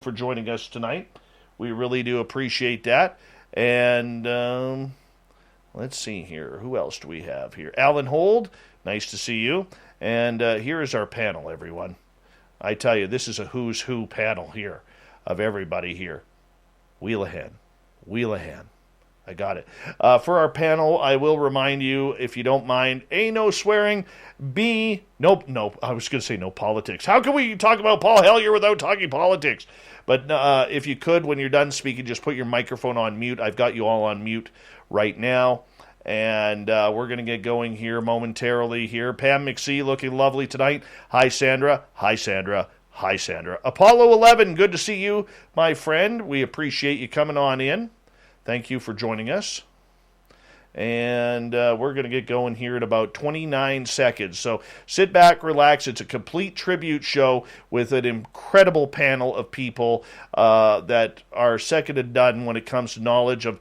for joining us tonight. We really do appreciate that. And let's see here. Who else do we have here? Alan Hold, nice to see you. And here is our panel, everyone. I tell you, this is a who's who panel here of everybody here. Whelehan. I got it. For our panel, I will remind you, if you don't mind, A, no swearing, B, nope, I was going to say no politics. How can we talk about Paul Hellyer without talking politics? But if you could, when you're done speaking, just put your microphone on mute. I've got you all on mute right now. And we're going to get going here momentarily here. Pam McSee looking lovely tonight. Hi, Sandra. Apollo 11, good to see you, my friend. We appreciate you coming on in. Thank you for joining us. And we're going to get going here in about 29 seconds. So sit back, relax. It's a complete tribute show with an incredible panel of people that are second to none when it comes to knowledge of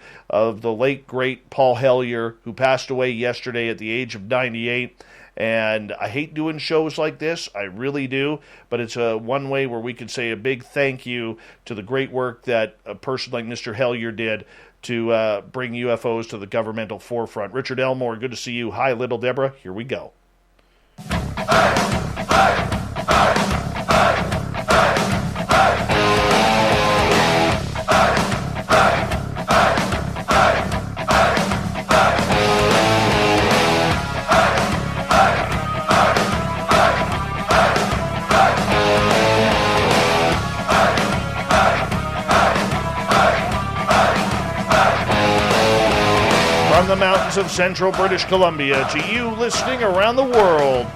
the late, great Paul Hellyer, who passed away yesterday at the age of 98. And I hate doing shows like this. I really do. But it's one way where we can say a big thank you to the great work that a person like Mr. Hellyer did to bring UFOs to the governmental forefront. Richard Elmore, good to see you. Hi, Little Deborah. Here we go. From the mountains of central British Columbia to you listening around the world,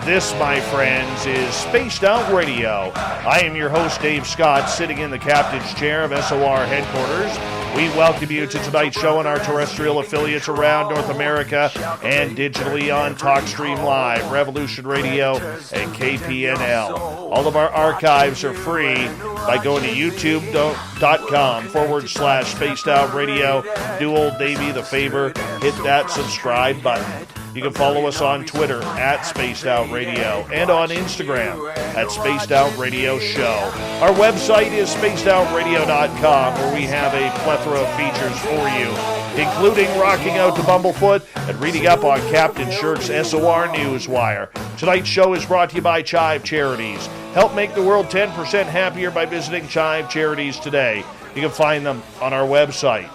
this, my friends, is Spaced Out Radio. I am your host, Dave Scott, sitting in the captain's chair of SOR headquarters. We welcome you to tonight's show on our terrestrial affiliates around North America and digitally on TalkStream Live, Revolution Radio, and KPNL. All of our archives are free by going to youtube.com/Spaced Out Radio. Do old Davey the favor, hit that subscribe button. You can follow us on Twitter at Spaced Out Radio and on Instagram at Spaced Out Radio Show. Our website is spacedoutradio.com, where we have a plethora of features for you, including rocking out to Bumblefoot and reading up on Captain Shirk's SOR Newswire. Tonight's show is brought to you by Chive Charities. Help make the world 10% happier by visiting Chive Charities today. You can find them on our website.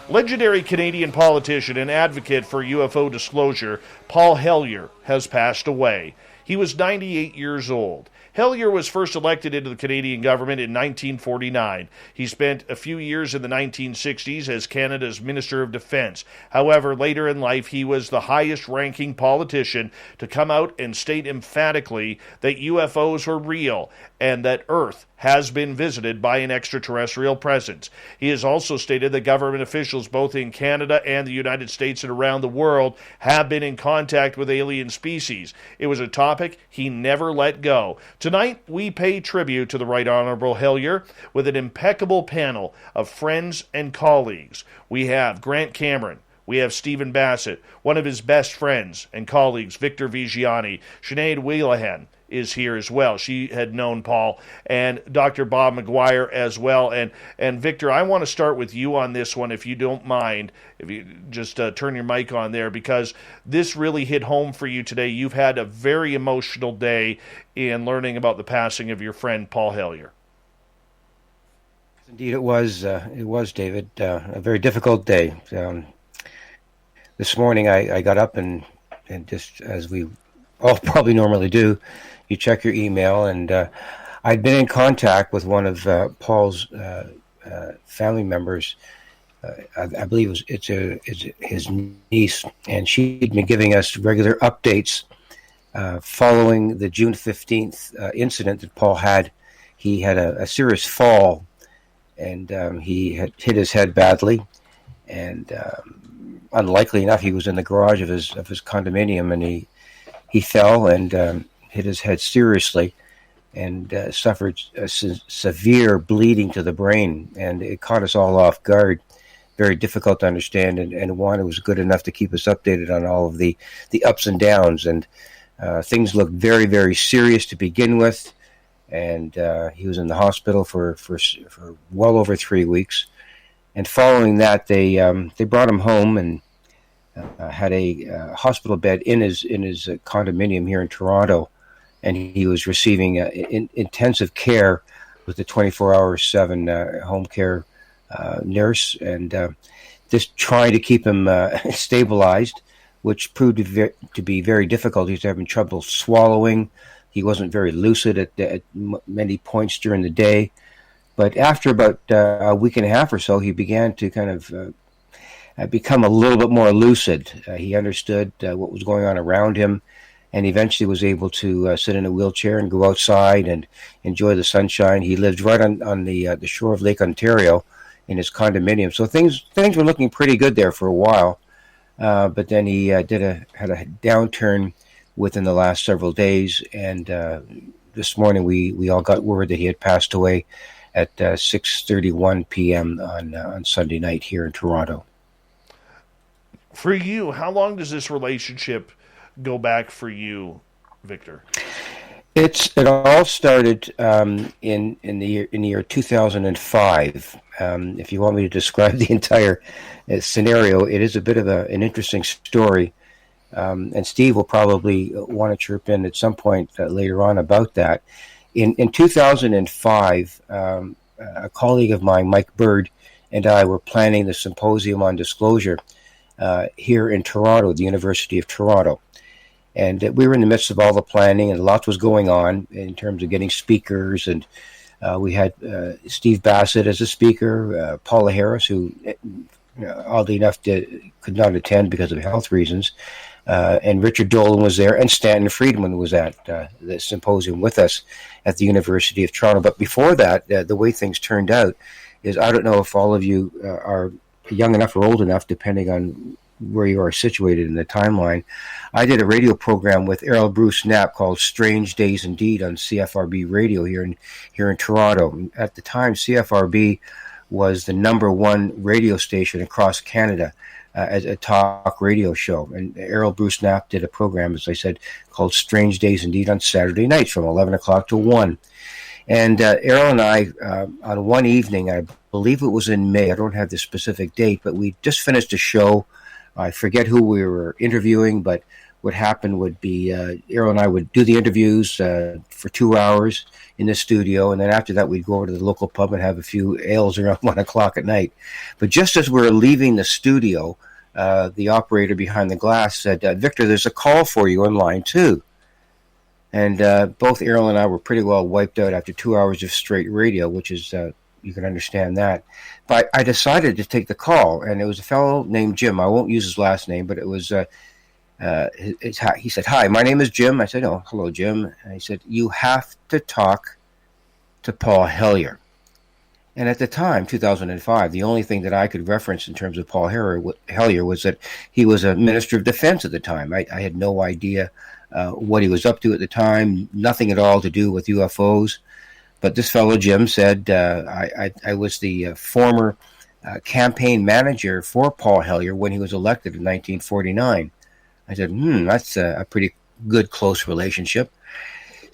Legendary Canadian politician and advocate for UFO disclosure, Paul Hellyer, has passed away. He was 98 years old. Hellyer was first elected into the Canadian government in 1949. He spent a few years in the 1960s as Canada's Minister of Defence. However, later in life, he was the highest-ranking politician to come out and state emphatically that UFOs were real and that Earth has been visited by an extraterrestrial presence. He has also stated that government officials both in Canada and the United States and around the world have been in contact with alien species. It was a topic he never let go. Tonight, we pay tribute to the Right Honourable Hellyer with an impeccable panel of friends and colleagues. We have Grant Cameron. We have Stephen Bassett, one of his best friends and colleagues, Victor Viggiani. Sinead Whelehan is here as well. She had known Paul, and Dr. Bob McGwier as well. And Victor, I want to start with you on this one, if you don't mind, if you just turn your mic on there, because this really hit home for you today. You've had a very emotional day in learning about the passing of your friend Paul Hellyer. Indeed, it was, David, a very difficult day. This morning I got up and just, as we all probably normally do, you check your email, and I'd been in contact with one of Paul's family members. I believe it's his niece, and she'd been giving us regular updates following the June 15th incident that Paul had. He had a serious fall, and he had hit his head badly, and unlikely enough, he was in the garage of his condominium, and he fell and hit his head seriously and suffered a severe bleeding to the brain, and it caught us all off guard. Very difficult to understand, and Juan was good enough to keep us updated on all of the ups and downs, and things looked very, very serious to begin with, and he was in the hospital for well over 3 weeks. And following that, they brought him home and had a hospital bed in his condominium here in Toronto, and he was receiving intensive care with the 24/7 home care nurse, and just trying to keep him stabilized, which proved to be very difficult. He was having trouble swallowing. He wasn't very lucid at many points during the day. But after about a week and a half or so, he began to kind of become a little bit more lucid. He understood what was going on around him, and eventually was able to sit in a wheelchair and go outside and enjoy the sunshine. He lived right on the shore of Lake Ontario in his condominium, so things were looking pretty good there for a while. But then he had a downturn within the last several days, and this morning we all got word that he had passed away at 6:31 p.m. on Sunday night here in Toronto. For you, how long does this relationship go back for you, Victor? It all started in the year 2005. If you want me to describe the entire scenario, it is a bit of an interesting story, and Steve will probably want to chirp in at some point later on about that. In 2005, a colleague of mine, Mike Bird, and I were planning the Symposium on Disclosure here in Toronto, at the University of Toronto. And we were in the midst of all the planning, and a lot was going on in terms of getting speakers. And we had Steve Bassett as a speaker, Paul Hellyer, who, oddly enough, could not attend because of health reasons. And Richard Dolan was there, and Stanton Friedman was at the symposium with us at the University of Toronto. But before that, the way things turned out is, I don't know if all of you are young enough or old enough, depending on where you are situated in the timeline. I did a radio program with Errol Bruce Knapp called Strange Days Indeed on CFRB radio here in Toronto. At the time, CFRB was the #1 radio station across Canada as a talk radio show. And Errol Bruce Knapp did a program, as I said, called Strange Days Indeed on Saturday nights from 11 o'clock to 1. And Errol and I, on one evening, I believe it was in May, I don't have the specific date, but we just finished a show. I forget who we were interviewing, but what happened would be Errol and I would do the interviews for 2 hours in the studio, and then after that we'd go over to the local pub and have a few ales around 1 o'clock at night. But just as we were leaving the studio, the operator behind the glass said, "Victor, there's a call for you on line 2." And both Errol and I were pretty well wiped out after 2 hours of straight radio, which is, you can understand that. But I decided to take the call, and it was a fellow named Jim. I won't use his last name, but it was, he said, "Hi, my name is Jim." I said, "Oh, hello, Jim." And he said, "You have to talk to Paul Hellyer." And at the time, 2005, the only thing that I could reference in terms of Paul Hellyer was that he was a Minister of Defense at the time. I had no idea what he was up to at the time, nothing at all to do with UFOs. But this fellow, Jim, said, I was the former campaign manager for Paul Hellyer when he was elected in 1949. I said, that's a pretty good, close relationship.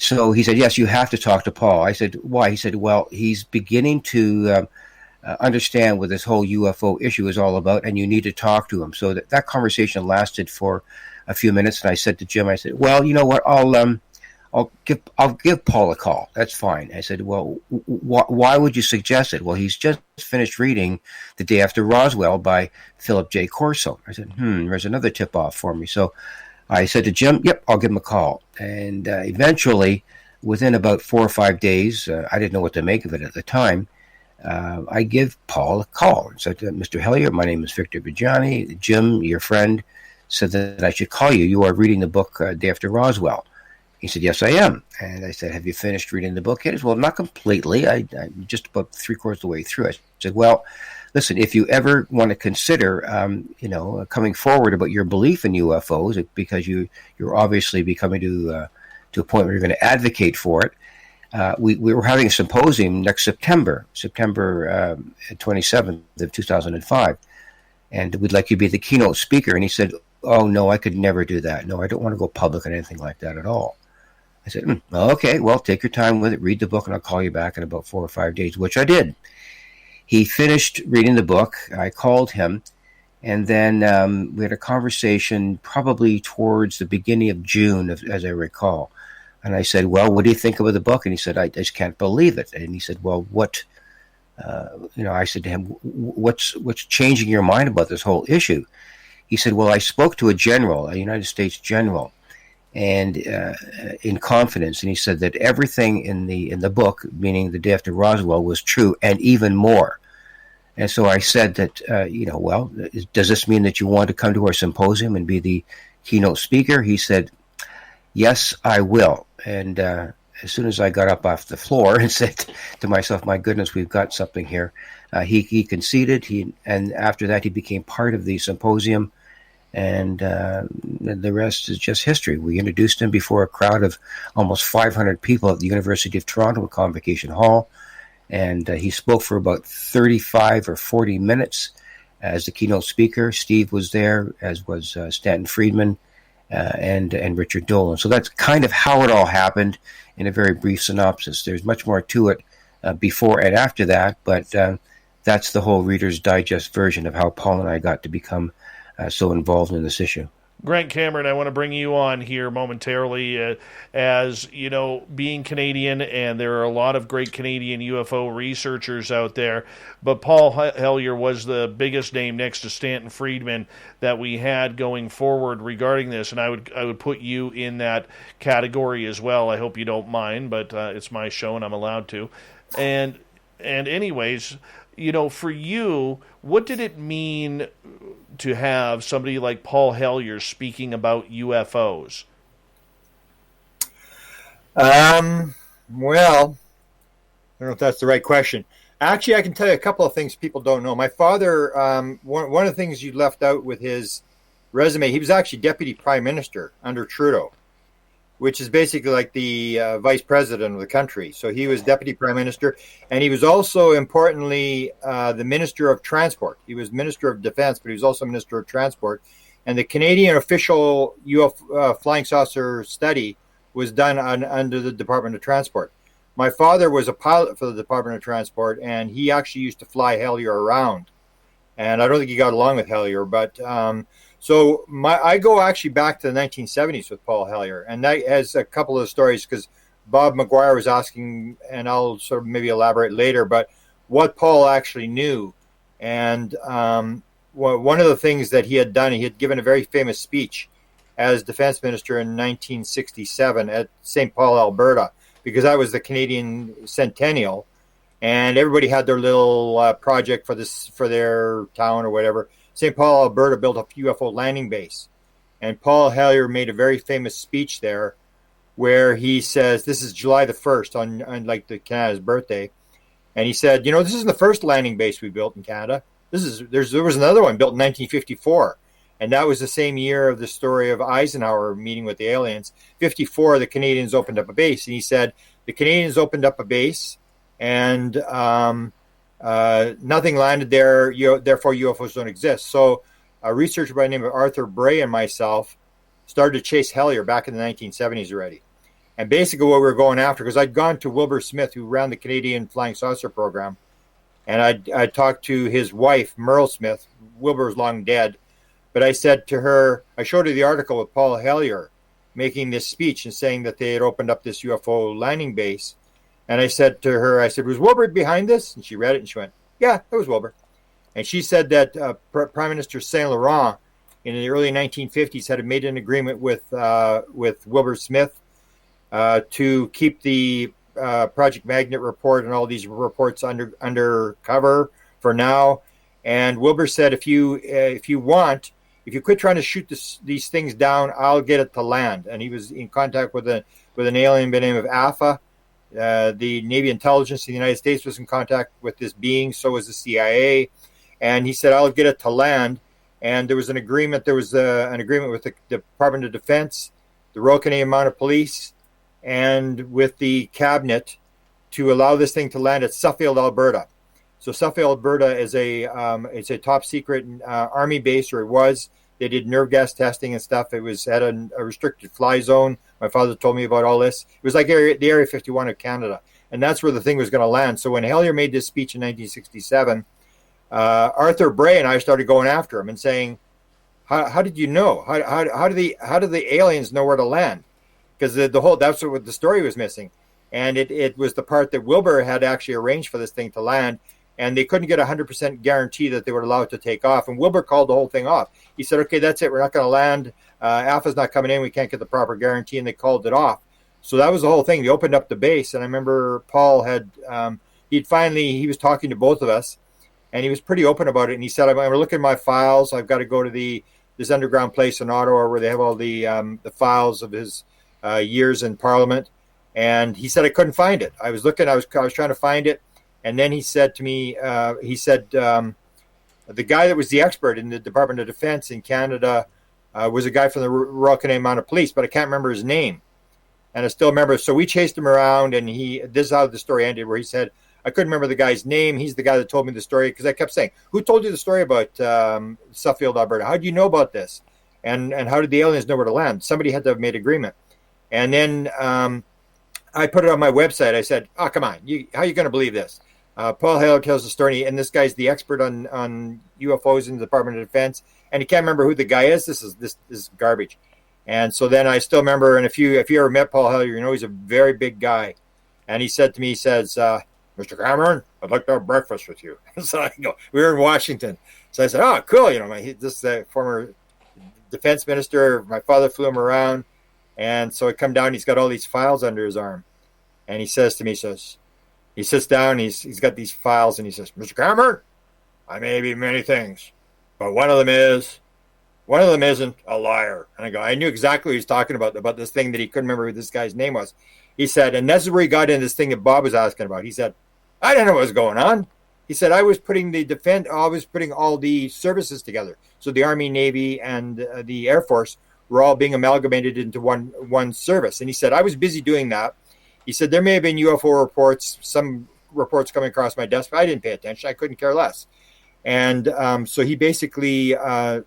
So he said, "Yes, you have to talk to Paul." I said, "Why?" He said, "Well, he's beginning to understand what this whole UFO issue is all about, and you need to talk to him." So that conversation lasted for a few minutes, and I said to Jim, I said, "Well, you know what? I'll give Paul a call. That's fine." I said, "Well, why would you suggest it?" "Well, he's just finished reading The Day After Roswell by Philip J. Corso." I said, there's another tip-off for me. So I said to Jim, "Yep, I'll give him a call." And eventually, within about 4 or 5 days, I didn't know what to make of it at the time, I give Paul a call. I said, "Mr. Hellyer, my name is Victor Viggiani. Jim, your friend, said that I should call you. You are reading the book Day After Roswell." He said, "Yes, I am." And I said, "Have you finished reading the book yet?" He said, "Well, not completely. I'm just about 3/4 of the way through it." I said, "Well, listen, if you ever want to consider, coming forward about your belief in UFOs, because you're obviously becoming to a point where you're going to advocate for it, we were having a symposium next September 27th of 2005, and we'd like you to be the keynote speaker." And he said, "Oh, no, I could never do that. No, I don't want to go public on anything like that at all." I I said, okay, well, take your time with it, read the book, and I'll call you back in about 4 or 5 days, which I did. He finished reading the book. I called him, and then we had a conversation probably towards the beginning of June, as I recall. And I said, well, what do you think about the book? And he said, I just can't believe it. And he said, well, what, I said to him, what's changing your mind about this whole issue? He said, well, I spoke to a general, a United States general, and in confidence, and he said that everything in the book, meaning the day after Roswell, was true and even more. And so I said that, well, does this mean that you want to come to our symposium and be the keynote speaker? He said, yes, I will. And as soon as I got up off the floor and said to myself, my goodness, we've got something here, he conceded. And after that, he became part of the symposium. And the rest is just history. We introduced him before a crowd of almost 500 people at the University of Toronto Convocation Hall, and he spoke for about 35 or 40 minutes as the keynote speaker. Steve was there, as was Stanton Friedman and Richard Dolan. So that's kind of how it all happened in a very brief synopsis. There's much more to it before and after that, but that's the whole Reader's Digest version of how Paul and I got to become so involved in this issue. Grant Cameron, I want to bring you on here momentarily as, being Canadian, and there are a lot of great Canadian UFO researchers out there, but Paul Hellyer was the biggest name next to Stanton Friedman that we had going forward regarding this, and I would put you in that category as well. I hope you don't mind, but it's my show and I'm allowed to. And anyways, for you, what did it mean to have somebody like Paul Hellyer speaking about UFOs? Well, I don't know if that's the right question. Actually, I can tell you a couple of things people don't know. My father, one of the things you left out with his resume, he was actually deputy prime minister under Trudeau, which is basically like the vice president of the country. So he was deputy prime minister, and he was also, importantly, the minister of transport. He was minister of defense, but he was also minister of transport. And the Canadian official UFO flying saucer study was done under the Department of Transport. My father was a pilot for the Department of Transport, and he actually used to fly Hellyer around. And I don't think he got along with Hellyer, but so I go actually back to the 1970s with Paul Hellyer, and that has a couple of stories because Bob McGwier was asking, and I'll sort of maybe elaborate later, but what Paul actually knew. And one of the things that he had done, he had given a very famous speech as defense minister in 1967 at St. Paul, Alberta, because that was the Canadian centennial, and everybody had their little project for their town or whatever. St. Paul, Alberta built a UFO landing base. And Paul Hellyer made a very famous speech there where he says, this is July the 1st on like the Canada's birthday. And he said, this isn't the first landing base we built in Canada. There was another one built in 1954. And that was the same year of the story of Eisenhower meeting with the aliens. 54, the Canadians opened up a base. And he said, the Canadians opened up a base and nothing landed there, therefore UFOs don't exist. So a researcher by the name of Arthur Bray and myself started to chase Hellyer back in the 1970s already. And basically what we were going after, because I'd gone to Wilbur Smith, who ran the Canadian Flying Saucer program, and I talked to his wife, Merle Smith. Wilbur's long dead. But I said to her, I showed her the article with Paul Hellyer making this speech and saying that they had opened up this UFO landing base. And I said to her, was Wilbur behind this? And she read it and she went, yeah, that was Wilbur. And she said that Prime Minister Saint Laurent in the early 1950s had made an agreement with Wilbur Smith to keep the Project Magnet report and all these reports under cover for now. And Wilbur said, if you quit trying to shoot these things down, I'll get it to land. And he was in contact with an alien by the name of AFA. The Navy intelligence in the United States was in contact with this being, so was the CIA. And he said, I'll get it to land. And there was an agreement. There was an agreement with the Department of Defense, the Royal Canadian Mounted Police, and with the cabinet to allow this thing to land at Suffield, Alberta. So Suffield, Alberta is it's a top secret army base, or it was. They did nerve gas testing and stuff. It was at a restricted fly zone. My father told me about all this. It was like the Area 51 of Canada. And that's where the thing was going to land. So when Hellyer made this speech in 1967, Arthur Bray and I started going after him and saying, how did you know? How do the aliens know where to land? Because that's what the story was missing. And it was the part that Wilbur had actually arranged for this thing to land. And they couldn't get a 100% guarantee that they were allowed to take off. And Wilbur called the whole thing off. He said, okay, that's it. We're not going to land. Alpha's not coming in. We can't get the proper guarantee. And they called it off. So that was the whole thing. They opened up the base. And I remember Paul he was talking to both of us. And he was pretty open about it. And he said, I'm looking at my files. I've got to go to this underground place in Ottawa where they have all the files of his years in Parliament. And he said, I couldn't find it. I was looking. I was trying to find it. And then he said to me, the guy that was the expert in the Department of Defense in Canada was a guy from the Royal Canadian Mounted Police, but I can't remember his name. And I still remember. So we chased him around, and this is how the story ended, where he said, I couldn't remember the guy's name. He's the guy that told me the story, because I kept saying, who told you the story about Suffield, Alberta? How do you know about this? And how did the aliens know where to land? Somebody had to have made agreement. And then I put it on my website. I said, oh, come on. How are you going to believe this? Paul Hellyer tells the story, and this guy's the expert on UFOs in the Department of Defense, and he can't remember who the guy is. This is garbage. And so then I still remember, and if you ever met Paul Hellyer, you know he's a very big guy. And he said to me, Mr. Cameron, I'd like to have breakfast with you. So I go, we were in Washington. So I said, oh, cool. This is the former defense minister. My father flew him around. And so I come down, he's got all these files under his arm. And he says to me, he sits down, he's got these files, and he says, Mr. Cameron, I may be many things, but one of them isn't a liar. And I go, I knew exactly what he was talking about this thing that he couldn't remember who this guy's name was. He said, and this is where he got into this thing that Bob was asking about. He said, I didn't know what was going on. He said, I was putting all the services together. So the Army, Navy, and the Air Force were all being amalgamated into one service. And he said, I was busy doing that. He said, there may have been UFO reports, some reports coming across my desk, but I didn't pay attention. I couldn't care less. And so he basically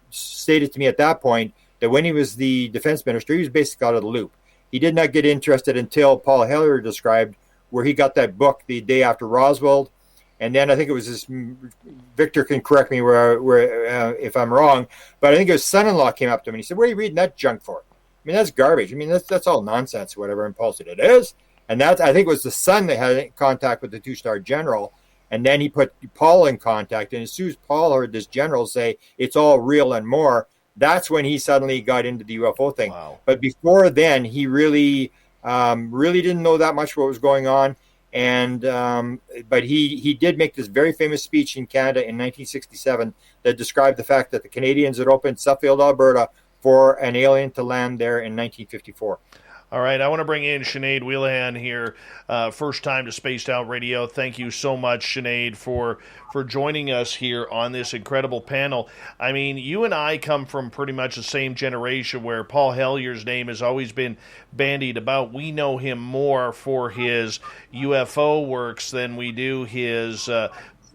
stated to me at that point that when he was the defense minister, he was basically out of the loop. He did not get interested until Paul Hellyer described where he got that book the day after Roswell. And then I think it was this, Victor can correct me where if I'm wrong, but I think his son-in-law came up to him and he said, what are you reading that junk for? I mean, that's garbage. I mean, that's all nonsense or whatever. And Paul said, it is. And that, I think, was the son that had contact with the two-star general. And then he put Paul in contact. And as soon as Paul heard this general say, it's all real and more, that's when he suddenly got into the UFO thing. Wow. But before then, he really didn't know that much what was going on. And but he did make this very famous speech in Canada in 1967 that described the fact that the Canadians had opened Suffield, Alberta, for an alien to land there in 1954. All right, I want to bring in Sinead Whelehan here, first time to Spaced Out Radio. Thank you so much, Sinead, for joining us here on this incredible panel. I mean, you and I come from pretty much the same generation where Paul Hellyer's name has always been bandied about. We know him more for his UFO works than we do his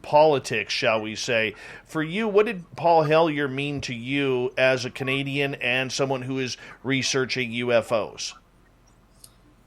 politics, shall we say. For you, what did Paul Hellyer mean to you as a Canadian and someone who is researching UFOs?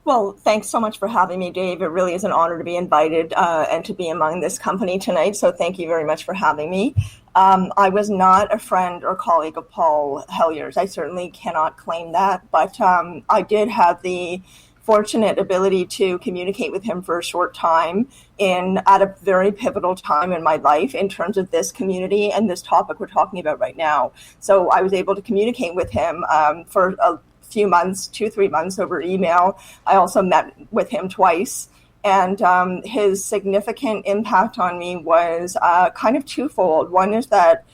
Well, thanks so much for having me, Dave. It really is an honor to be invited and to be among this company tonight. So thank you very much for having me. I was not a friend or colleague of Paul Hellyer's. I certainly cannot claim that, but I did have the fortunate ability to communicate with him for a short time at a very pivotal time in my life in terms of this community and this topic we're talking about right now. So I was able to communicate with him for a few months, 2-3 months over email. I also met with him twice, and his significant impact on me was kind of twofold. One is that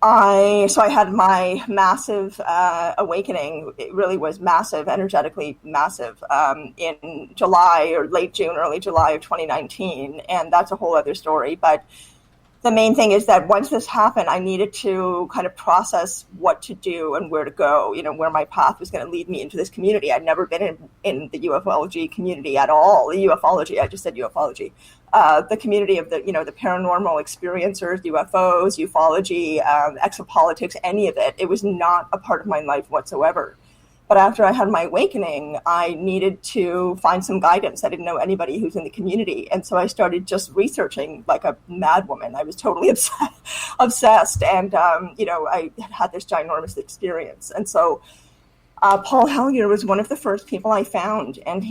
I had my massive awakening. It really was massive, energetically massive, in July or late June, early July of 2019, and that's a whole other story. But the main thing is that once this happened, I needed to kind of process what to do and where to go, where my path was going to lead me into this community. I'd never been in the ufology community at all. The ufology, I just said ufology. The community of the paranormal experiencers, UFOs, ufology, exopolitics, any of it. It was not a part of my life whatsoever. But after I had my awakening, I needed to find some guidance. I didn't know anybody who's in the community. And so I started just researching like a madwoman. I was totally obsessed. And, I had this ginormous experience. And so Paul Hellyer was one of the first people I found. And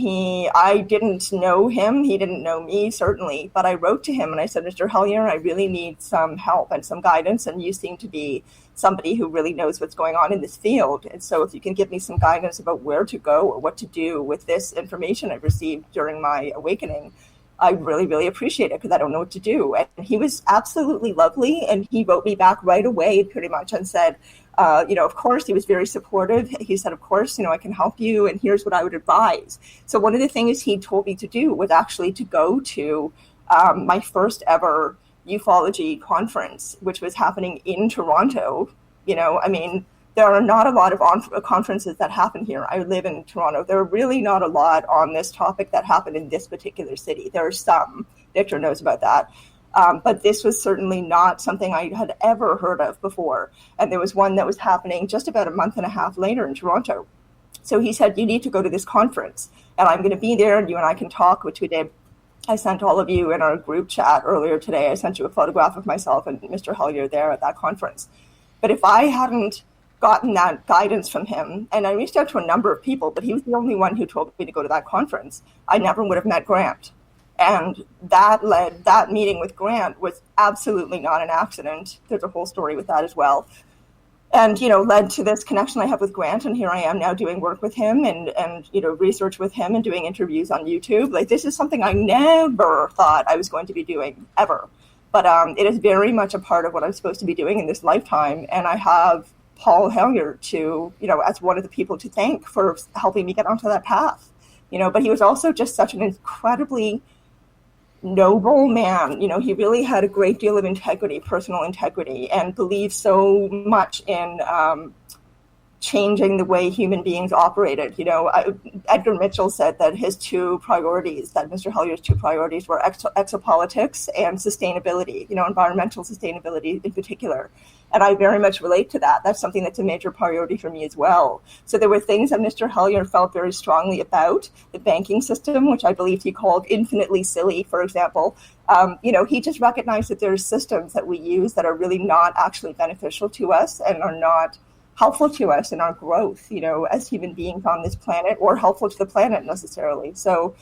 I didn't know him. He didn't know me, certainly. But I wrote to him and I said, Mr. Hellyer, I really need some help and some guidance. And you seem to be somebody who really knows what's going on in this field. And so if you can give me some guidance about where to go or what to do with this information I've received during my awakening, I really, really appreciate it because I don't know what to do. And he was absolutely lovely. And he wrote me back right away pretty much and said, of course, he was very supportive. He said, of course, I can help you. And here's what I would advise. So one of the things he told me to do was actually to go to my first ever ufology conference, which was happening in Toronto. There are not a lot of conferences that happen here. I live in Toronto. There are really not a lot on this topic that happen in this particular city. There are some. Victor knows about that. But this was certainly not something I had ever heard of before. And there was one that was happening just about a month and a half later in Toronto. So he said, you need to go to this conference. And I'm going to be there, and you and I can talk, which we did. I sent all of you in our group chat earlier today. I sent you a photograph of myself and Mr. Hellyer there at that conference. But if I hadn't gotten that guidance from him, and I reached out to a number of people, but he was the only one who told me to go to that conference, I never would have met Grant. And that meeting with Grant was absolutely not an accident. There's a whole story with that as well. And, led to this connection I have with Grant. And here I am now doing work with him and research with him and doing interviews on YouTube. Like, this is something I never thought I was going to be doing ever. But it is very much a part of what I'm supposed to be doing in this lifetime. And I have Paul Hellyer as one of the people to thank for helping me get onto that path. But he was also just such an incredibly noble man. He really had a great deal of integrity, personal integrity, and believed so much in changing the way human beings operated. Edgar Mitchell said that his two priorities, that Mr. Hellyer's two priorities were exopolitics and sustainability, environmental sustainability in particular. And I very much relate to that. That's something that's a major priority for me as well. So there were things that Mr. Hellyer felt very strongly about. The banking system, which I believe he called infinitely silly, for example. He just recognized that there's systems that we use that are really not actually beneficial to us and are not helpful to us in our growth, as human beings on this planet, or helpful to the planet necessarily. So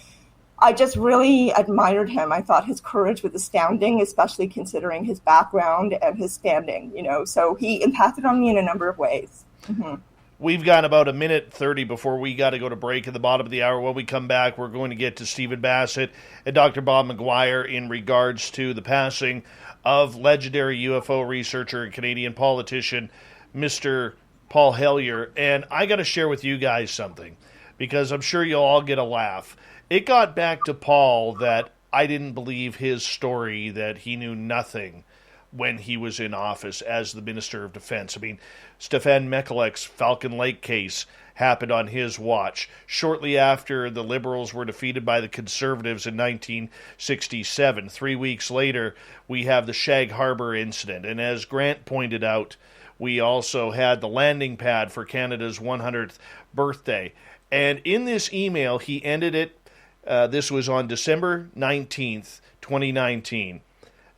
I just really admired him. I thought his courage was astounding, especially considering his background and his standing, So he impacted on me in a number of ways. Mm-hmm. We've got about a minute 30 before we got to go to break at the bottom of the hour. When we come back, we're going to get to Stephen Bassett and Dr. Bob McGwier in regards to the passing of legendary UFO researcher and Canadian politician, Mr. Paul Hellyer. And I got to share with you guys something, because I'm sure you'll all get a laugh. It got back to Paul that I didn't believe his story that he knew nothing when he was in office as the Minister of Defense. I mean, Stefan Michalek's Falcon Lake case happened on his watch. Shortly after the Liberals were defeated by the Conservatives in 1967, 3 weeks later, we have the Shag Harbor incident. And as Grant pointed out, we also had the landing pad for Canada's 100th birthday. And in this email, he ended it. This was on December 19th, 2019.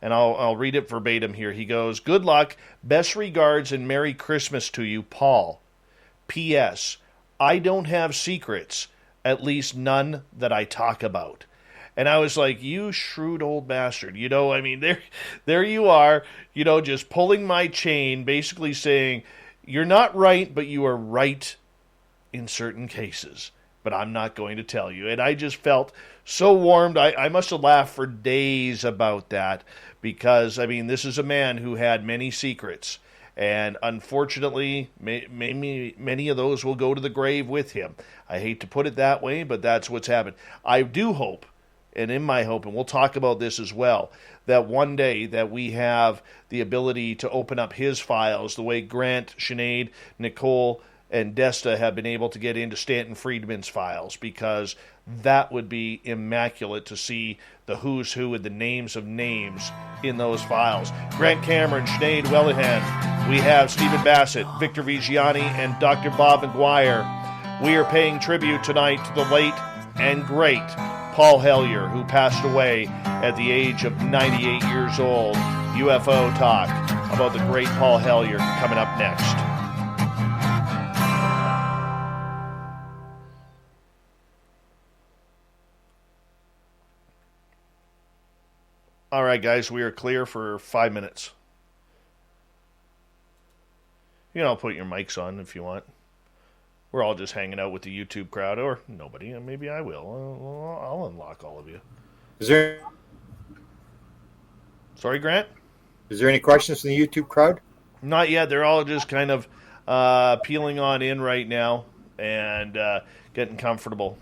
And I'll read it verbatim here. He goes, "Good luck, best regards, and Merry Christmas to you, Paul. P.S. I don't have secrets, at least none that I talk about." And I was like, you shrewd old bastard. There you are, just pulling my chain, basically saying, you're not right, but you are right in certain cases. But I'm not going to tell you. And I just felt so warmed. I must have laughed for days about that, because, this is a man who had many secrets. And unfortunately, many of those will go to the grave with him. I hate to put it that way, but that's what's happened. I do hope, and in my hope, and we'll talk about this as well, that one day that we have the ability to open up his files the way Grant, Sinead, Nicole, and Desta have been able to get into Stanton Friedman's files, because that would be immaculate to see the who's who and the names of names in those files. Grant Cameron, Sinead Whelehan, we have Stephen Bassett, Victor Viggiani, and Dr. Bob McGwier. We are paying tribute tonight to the late and great Paul Hellyer, who passed away at the age of 98 years old. UFO talk about the great Paul Hellyer coming up next. All right, guys, we are clear for 5 minutes. You know, put your mics on if you want. We're all just hanging out with the YouTube crowd, or nobody. Maybe I will. I'll unlock all of you. Is there? Sorry, Grant? Is there any questions from the YouTube crowd? Not yet. They're all just kind of peeling on in right now and getting comfortable.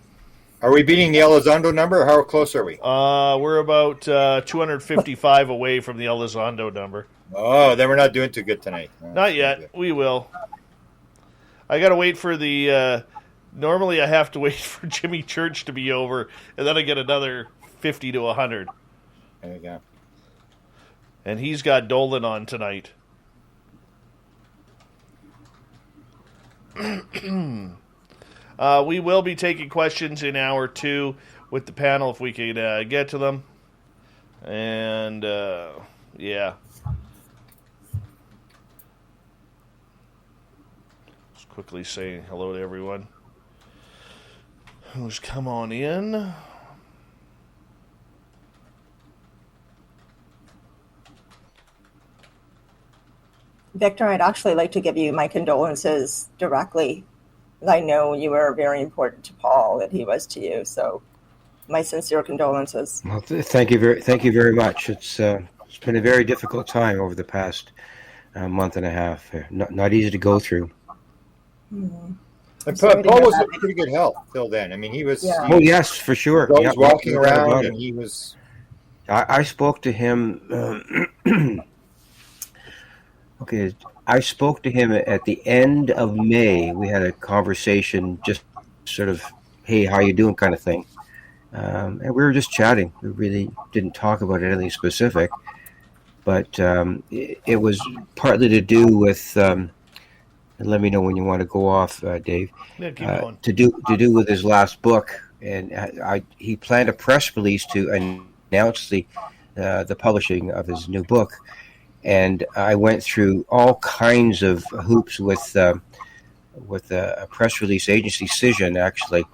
Are we beating the Elizondo number, or how close are we? We're about 255 away from the Elizondo number. Oh, then we're not doing too good tonight. Not yet. We will. I got to wait for the... normally I have to wait for Jimmy Church to be over, and then I get another 50 to 100. There you go. And he's got Dolan on tonight. We will be taking questions in hour 2 with the panel if we can get to them. And, yeah. Just quickly saying hello to everyone who's come on in. Victor, I'd actually like to give you my condolences directly. I know you were very important to Paul, that he was to you. So, my sincere condolences. Well, thank you very much. It's been a very difficult time over the past month and a half. Not easy to go through. Mm-hmm. And Paul was in pretty good health till then. I mean, he was. Yeah. Oh yes, for sure. He was walking around, and he was. I spoke to him. Okay, I spoke to him at the end of May. We had a conversation, just sort of, hey, how you doing kind of thing. And we were just chatting. We really didn't talk about anything specific. But it was partly to do with, and let me know when you want to go off, Dave, Yeah, keep going. to do with his last book. And he planned a press release to announce the publishing of his new book. And I went through all kinds of hoops with a press release agency, Cision, actually,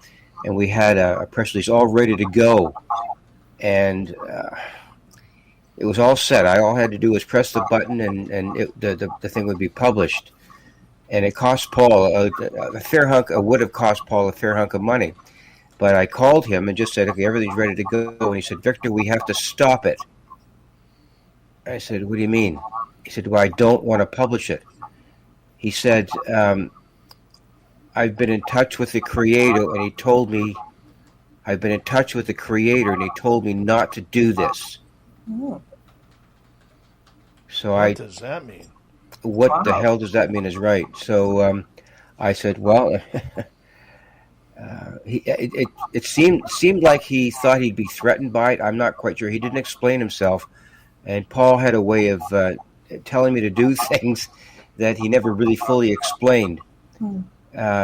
and we had a press release all ready to go, and it was all set. All I had to do was press the button, and the thing would be published. And it cost Paul a fair hunk. It would have cost Paul a fair hunk of money, but I called him and just said, "Okay, everything's ready to go." And he said, "Victor, we have to stop it." I said, "What do you mean?" He said, "Well, I don't want to publish it." He said, "I've been in touch with the creator, and he told me not to do this." Oh. So What does that mean? What the hell does that mean is right. So I said, well, it seemed like he thought he'd be threatened by it. I'm not quite sure. He didn't explain himself. And Paul had a way of telling me to do things that he never really fully explained.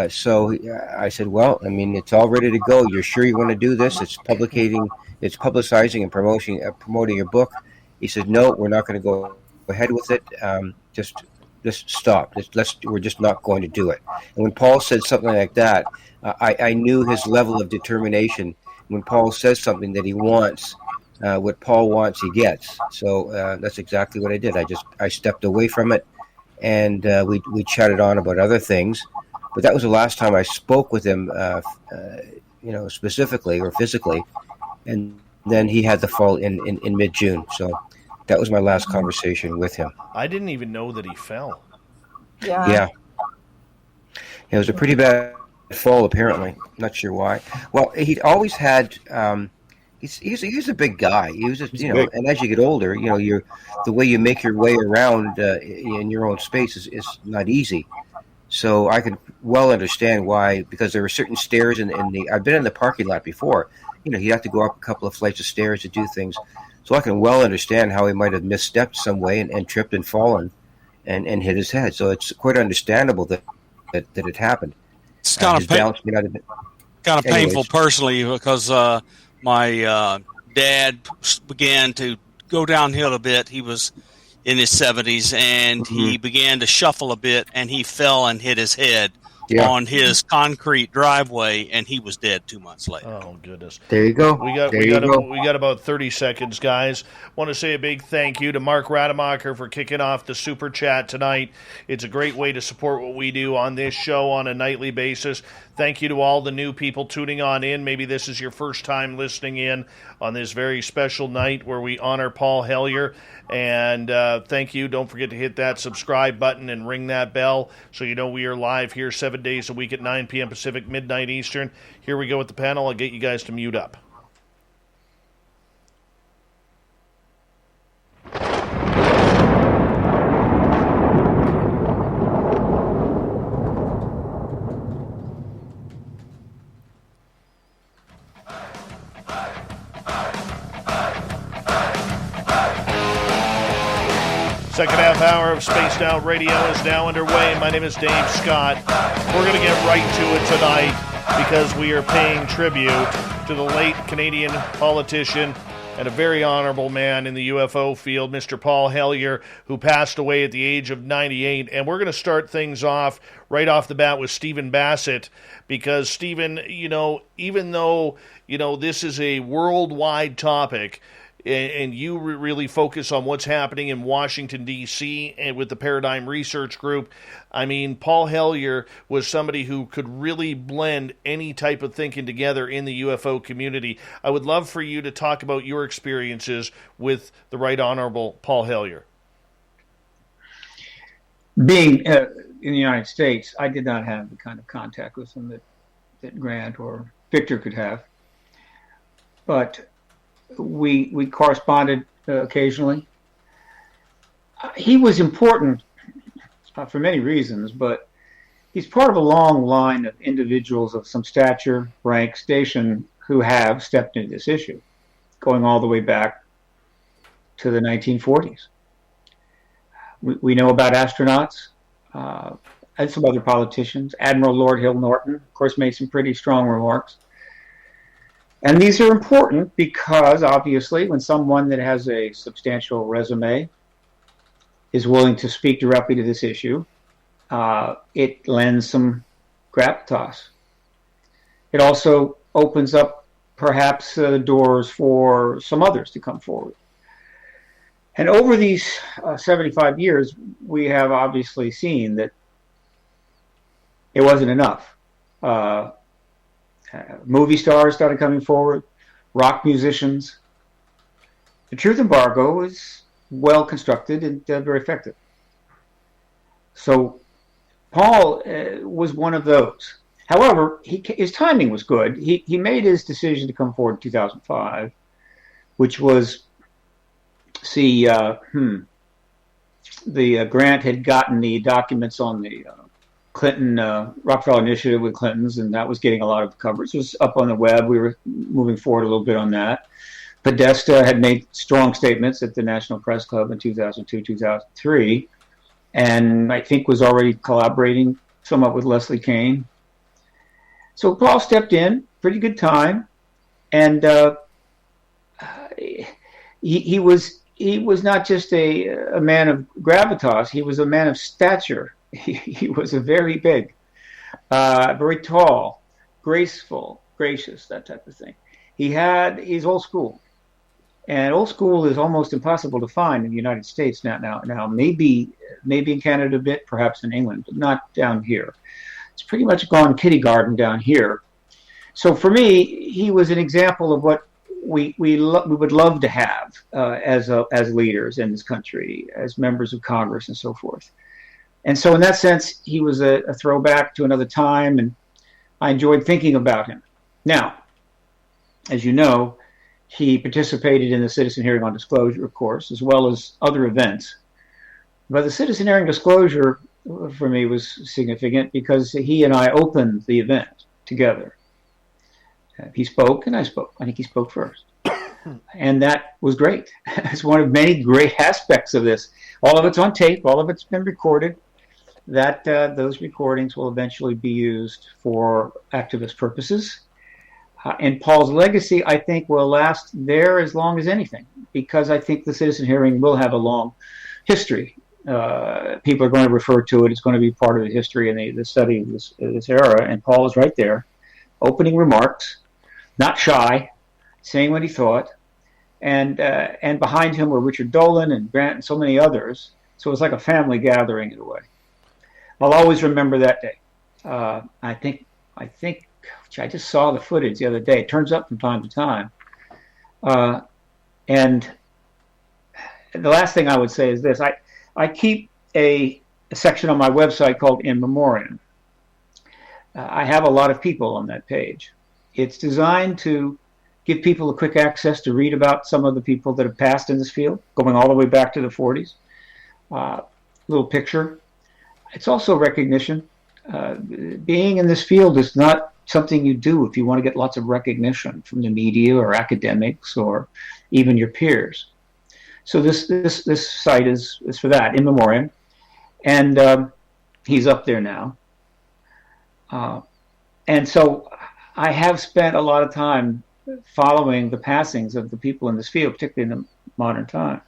So I said, well, I mean, it's all ready to go. You're sure you want to do this? It's publicizing and promoting your book. He said, no, we're not going to go ahead with it. Just stop. We're just not going to do it. And when Paul said something like that, I knew his level of determination. When Paul says something that he wants, what Paul wants, he gets. So that's exactly what I did. I stepped away from it, and we chatted on about other things. But that was the last time I spoke with him, specifically or physically. And then he had the fall in mid-June. So that was my last conversation with him. I didn't even know that he fell. Yeah. It was a pretty bad fall, apparently. Not sure why. Well, he'd always had he's a big guy. He was just, and as you get older, the way you make your way around in your own space is not easy. So I can well understand why, because there were certain stairs I've been in the parking lot before. You have to go up a couple of flights of stairs to do things. So I can well understand how he might have misstepped some way and tripped and fallen and hit his head. So it's quite understandable that it happened. It's kind of painful personally, because my dad began to go downhill a bit. He was in his 70s, and he began to shuffle a bit, and he fell and hit his head on his concrete driveway, and he was dead 2 months later. Oh, goodness. There you go. We got about 30 seconds, guys. Want to say a big thank you to Mark Rademacher for kicking off the Super Chat tonight. It's a great way to support what we do on this show on a nightly basis. Thank you to all the new people tuning on in. Maybe this is your first time listening in on this very special night where we honor Paul Hellyer. And thank you. Don't forget to hit that subscribe button and ring that bell so you know we are live here 7 days a week at 9 p.m. Pacific, midnight Eastern. Here we go with the panel. I'll get you guys to mute up. Second half hour of Spaced Out Radio is now underway. My name is Dave Scott. We're going to get right to it tonight because we are paying tribute to the late Canadian politician and a very honorable man in the UFO field, Mr. Paul Hellyer, who passed away at the age of 98. And we're going to start things off right off the bat with Stephen Bassett, because Stephen, even though, this is a worldwide topic, and you really focus on what's happening in Washington, D.C., and with the Paradigm Research Group. I mean, Paul Hellyer was somebody who could really blend any type of thinking together in the UFO community. I would love for you to talk about your experiences with the Right Honorable Paul Hellyer. Being in the United States, I did not have the kind of contact with him that Grant or Victor could have. But we corresponded occasionally. He was important for many reasons, but he's part of a long line of individuals of some stature, rank, station who have stepped into this issue, going all the way back to the 1940s. We know about astronauts and some other politicians. Admiral Lord Hill Norton, of course, made some pretty strong remarks. And these are important because, obviously, when someone that has a substantial resume is willing to speak directly to this issue, it lends some gravitas. It also opens up, perhaps, doors for some others to come forward. And over these 75 years, we have obviously seen that it wasn't enough. Movie stars started coming forward, rock musicians. The truth embargo is well constructed and very effective. So Paul was one of those. However, his timing was good. He made his decision to come forward in 2005, which was, the Grant had gotten the documents on the Clinton Rockefeller Initiative with Clintons, and that was getting a lot of coverage. It was up on the web. We were moving forward a little bit on that. Podesta had made strong statements at the National Press Club in 2002, 2003, and I think was already collaborating somewhat with Leslie Kean. So Paul stepped in, pretty good time, and he was not just a man of gravitas. He was a man of stature. He was a very big, very tall, graceful, gracious, that type of thing. He's old school, and old school is almost impossible to find in the United States now. Maybe in Canada a bit, perhaps in England, but not down here. It's pretty much gone kindergarten down here. So for me, he was an example of what we would love to have as leaders in this country, as members of Congress and so forth. And so in that sense, he was a throwback to another time, and I enjoyed thinking about him. Now, as you know, He participated in the citizen hearing on disclosure, of course, as well as other events. But the citizen hearing disclosure for me was significant because he and I opened the event together. He spoke and I spoke. I think he spoke first. And that was great. It's one of many great aspects of this. All of it's on tape. All of it's been recorded. That those recordings will eventually be used for activist purposes. And Paul's legacy, I think, will last there as long as anything, because I think the citizen hearing will have a long history. People are going to refer to it. It's going to be part of the history and the study of this era. And Paul is right there, opening remarks, not shy, saying what he thought. And behind him were Richard Dolan and Grant and so many others. So it was like a family gathering in a way. I'll always remember that day. I think I just saw the footage the other day. It turns up from time to time. And the last thing I would say is this. I keep a section on my website called In Memoriam. I have a lot of people on that page. It's designed to give people a quick access to read about some of the people that have passed in this field, going all the way back to the 40s. Little picture. It's also recognition. Being in this field is not something you do if you want to get lots of recognition from the media or academics or even your peers. So this site is for that, In Memoriam. And he's up there now. And so I have spent a lot of time following the passings of the people in this field, particularly in the modern time.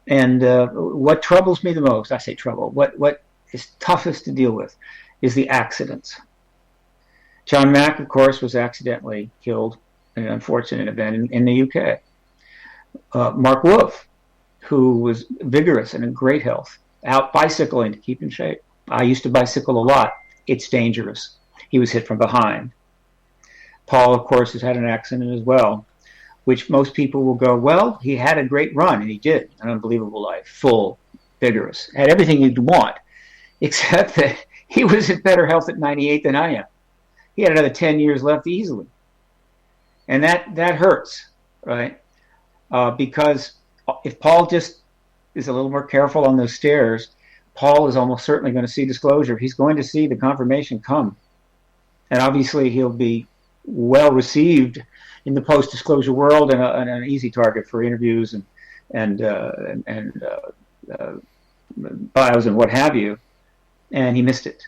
And what troubles me the most, I say trouble, what is toughest to deal with is the accidents. John Mack, of course, was accidentally killed in an unfortunate event in the UK. Mark Wolf, who was vigorous and in great health, out bicycling to keep in shape. I used to bicycle a lot. It's dangerous. He was hit from behind. Paul, of course, has had an accident as well, which most people will go, well, he had a great run, and he did, an unbelievable life, full, vigorous, had everything you'd want, except that he was in better health at 98 than I am. He had another 10 years left easily. And that hurts, right? Because if Paul just is a little more careful on those stairs, Paul is almost certainly going to see disclosure. He's going to see the confirmation come. And obviously he'll be well received in the post-disclosure world and an easy target for interviews and bios and what have you. And he missed it.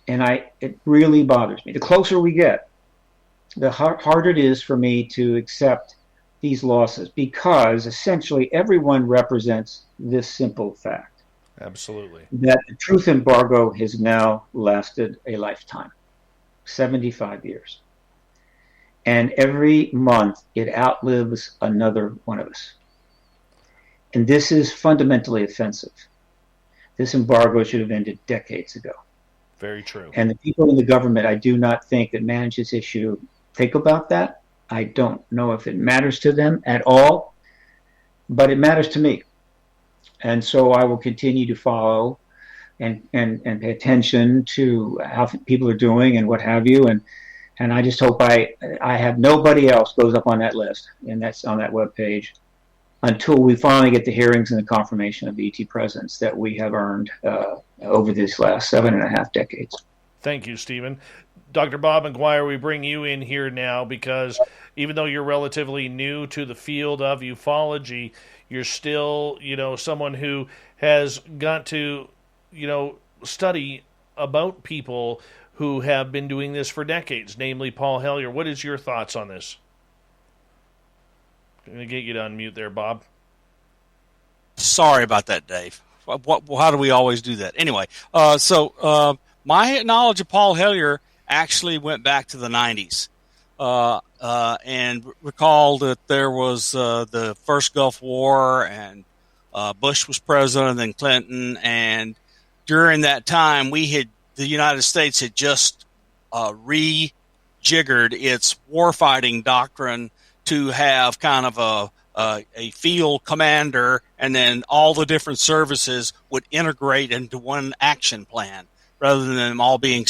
And it really bothers me. The closer we get, the harder it is for me to accept these losses, because essentially everyone represents this simple fact. Absolutely. That the truth embargo has now lasted a lifetime, 75 years. And every month it outlives another one of us. And this is fundamentally offensive. This embargo should have ended decades ago. Very true. And the people in the government, I do not think, that manage this issue think about that. I don't know if it matters to them at all, but it matters to me. And so I will continue to follow and pay attention to how people are doing and what have you. And I just hope I have nobody else goes up on that list, and that's on that webpage, until we finally get the hearings and the confirmation of the ET presence that we have earned over these last 7.5 decades. Thank you, Stephen. Dr. Bob McGwier, we bring you in here now because even though you're relatively new to the field of ufology, you're still, someone who has got to, study about people who have been doing this for decades, namely Paul Hellyer. What is your thoughts on this? I'm going to get you to unmute there, Bob. Sorry about that, Dave. How do we always do that? Anyway, so my knowledge of Paul Hellyer actually went back to the 90s. And recall that there was the first Gulf War, and Bush was president, and then Clinton. And during that time, the United States had just rejiggered its warfighting doctrine to have kind of a field commander, and then all the different services would integrate into one action plan rather than them all being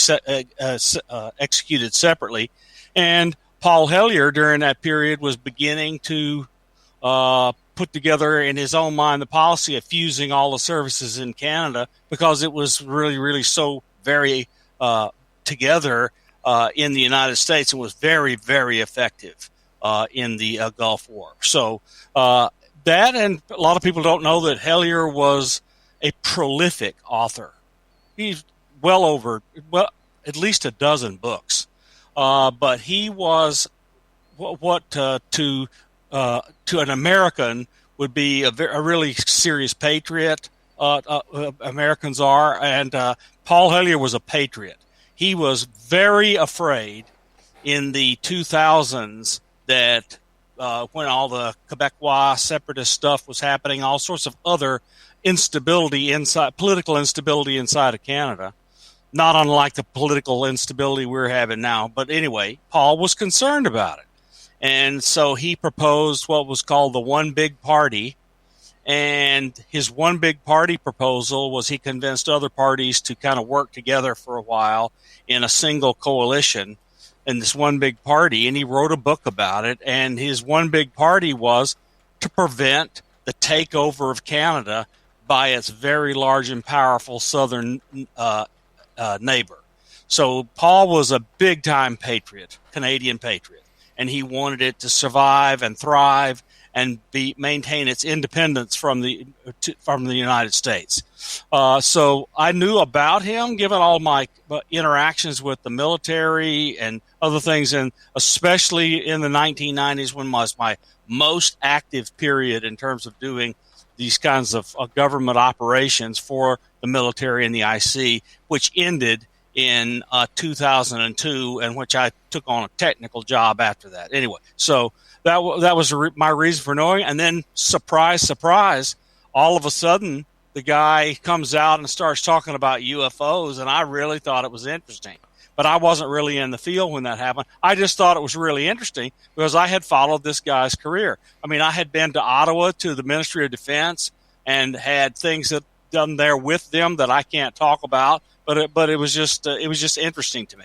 executed separately. And Paul Hellyer during that period was beginning to put together in his own mind the policy of fusing all the services in Canada, because it was really, really so very together in the United States, and was very, very effective in the Gulf War. So that, and a lot of people don't know that Hellyer was a prolific author. He's at least a dozen books. But he was what to an American would be a really serious patriot. Americans are, and Paul Hellyer was a patriot. He was very afraid in the 2000s that when all the Quebecois separatist stuff was happening, all sorts of other political instability inside of Canada, not unlike the political instability we're having now. But anyway, Paul was concerned about it. And so he proposed what was called the One Big Party. And his One Big Party proposal was he convinced other parties to kind of work together for a while in a single coalition in this One Big Party. And he wrote a book about it. And his One Big Party was to prevent the takeover of Canada by its very large and powerful southern neighbor. So Paul was a big-time patriot, Canadian patriot, and he wanted it to survive and thrive and maintain its independence from the United States. So I knew about him, given all my interactions with the military and other things, and especially in the 1990s, when was my most active period in terms of doing these kinds of government operations for the military and the IC, which ended in 2002, and which I took on a technical job after that. Anyway, so that was my reason for knowing. And then, surprise, surprise, all of a sudden, the guy comes out and starts talking about UFOs, and I really thought it was interesting. But I wasn't really in the field when that happened. I just thought it was really interesting because I had followed this guy's career. I mean, I had been to Ottawa to the Ministry of Defense and had things that done there with them that I can't talk about. But it was just interesting to me.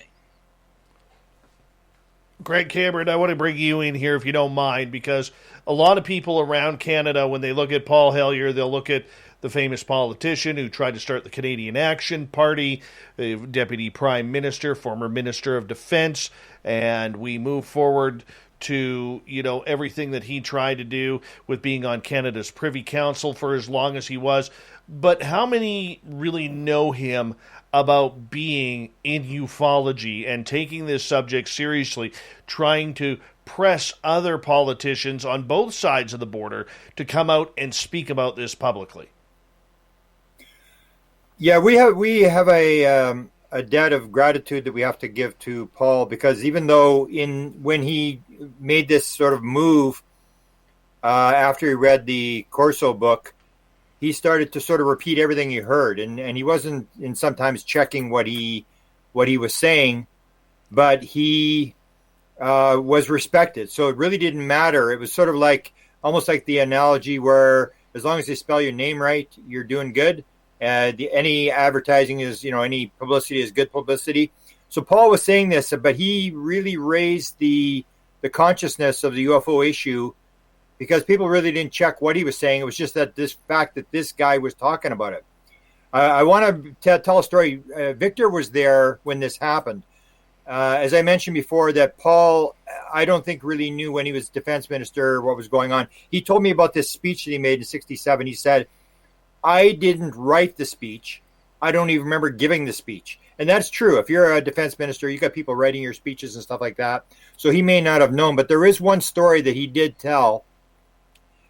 Greg Cameron, I want to bring you in here if you don't mind, because a lot of people around Canada, when they look at Paul Hellyer, they'll look at the famous politician who tried to start the Canadian Action Party, the Deputy Prime Minister, former Minister of Defense, and we move forward to, everything that he tried to do with being on Canada's Privy Council for as long as he was. But how many really know him about being in ufology and taking this subject seriously, trying to press other politicians on both sides of the border to come out and speak about this publicly? Yeah, we have a debt of gratitude that we have to give to Paul, because even though when he made this sort of move after he read the Corso book, he started to sort of repeat everything he heard, and he wasn't sometimes checking what he was saying, but he was respected. So it really didn't matter. It was sort of almost like the analogy where as long as they spell your name right, you're doing good. Any advertising is, any publicity is good publicity. So Paul was saying this, but he really raised the consciousness of the UFO issue, because people really didn't check what he was saying. It was just that this fact that this guy was talking about it. I want to tell a story. Victor was there when this happened. As I mentioned before, that Paul, I don't think really knew when he was defense minister what was going on. He told me about this speech that he made in 1967. He said, I didn't write the speech. I don't even remember giving the speech. And that's true. If you're a defense minister, you got people writing your speeches and stuff like that. So he may not have known. But there is one story that he did tell,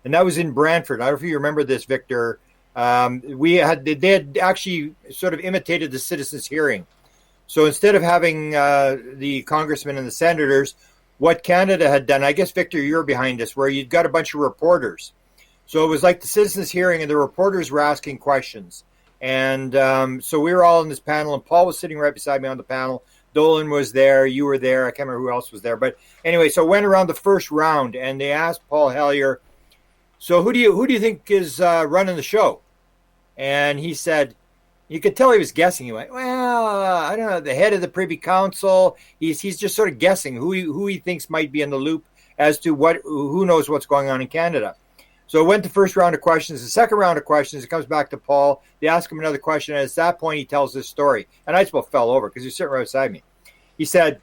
and that was in Brantford. I don't know if you remember this, Victor. They had actually sort of imitated the citizens' hearing. So instead of having the congressmen and the senators, what Canada had done, I guess, Victor, you're behind this, where you'd got a bunch of reporters. So it was like the citizens' hearing, and the reporters were asking questions. And so we were all in this panel, and Paul was sitting right beside me on the panel. Dolan was there. You were there. I can't remember who else was there. But anyway, so it went around the first round, and they asked Paul Hellyer, so who do you think is running the show? And he said, You could tell he was guessing. He went, well, I don't know, the head of the Privy Council. He's just sort of guessing who he thinks might be in the loop as to who knows what's going on in Canada. So it went the first round of questions. The second round of questions, it comes back to Paul. They ask him another question, and at that point, he tells this story. And I just about fell over because he was sitting right beside me. He said,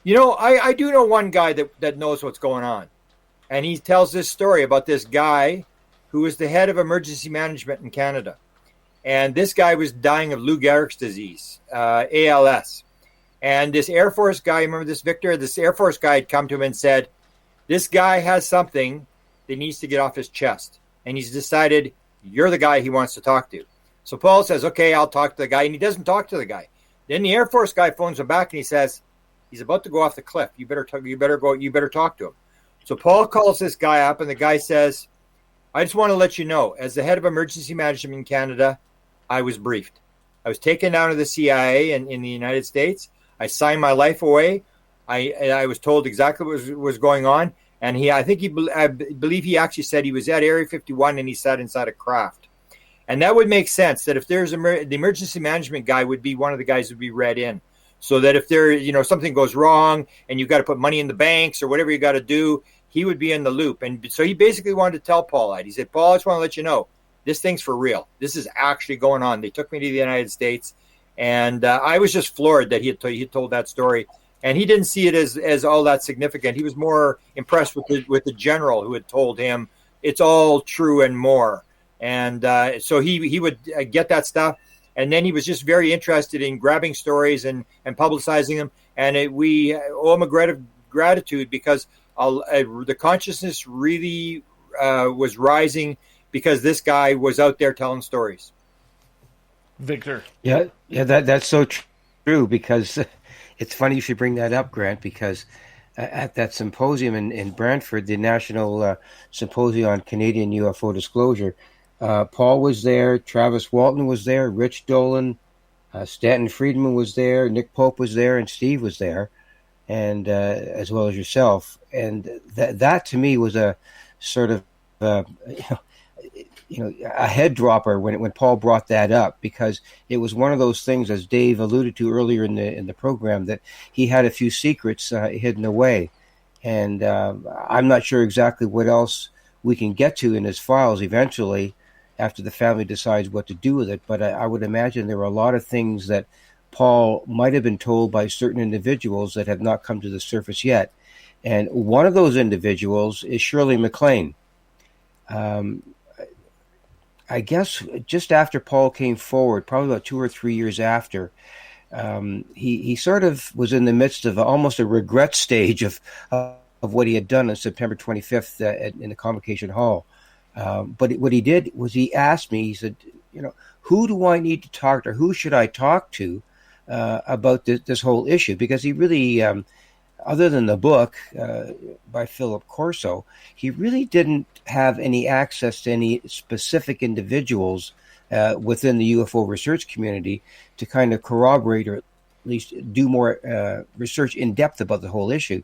I do know one guy that knows what's going on. And he tells this story about this guy who is the head of emergency management in Canada. And this guy was dying of Lou Gehrig's disease, ALS. And this Air Force guy, remember this, Victor? This Air Force guy had come to him and said, this guy has something that needs to get off his chest. And he's decided you're the guy he wants to talk to. So Paul says, okay, I'll talk to the guy. And he doesn't talk to the guy. Then the Air Force guy phones him back and he says, he's about to go off the cliff. You better talk to him. So Paul calls this guy up and the guy says, I just want to let you know, as the head of emergency management in Canada, I was briefed. I was taken down to the CIA in the United States. I signed my life away. I was told exactly what was going on. And I believe he actually said he was at Area 51 and he sat inside a craft. And that would make sense that if there's the emergency management guy would be one of the guys who would be read in. So that if there, something goes wrong and you've got to put money in the banks or whatever you got to do, he would be in the loop. And so he basically wanted to tell Paul that. He said, Paul, I just want to let you know, this thing's for real. This is actually going on. They took me to the United States. And I was just floored that he had told that story. And he didn't see it as all that significant. He was more impressed with the general who had told him it's all true and more. And so he would get that stuff. And then he was just very interested in grabbing stories and publicizing them. And we owe him a gratitude because the consciousness really was rising because this guy was out there telling stories. Victor. Yeah, that's so true because it's funny you should bring that up, Grant, because at that symposium in Brantford, the National Symposium on Canadian UFO Disclosure, Paul was there, Travis Walton was there, Rich Dolan, Stanton Friedman was there, Nick Pope was there, and Steve was there, and as well as yourself. And that to me was a sort of a head dropper when Paul brought that up, because it was one of those things, as Dave alluded to earlier in the program, that he had a few secrets hidden away, and I'm not sure exactly what else we can get to in his files eventually after the family decides what to do with it. But I would imagine there are a lot of things that Paul might have been told by certain individuals that have not come to the surface yet. And one of those individuals is Shirley MacLaine. I guess just after Paul came forward, probably about 2 or 3 years after, he sort of was in the midst of almost a regret stage of what he had done on September 25th in the Convocation Hall. But what he did was he asked me, he said, who do I need to talk to? Who should I talk to about this whole issue? Because he really, other than the book by Philip Corso, he really didn't have any access to any specific individuals within the UFO research community to kind of corroborate or at least do more research in depth about the whole issue.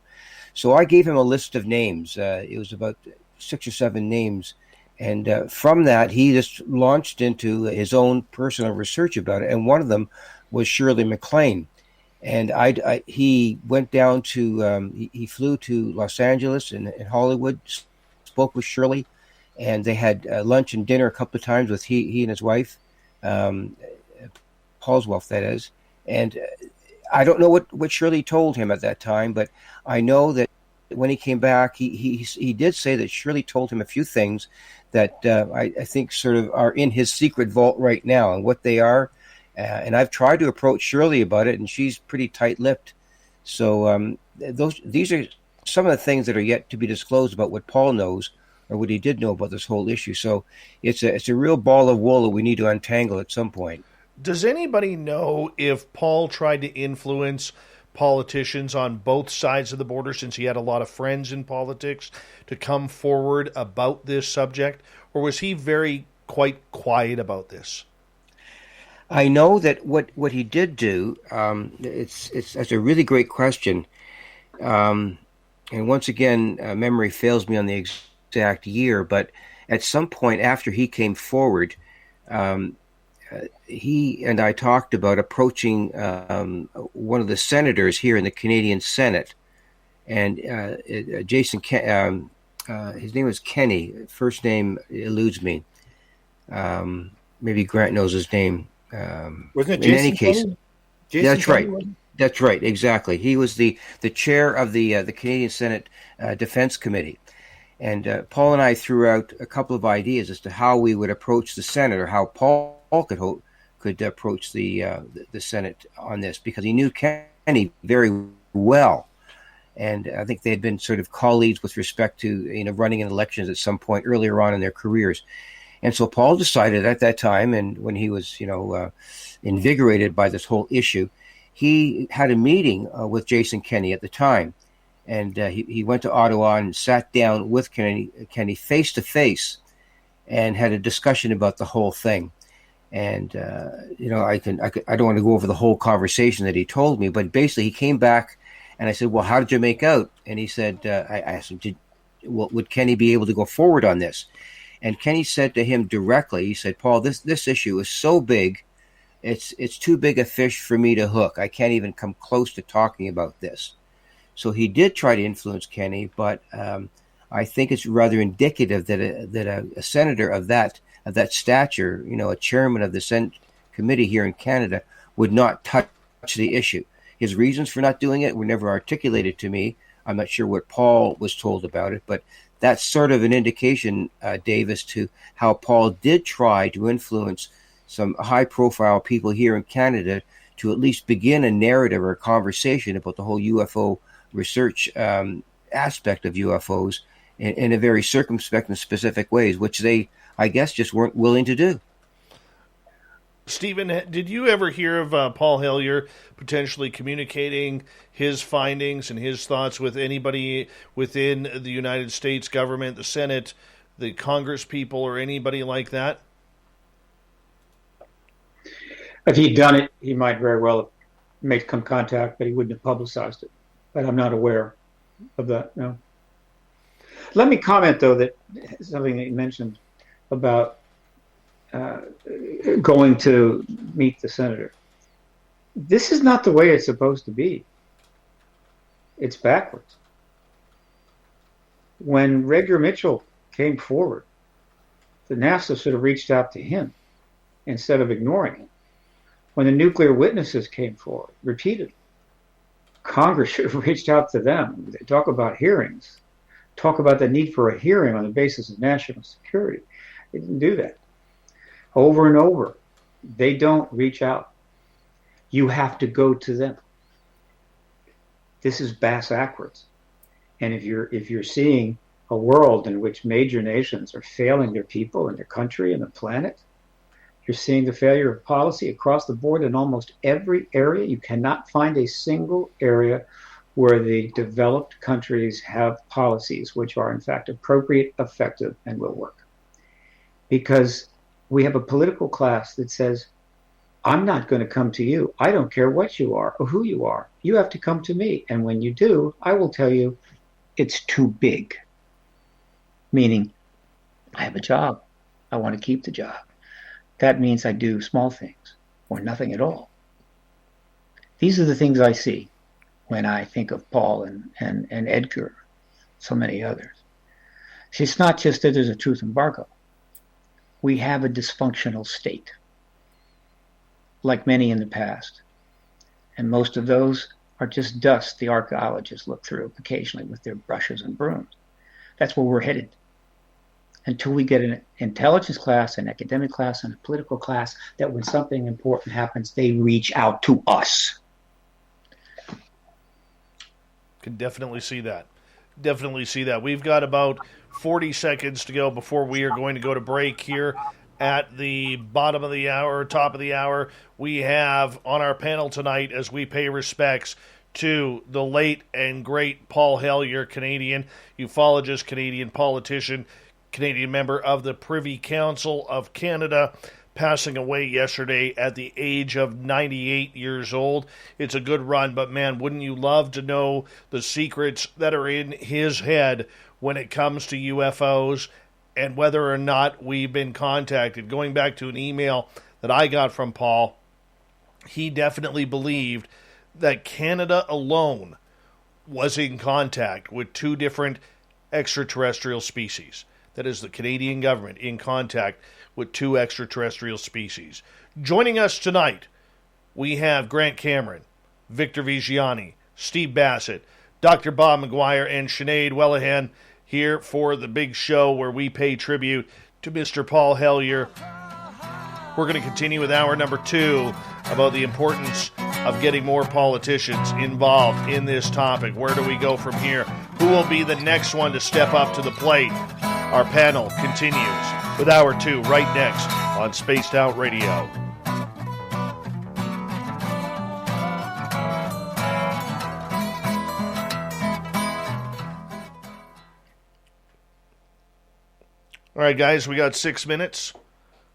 So I gave him a list of names. It was about 6 or 7 names. And from that, he just launched into his own personal research about it. And one of them was Shirley MacLaine. And he went down to, he flew to Los Angeles and Hollywood, spoke with Shirley, and they had lunch and dinner a couple of times with he and his wife, Paul's wife, that is. And I don't know what Shirley told him at that time, but I know that when he came back, he did say that Shirley told him a few things that I think sort of are in his secret vault right now, and what they are. And I've tried to approach Shirley about it, and she's pretty tight-lipped. So these are some of the things that are yet to be disclosed about what Paul knows or what he did know about this whole issue. So it's a real ball of wool that we need to untangle at some point. Does anybody know if Paul tried to influence politicians on both sides of the border, since he had a lot of friends in politics, to come forward about this subject, or was he quite quiet about this? I know that what he did do, it's a really great question, and once again, memory fails me on the exact year, but at some point after he came forward, he and I talked about approaching one of the senators here in the Canadian Senate, and his name was Kenny. First name eludes me. Maybe Grant knows his name. Wasn't it in any case, Jason that's Kennedy, right. That's right. Exactly. He was the chair of the Canadian Senate Defense Committee. And Paul and I threw out a couple of ideas as to how we would approach the Senate, or how Paul could approach the Senate on this, because he knew Kenny very well, and I think they had been sort of colleagues with respect to running in elections at some point earlier on in their careers. And so Paul decided at that time, and when he was invigorated by this whole issue, he had a meeting with Jason Kenney at the time. And he went to Ottawa and sat down with Kenny face to face, and had a discussion about the whole thing. And I don't want to go over the whole conversation that he told me, but basically he came back, and I said, "Well, how did you make out?" And he said, "I asked him, would Kenny be able to go forward on this?" And Kenny said to him directly, he said, "Paul, this issue is so big, it's too big a fish for me to hook. I can't even come close to talking about this." So he did try to influence Kenny, but I think it's rather indicative that a senator of that stature, a chairman of the Senate committee here in Canada, would not touch the issue. His reasons for not doing it were never articulated to me. I'm not sure what Paul was told about it, but that's sort of an indication, Dave, as to how Paul did try to influence some high-profile people here in Canada to at least begin a narrative or a conversation about the whole UFO research aspect of UFOs in a very circumspect and specific ways, which they, I guess, just weren't willing to do. Stephen, did you ever hear of Paul Hellyer potentially communicating his findings and his thoughts with anybody within the United States government, the Senate, the Congress people, or anybody like that? If he'd done it, he might very well have made some contact, but he wouldn't have publicized it. But I'm not aware of that, no. Let me comment, though, that something that you mentioned about going to meet the senator. This is not the way it's supposed to be. It's backwards. When Rager Mitchell came forward, the NASA should have reached out to him instead of ignoring him. When the nuclear witnesses came forward repeatedly, Congress should have reached out to them. They talk about hearings, talk about the need for a hearing on the basis of national security. They didn't do that. Over and over, they don't reach out. You have to go to them. This is backwards. And if you're seeing a world in which major nations are failing their people and their country and the planet, you're seeing the failure of policy across the board in almost every area. You cannot find a single area where the developed countries have policies which are in fact appropriate, effective, and will work. Because we have a political class that says, I'm not going to come to you. I don't care what you are or who you are. You have to come to me. And when you do, I will tell you it's too big. Meaning, I have a job. I want to keep the job. That means I do small things or nothing at all. These are the things I see when I think of Paul and Edgar, so many others. See, it's not just that there's a truth embargo. We have a dysfunctional state, like many in the past. And most of those are just dust the archaeologists look through occasionally with their brushes and brooms. That's where we're headed. Until we get an intelligence class, an academic class, and a political class that when something important happens, they reach out to us. Can definitely see that. Definitely see that. We've got about 40 seconds to go before we are going to go to break here at the bottom of the hour, top of the hour. We have on our panel tonight, as we pay respects to the late and great Paul Hellyer, Canadian ufologist, Canadian politician, Canadian member of the Privy Council of Canada, passing away yesterday at the age of 98 years old. It's a good run, but man, wouldn't you love to know the secrets that are in his head when it comes to UFOs and whether or not we've been contacted. Going back to an email that I got from Paul, he definitely believed that Canada alone was in contact with two different extraterrestrial species. That is, the Canadian government in contact with two extraterrestrial species. Joining us tonight, we have Grant Cameron, Victor Viggiani, Steve Bassett, Dr. Bob McGwier, and Sinead Whelehan here for the big show where we pay tribute to Mr. Paul Hellyer. We're going to continue with hour number 2 about the importance of getting more politicians involved in this topic. Where do we go from here? Who will be the next one to step up to the plate? Our panel continues with hour 2 right next on Spaced Out Radio. All right, guys, we got 6 minutes.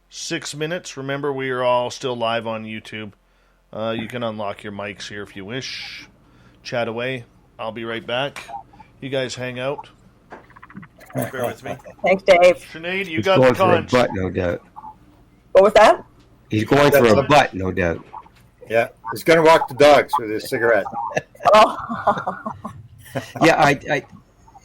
6 minutes. Remember, we are all still live on YouTube. You can unlock your mics here if you wish. Chat away. I'll be right back. You guys hang out. Bear with me. Thanks, Dave. Sinead, you got the conch. He's going for a butt, no doubt. What was that? He's going for a butt, no doubt. Yeah, he's going to walk the dogs with his cigarette. Oh. Yeah,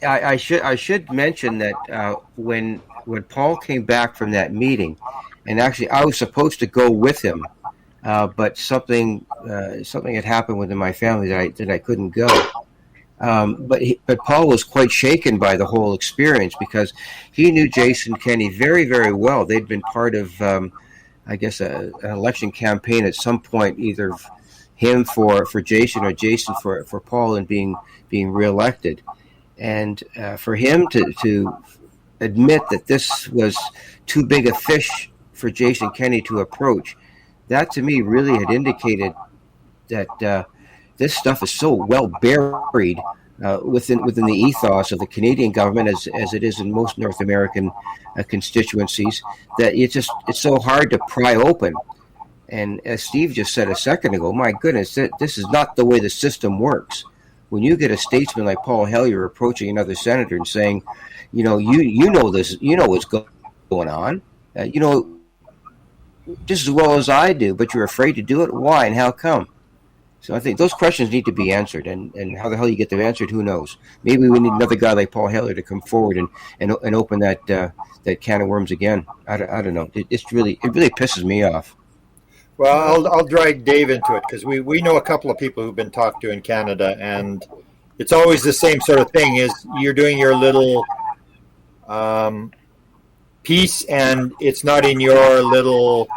I should mention that when Paul came back from that meeting, and actually I was supposed to go with him, but something had happened within my family that I couldn't go. But Paul was quite shaken by the whole experience because he knew Jason Kenney very, very well. They'd been part of, I guess, an election campaign at some point, either him for Jason or Jason for Paul and being reelected. And for him to admit that this was too big a fish for Jason Kenney to approach, that to me really had indicated that this stuff is so well buried within the ethos of the Canadian government, as it is in most North American constituencies, that it's so hard to pry open. And as Steve just said a second ago, my goodness, this is not the way the system works. When you get a statesman like Paul Hellyer approaching another senator and saying, you know this, you know what's going on, you know just as well as I do, but you're afraid to do it. Why and how come? So I think those questions need to be answered, and how the hell you get them answered, who knows? Maybe we need another guy like Paul Hellyer to come forward and open that can of worms again. I don't know. It really pisses me off. Well, I'll drag Dave into it because we know a couple of people who've been talked to in Canada, and it's always the same sort of thing. Is you're doing your little piece, and it's not in your little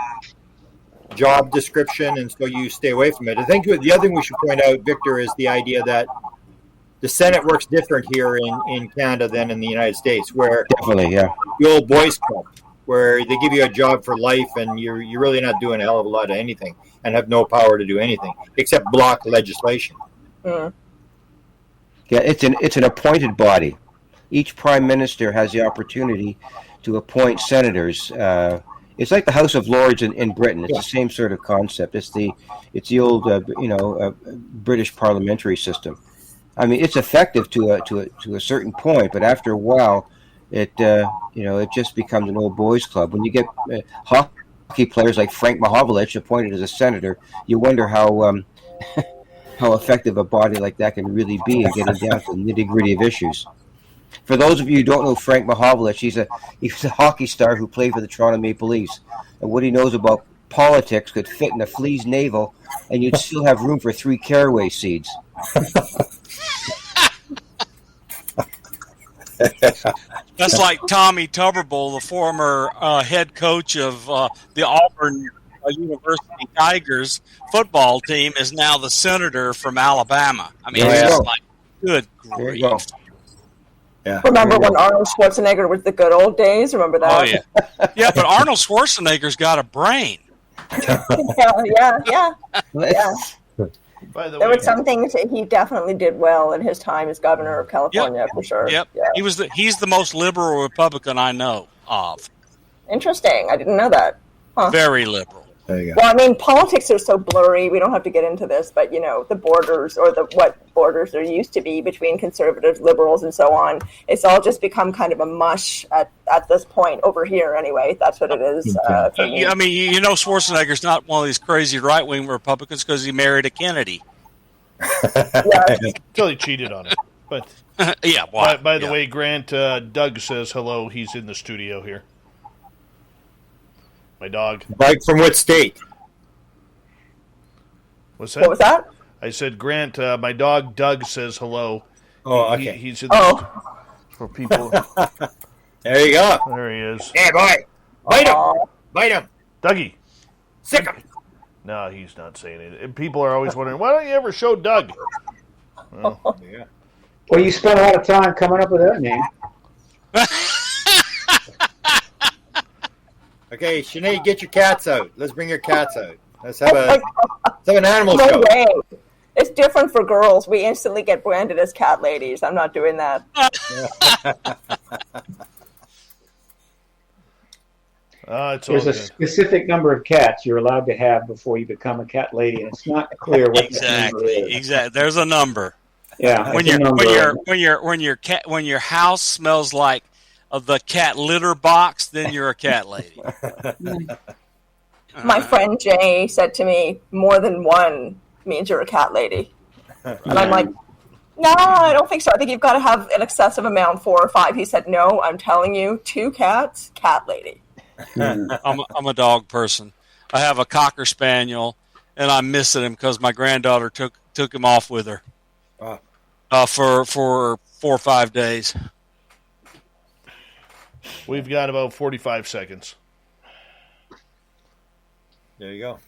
job description, and so you stay away from it. I think the other thing we should point out, Victor, is the idea that the Senate works different here in Canada than in the United States, where definitely, yeah, the old boys club, where they give you a job for life and you're really not doing a hell of a lot of anything and have no power to do anything except block legislation. Mm. Yeah, it's an appointed body. Each prime minister has the opportunity to appoint senators. It's like the House of Lords in Britain. It's the same sort of concept. It's the old British parliamentary system. I mean, it's effective to a certain point, but after a while, it just becomes an old boys club. When you get hockey players like Frank Mahovlich appointed as a senator, you wonder how effective a body like that can really be in getting down to the nitty-gritty of issues. For those of you who don't know Frank Mahovlich, he's a hockey star who played for the Toronto Maple Leafs, and what he knows about politics could fit in a flea's navel, and you'd still have room for 3 caraway seeds. That's like Tommy Tuberville, the former head coach of the Auburn University Tigers football team, is now the senator from Alabama. I mean, it's just like, good grief. Yeah. Remember when Arnold Schwarzenegger was the good old days? Remember that? Oh, yeah. Yeah, but Arnold Schwarzenegger's got a brain. Yeah. By the There way, were some things that he definitely did well in his time as governor of California, for sure. Yep. Yeah. He's the most liberal Republican I know of. Interesting. I didn't know that. Huh. Very liberal. There you go. Well, I mean, politics are so blurry. We don't have to get into this, but the borders or what borders there used to be between conservatives, liberals, and so on. It's all just become kind of a mush at this point over here. Anyway, that's what it is. For me. I mean, Schwarzenegger's not one of these crazy right-wing Republicans because he married a Kennedy. Until he cheated on it. But yeah. Well, by the way, Grant, Doug says hello. He's in the studio here. My dog. Like from what state? What's that? What was that? I said, Grant, my dog Doug says hello. Oh, okay. He's in the for people. There you go. There he is. Hey, boy. Bite him. Bite him. Dougie. Sick him. No, he's not saying it. And people are always wondering, why don't you ever show Doug? Well, yeah. Well, you spent a lot of time coming up with that name. Okay, Sinead, get your cats out. Let's bring your cats out. Let's have an animal show. No way. It's different for girls. We instantly get branded as cat ladies. I'm not doing that. There's a specific number of cats you're allowed to have before you become a cat lady, and it's not clear what that number is. Exactly. There's a number. Yeah. When your house smells like the cat litter box, then you're a cat lady. My friend Jay said to me, more than one means you're a cat lady. And I'm like, no, I don't think so. I think you've got to have an excessive amount, 4 or 5. He said, no, I'm telling you, 2 cats, cat lady. I'm a dog person. I have a Cocker Spaniel, and I'm missing him because my granddaughter took him off with her for 4 or 5 days. We've got about 45 seconds. There you go.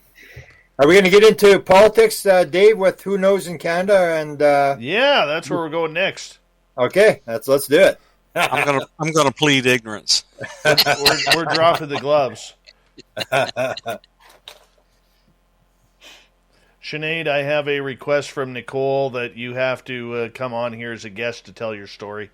Are we going to get into politics, Dave, with who knows in Canada? And yeah, that's where we're going next. Okay, let's do it. I'm gonna plead ignorance. We're dropping the gloves. Sinead, I have a request from Nicole that you have to come on here as a guest to tell your story.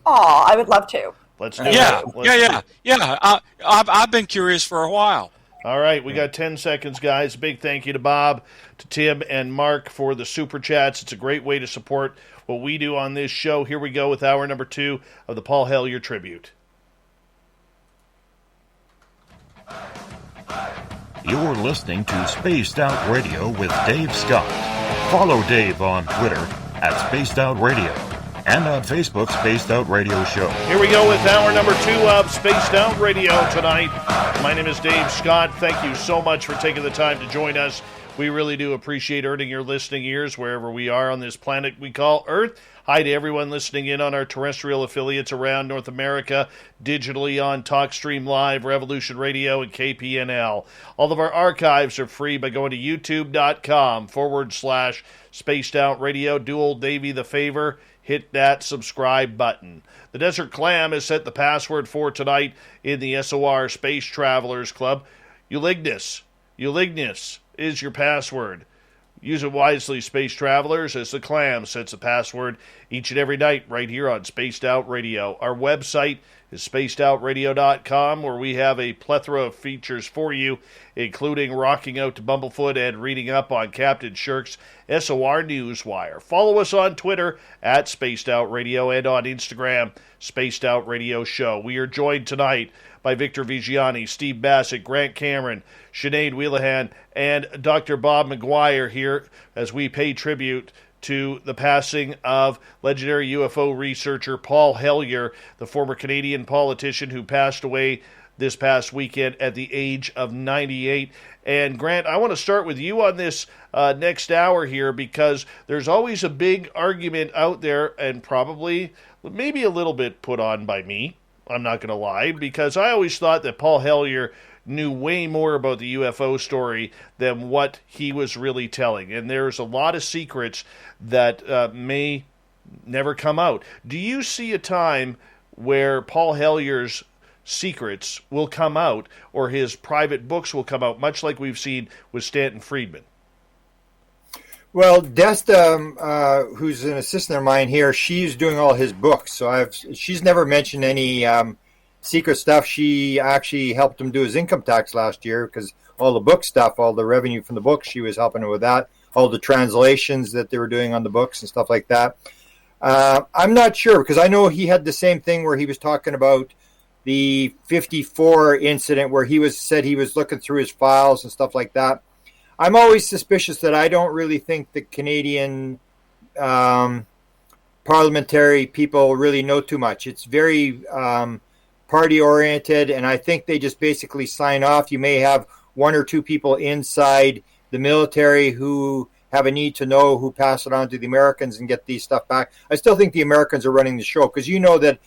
Oh, I would love to. Let's do it. Yeah. I've been curious for a while. All right, we got 10 seconds, guys. Big thank you to Bob, to Tim, and Mark for the super chats. It's a great way to support what we do on this show. Here we go with hour number 2 of the Paul Hellyer Tribute. You're listening to Spaced Out Radio with Dave Scott. Follow Dave on Twitter at Spaced Out Radio and on Facebook, Spaced Out Radio Show. Here we go with hour number 2 of Spaced Out Radio tonight. My name is Dave Scott. Thank you so much for taking the time to join us. We really do appreciate earning your listening ears wherever we are on this planet we call Earth. Hi to everyone listening in on our terrestrial affiliates around North America, digitally on TalkStream Live, Revolution Radio, and KPNL. All of our archives are free by going to youtube.com/Spaced Out Radio. Do old Davey the favor. Hit that subscribe button. The Desert Clam has set the password for tonight in the SOR Space Travelers Club. Eulignus is your password. Use it wisely, Space Travelers, as the Clam sets the password each and every night right here on Spaced Out Radio. Our website is spacedoutradio.com, where we have a plethora of features for you, including rocking out to Bumblefoot and reading up on Captain Shirk's SOR Newswire. Follow us on Twitter at Spaced Out Radio and on Instagram, Spaced Out Radio Show. We are joined tonight by Victor Viggiani, Steve Bassett, Grant Cameron, Sinead Whelehan, and Dr. Bob McGwier here as we pay tribute to the passing of legendary UFO researcher Paul Hellyer, the former Canadian politician who passed away this past weekend at the age of 98. And Grant, I want to start with you on this next hour here, because there's always a big argument out there, and probably maybe a little bit put on by me, I'm not going to lie, because I always thought that Paul Hellyer knew way more about the UFO story than what he was really telling. And there's a lot of secrets that may never come out. Do you see a time where Paul Hellyer's secrets will come out, or his private books will come out, much like we've seen with Stanton Friedman? Well, Desta, who's an assistant of mine here, she's doing all his books. So she's never mentioned any secret stuff. She actually helped him do his income tax last year because all the book stuff, all the revenue from the books, she was helping him with that. All the translations that they were doing on the books and stuff like that. I'm not sure because I know he had the same thing where he was talking about the 54 incident where said he was looking through his files and stuff like that. I'm always suspicious that I don't really think the Canadian parliamentary people really know too much. It's very party oriented, and I think they just basically sign off. You may have one or two people inside the military who have a need to know, who pass it on to the Americans and get these stuff back. I still think the Americans are running the show because you know that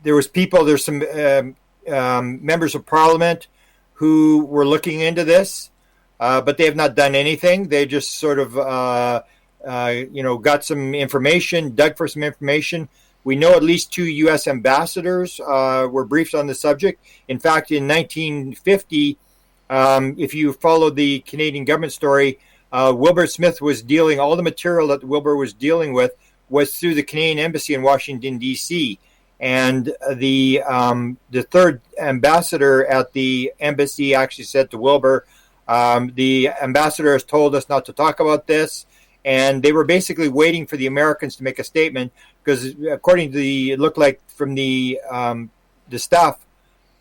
there's some members of parliament who were looking into this, but they have not done anything. They just sort of got some information, dug for some information. We know at least 2 U.S. ambassadors were briefed on the subject. In fact, in 1950, if you follow the Canadian government story, Wilbur Smith was dealing, all the material that Wilbur was dealing with was through the Canadian Embassy in Washington, D.C. And the third ambassador at the embassy actually said to Wilbur, the ambassador has told us not to talk about this. And they were basically waiting for the Americans to make a statement because according to it looked like from the stuff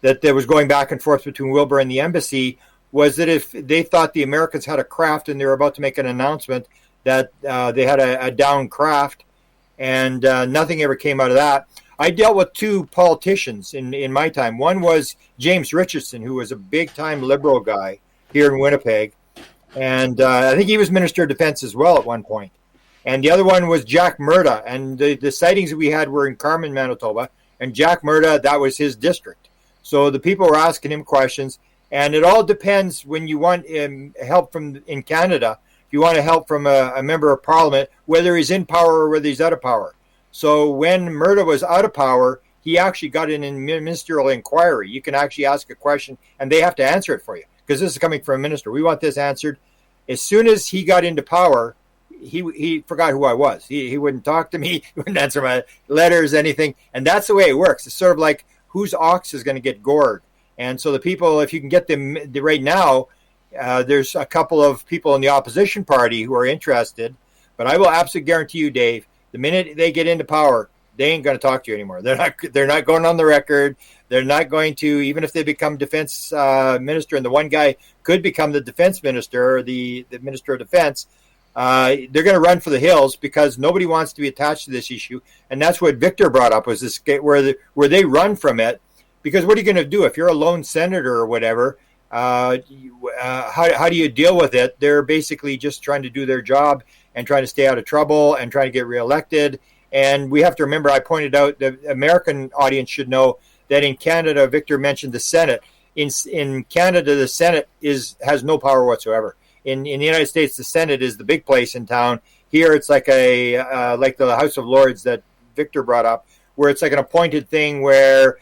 that there was going back and forth between Wilbur and the embassy was that if they thought the Americans had a craft and they were about to make an announcement that they had a downed craft, and nothing ever came out of that. I dealt with 2 politicians in my time. One was James Richardson, who was a big-time Liberal guy here in Winnipeg. And I think he was Minister of Defense as well at one point. And the other one was Jack Murda. And the sightings that we had were in Carman, Manitoba. And Jack Murda, that was his district. So the people were asking him questions. And it all depends when you want help in Canada. If you want help from a member of Parliament, whether he's in power or whether he's out of power. So when Murda was out of power, he actually got in a ministerial inquiry. You can actually ask a question, and they have to answer it for you. Because this is coming from a minister. We want this answered. As soon as he got into power, he forgot who I was. He wouldn't talk to me. He wouldn't answer my letters, anything. And that's the way it works. It's sort of like whose ox is going to get gored. And so the people, if you can get them right now, there's a couple of people in the opposition party who are interested. But I will absolutely guarantee you, Dave, the minute they get into power, they ain't going to talk to you anymore. They're not going on the record. They're not going to, even if they become defense minister, and the one guy could become the defense minister or the minister of defense, they're going to run for the hills because nobody wants to be attached to this issue. And that's what Victor brought up, was this where they run from it. Because what are you going to do if you're a lone senator or whatever? How do you deal with it? They're basically just trying to do their job and trying to stay out of trouble and trying to get reelected. And we have to remember, I pointed out, the American audience should know that in Canada, Victor mentioned the Senate. In Canada, the Senate has no power whatsoever. In the United States, the Senate is the big place in town. Here, it's like like the House of Lords that Victor brought up, where it's like an appointed thing where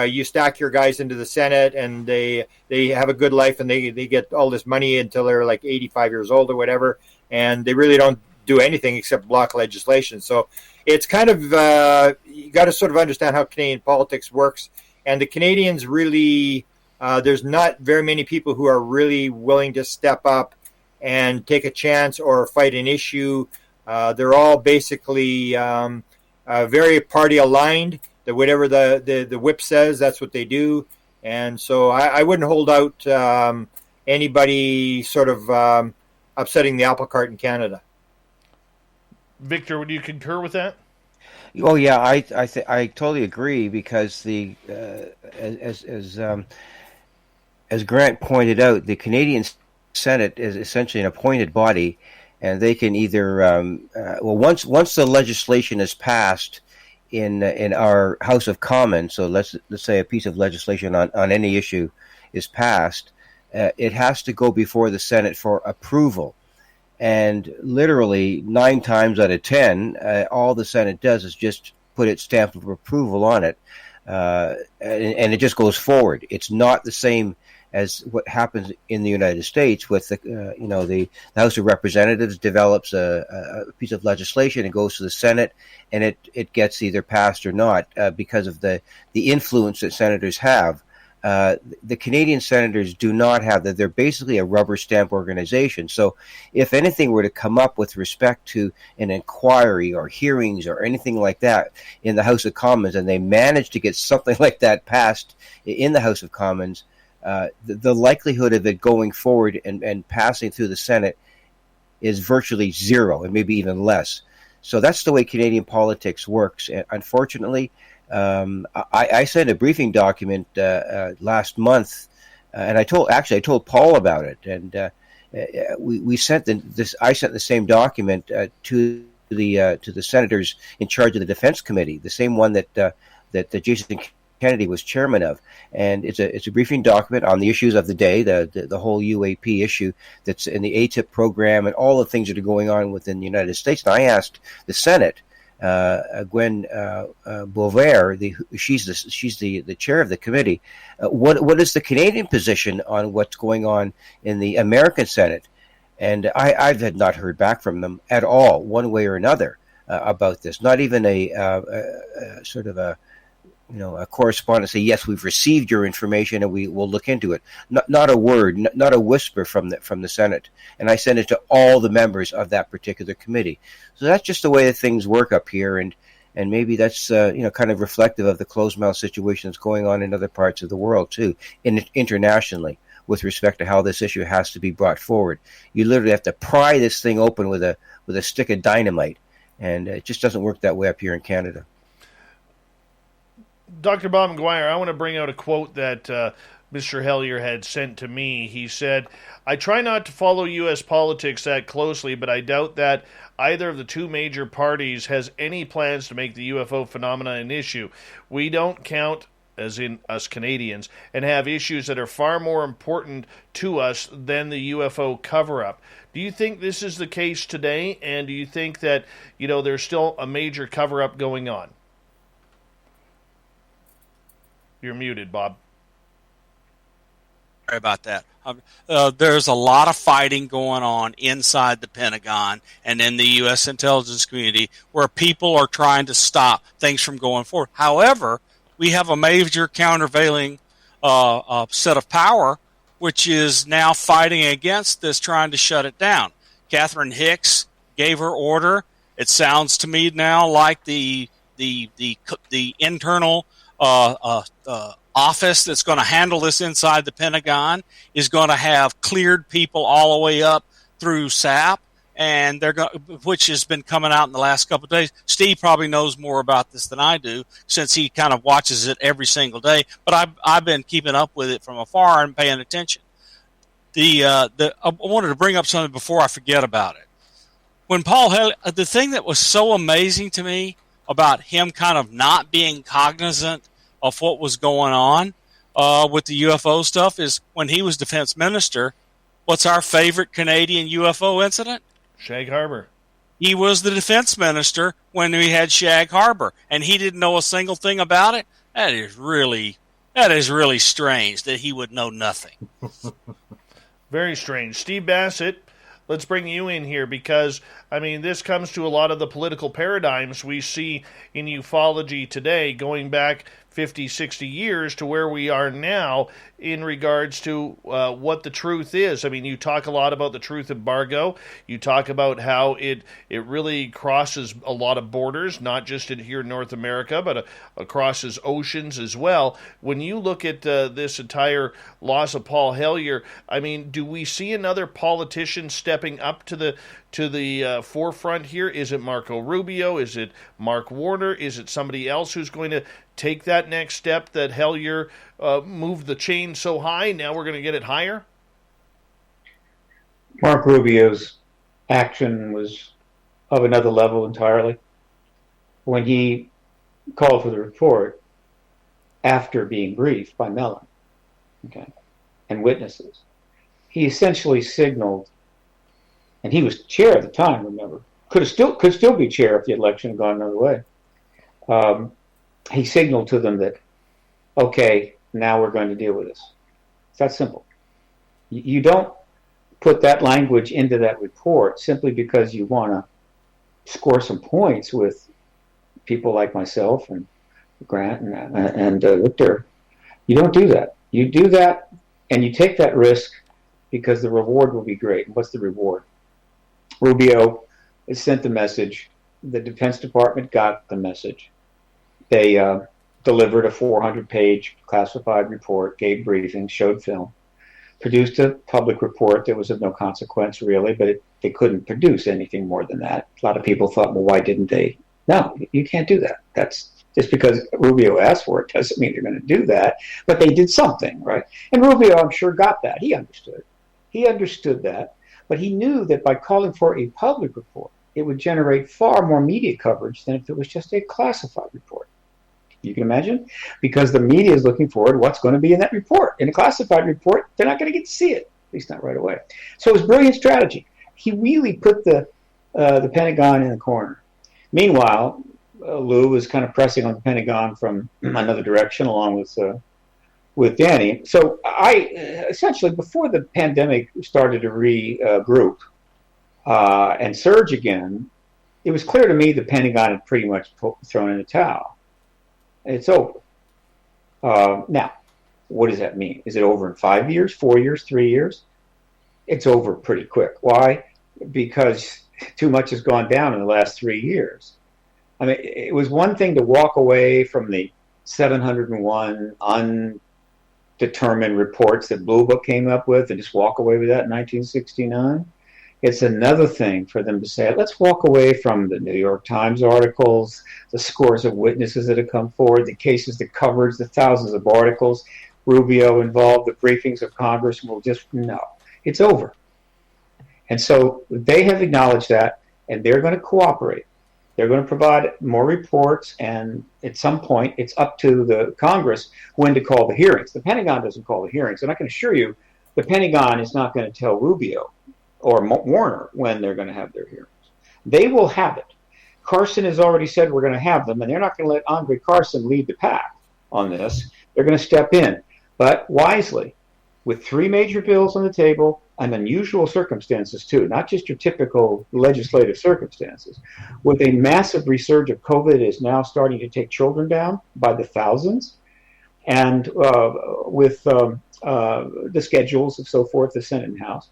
you stack your guys into the Senate and they have a good life and they get all this money until they're like 85 years old or whatever, and they really don't do anything except block legislation. So it's kind of you got to sort of understand how Canadian politics works. And the Canadians really, there's not very many people who are really willing to step up and take a chance or fight an issue. They're all basically very party aligned. That whatever the whip says, that's what they do. And so I wouldn't hold out anybody sort of upsetting the apple cart in Canada. Victor, would you concur with that? Oh yeah, I totally agree because as Grant pointed out, the Canadian Senate is essentially an appointed body, and they can either once the legislation is passed in our House of Commons, so let's say a piece of legislation on any issue is passed, it has to go before the Senate for approval. And literally 9 times out of 10, all the Senate does is just put its stamp of approval on it, and it just goes forward. It's not the same as what happens in the United States with the House of Representatives develops a piece of legislation, it goes to the Senate, and it gets either passed or not because of the influence that senators have. The Canadian senators do not have that. They're basically a rubber stamp organization. So if anything were to come up with respect to an inquiry or hearings or anything like that in the House of Commons, and they manage to get something like that passed in the House of Commons, the likelihood of it going forward and passing through the Senate is virtually zero, and maybe even less. So that's the way Canadian politics works. And unfortunately, I sent a briefing document last month, and I told Paul about it, and we sent this. I sent the same document to the senators in charge of the Defense Committee, the same one that Jason Kennedy was chairman of, and it's a briefing document on the issues of the day, the whole UAP issue that's in the ATIP program and all the things that are going on within the United States. And I asked the Senate. Gwen Beauvais, she's the chair of the committee. What is the Canadian position on what's going on in the American Senate? And I had not heard back from them at all, one way or another, about this. Not even a sort of a correspondence say, yes, we've received your information and we will look into it. Not a word, not a whisper from the Senate. And I sent it to all the members of that particular committee. So that's just the way that things work up here, and maybe that's kind of reflective of the closed mouth situation that's going on in other parts of the world too, internationally, with respect to how this issue has to be brought forward. You literally have to pry this thing open with a stick of dynamite, and it just doesn't work that way up here in Canada. Dr. Bob McGwier, I want to bring out a quote that Mr. Hellyer had sent to me. He said, "I try not to follow U.S. politics that closely, but I doubt that either of the two major parties has any plans to make the UFO phenomena an issue. We don't count, as in us Canadians, and have issues that are far more important to us than the UFO cover-up." Do you think this is the case today, and do you think that there's still a major cover-up going on? You're muted, Bob. Sorry about that. There's a lot of fighting going on inside the Pentagon and in the U.S. intelligence community where people are trying to stop things from going forward. However, we have a major countervailing set of power, which is now fighting against this, trying to shut it down. Catherine Hicks gave her order. It sounds to me now like the internal office that's going to handle this inside the Pentagon is going to have cleared people all the way up through SAP, and which has been coming out in the last couple of days. Steve probably knows more about this than I do, since he kind of watches it every single day. But I've been keeping up with it from afar and paying attention. I wanted to bring up something before I forget about it. When Paul Hellyer, the thing that was so amazing to me about him kind of not being cognizant of what was going on with the UFO stuff is when he was defense minister, what's our favorite Canadian UFO incident? Shag Harbor. He was the defense minister when we had Shag Harbor, and he didn't know a single thing about it. That is really strange that he would know nothing. Very strange. Steve Bassett, let's bring you in here because, this comes to a lot of the political paradigms we see in ufology today, going back 50, 60 years to where we are now in regards to what the truth is. You talk a lot about the truth embargo. You talk about how it really crosses a lot of borders, not just here in North America, but crosses oceans as well. When you look at this entire loss of Paul Hellyer, do we see another politician stepping up to the forefront here? Is it Marco Rubio? Is it Mark Warner? Is it somebody else who's going to take that next step that Hellyer moved the chain so high, now we're going to get it higher? Mark Rubio's action was of another level entirely. When he called for the report after being briefed by Mellon, and witnesses, he essentially signaled, and he was chair at the time, remember, could still be chair if the election had gone another way. He signaled to them that, okay, now we're going to deal with this. It's that simple. You don't put that language into that report simply because you want to score some points with people like myself and Grant and Victor. You don't do that. You do that and you take that risk because the reward will be great. What's the reward? Rubio has sent the message. The Defense Department got the message. They delivered a 400-page classified report, gave briefings, showed film, produced a public report that was of no consequence, really, but they couldn't produce anything more than that. A lot of people thought, well, why didn't they? No, you can't do that. That's just because Rubio asked for it doesn't mean they're going to do that, but they did something, right? And Rubio, I'm sure, got that. He understood. He understood that, but he knew that by calling for a public report, it would generate far more media coverage than if it was just a classified report. You can imagine? Because the media is looking forward to what's going to be in that report. In a classified report, they're not going to get to see it, at least not right away. So it was brilliant strategy. He really put the Pentagon in the corner. Meanwhile, Lou was kind of pressing on the Pentagon from another direction, along with Danny. So I essentially, before the pandemic started to regroup and surge again, it was clear to me the Pentagon had pretty much thrown in the towel. It's over. Now, what does that mean? Is it over in 5 years, 4 years, 3 years? It's over pretty quick. Why? Because too much has gone down in the last 3 years. I mean, it was one thing to walk away from the 701 undetermined reports that Blue Book came up with and just walk away with that in 1969. It's another thing for them to say, let's walk away from the New York Times articles, the scores of witnesses that have come forward, the cases, the coverage, the thousands of articles, Rubio involved, the briefings of Congress. We'll just, no, it's over. And so they have acknowledged that, and they're going to cooperate. They're going to provide more reports, and at some point, it's up to the Congress when to call the hearings. The Pentagon doesn't call the hearings, and I can assure you, the Pentagon is not going to tell Rubio or Warner when they're going to have their hearings. They will have it. Carson has already said we're going to have them, and they're not going to let Andre Carson lead the pack on this. They're going to step in, but wisely, with 3 major bills on the table and unusual circumstances too, not just your typical legislative circumstances. With a massive resurge of COVID is now starting to take children down by the thousands, and with the schedules and so forth, the Senate and House,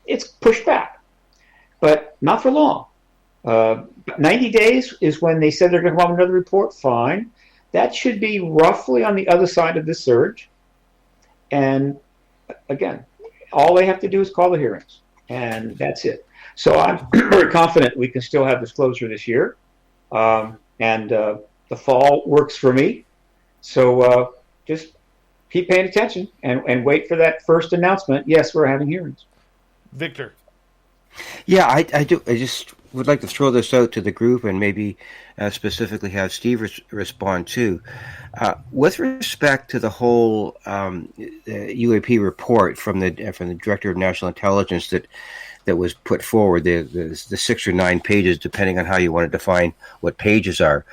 it's pushed back, but not for long. 90 days is when they said they're going to come up with another report. Fine. That should be roughly on the other side of the surge. And again, all they have to do is call the hearings, and that's it. So I'm very confident we can still have disclosure this year. And the fall works for me. So just keep paying attention and wait for that first announcement. Yes, we're having hearings. Victor. Yeah, I do. I just would like to throw this out to the group and maybe specifically have Steve respond too. With respect to the whole UAP report from the Director of National Intelligence that was put forward, the 6 or 9 pages, depending on how you want to define what pages are.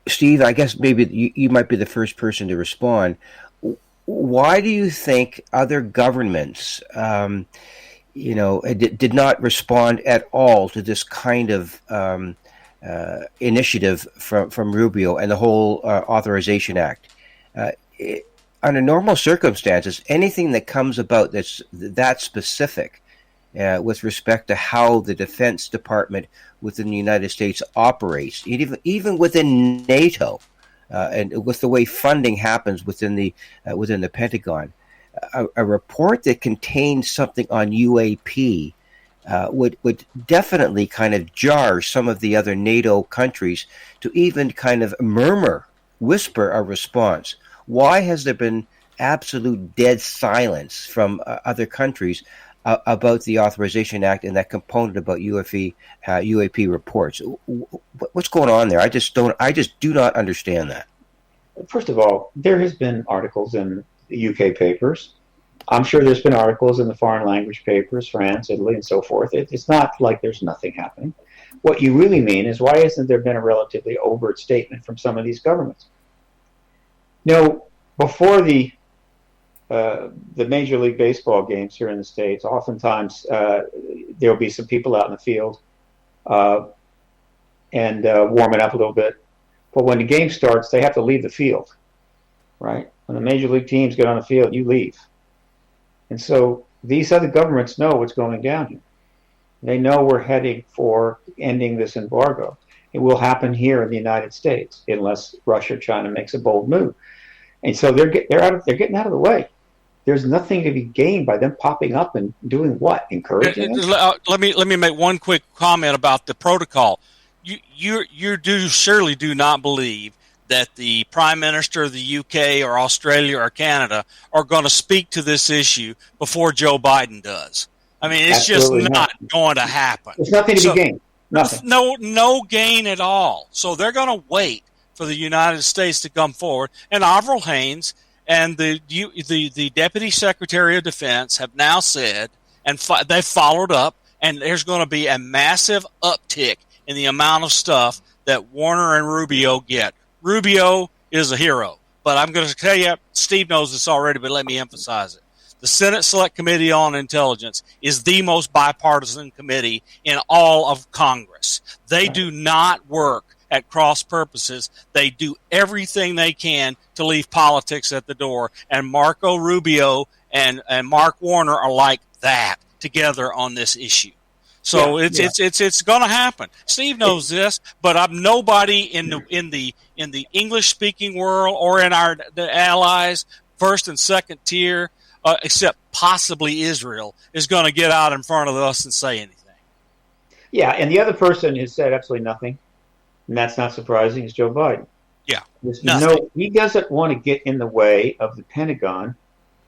Steve, I guess maybe you might be the first person to respond. Why do you think other governments, did not respond at all to this kind of initiative from Rubio and the whole Authorization Act? Under normal circumstances, anything that comes about that's that specific with respect to how the Defense Department within the United States operates, even within NATO, and with the way funding happens within the Pentagon, a report that contains something on UAP would definitely kind of jar some of the other NATO countries to even kind of whisper a response. Why has there been absolute dead silence from other countries about the Authorization Act and that component about UAP reports? What's going on there? I just do not understand that. First of all, there has been articles in the UK papers. I'm sure there's been articles in the foreign language papers, France, Italy, and so forth. It's not like there's nothing happening. What you really mean is, why hasn't there been a relatively overt statement from some of these governments? Before the the Major League Baseball games here in the States, oftentimes there'll be some people out in the field and warming up a little bit. But when the game starts, they have to leave the field, right? When the Major League teams get on the field, you leave. And so these other governments know what's going down here. They know we're heading for ending this embargo. It will happen here in the United States unless Russia or China makes a bold move. And so they're getting out of the way. There's nothing to be gained by them popping up and doing what? Encouraging us? Let me make one quick comment about the protocol. You surely do not believe that the Prime Minister of the UK or Australia or Canada are going to speak to this issue before Joe Biden does. I mean, it's Absolutely just not going to happen. There's nothing to be gained. Nothing. No gain at all. So they're going to wait for the United States to come forward. And Avril Haines and the Deputy Secretary of Defense have now said, and they've followed up, and there's going to be a massive uptick in the amount of stuff that Warner and Rubio get. Rubio is a hero. But I'm going to tell you, Steve knows this already, but let me emphasize it. The Senate Select Committee on Intelligence is the most bipartisan committee in all of Congress. They do not work at cross purposes. They do everything they can to leave politics at the door. And Marco Rubio and Mark Warner are like that together on this issue. So it's going to happen. Steve knows this, but I'm nobody in the English speaking world or in the allies, first and second tier, except possibly Israel, is going to get out in front of us and say anything. Yeah, and the other person who said absolutely nothing, and that's not surprising, is Joe Biden. Yeah, no, he doesn't want to get in the way of the Pentagon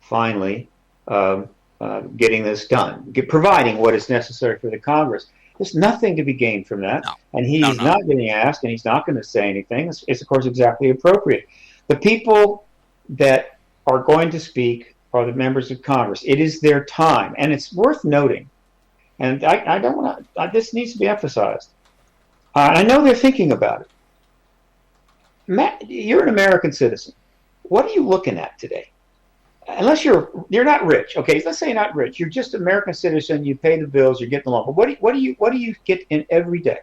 finally getting this done, providing what is necessary for the Congress. There's nothing to be gained from that, and he's not getting asked, and he's not going to say anything. It's, of course, exactly appropriate. The people that are going to speak are the members of Congress. It is their time, and it's worth noting, and I don't want to, this needs to be emphasized. I know they're thinking about it. Matt, you're an American citizen. What are you looking at today? Unless you're not rich, okay? Let's say you're not rich. You're just an American citizen. You pay the bills. You're getting along. But what do you get in every day?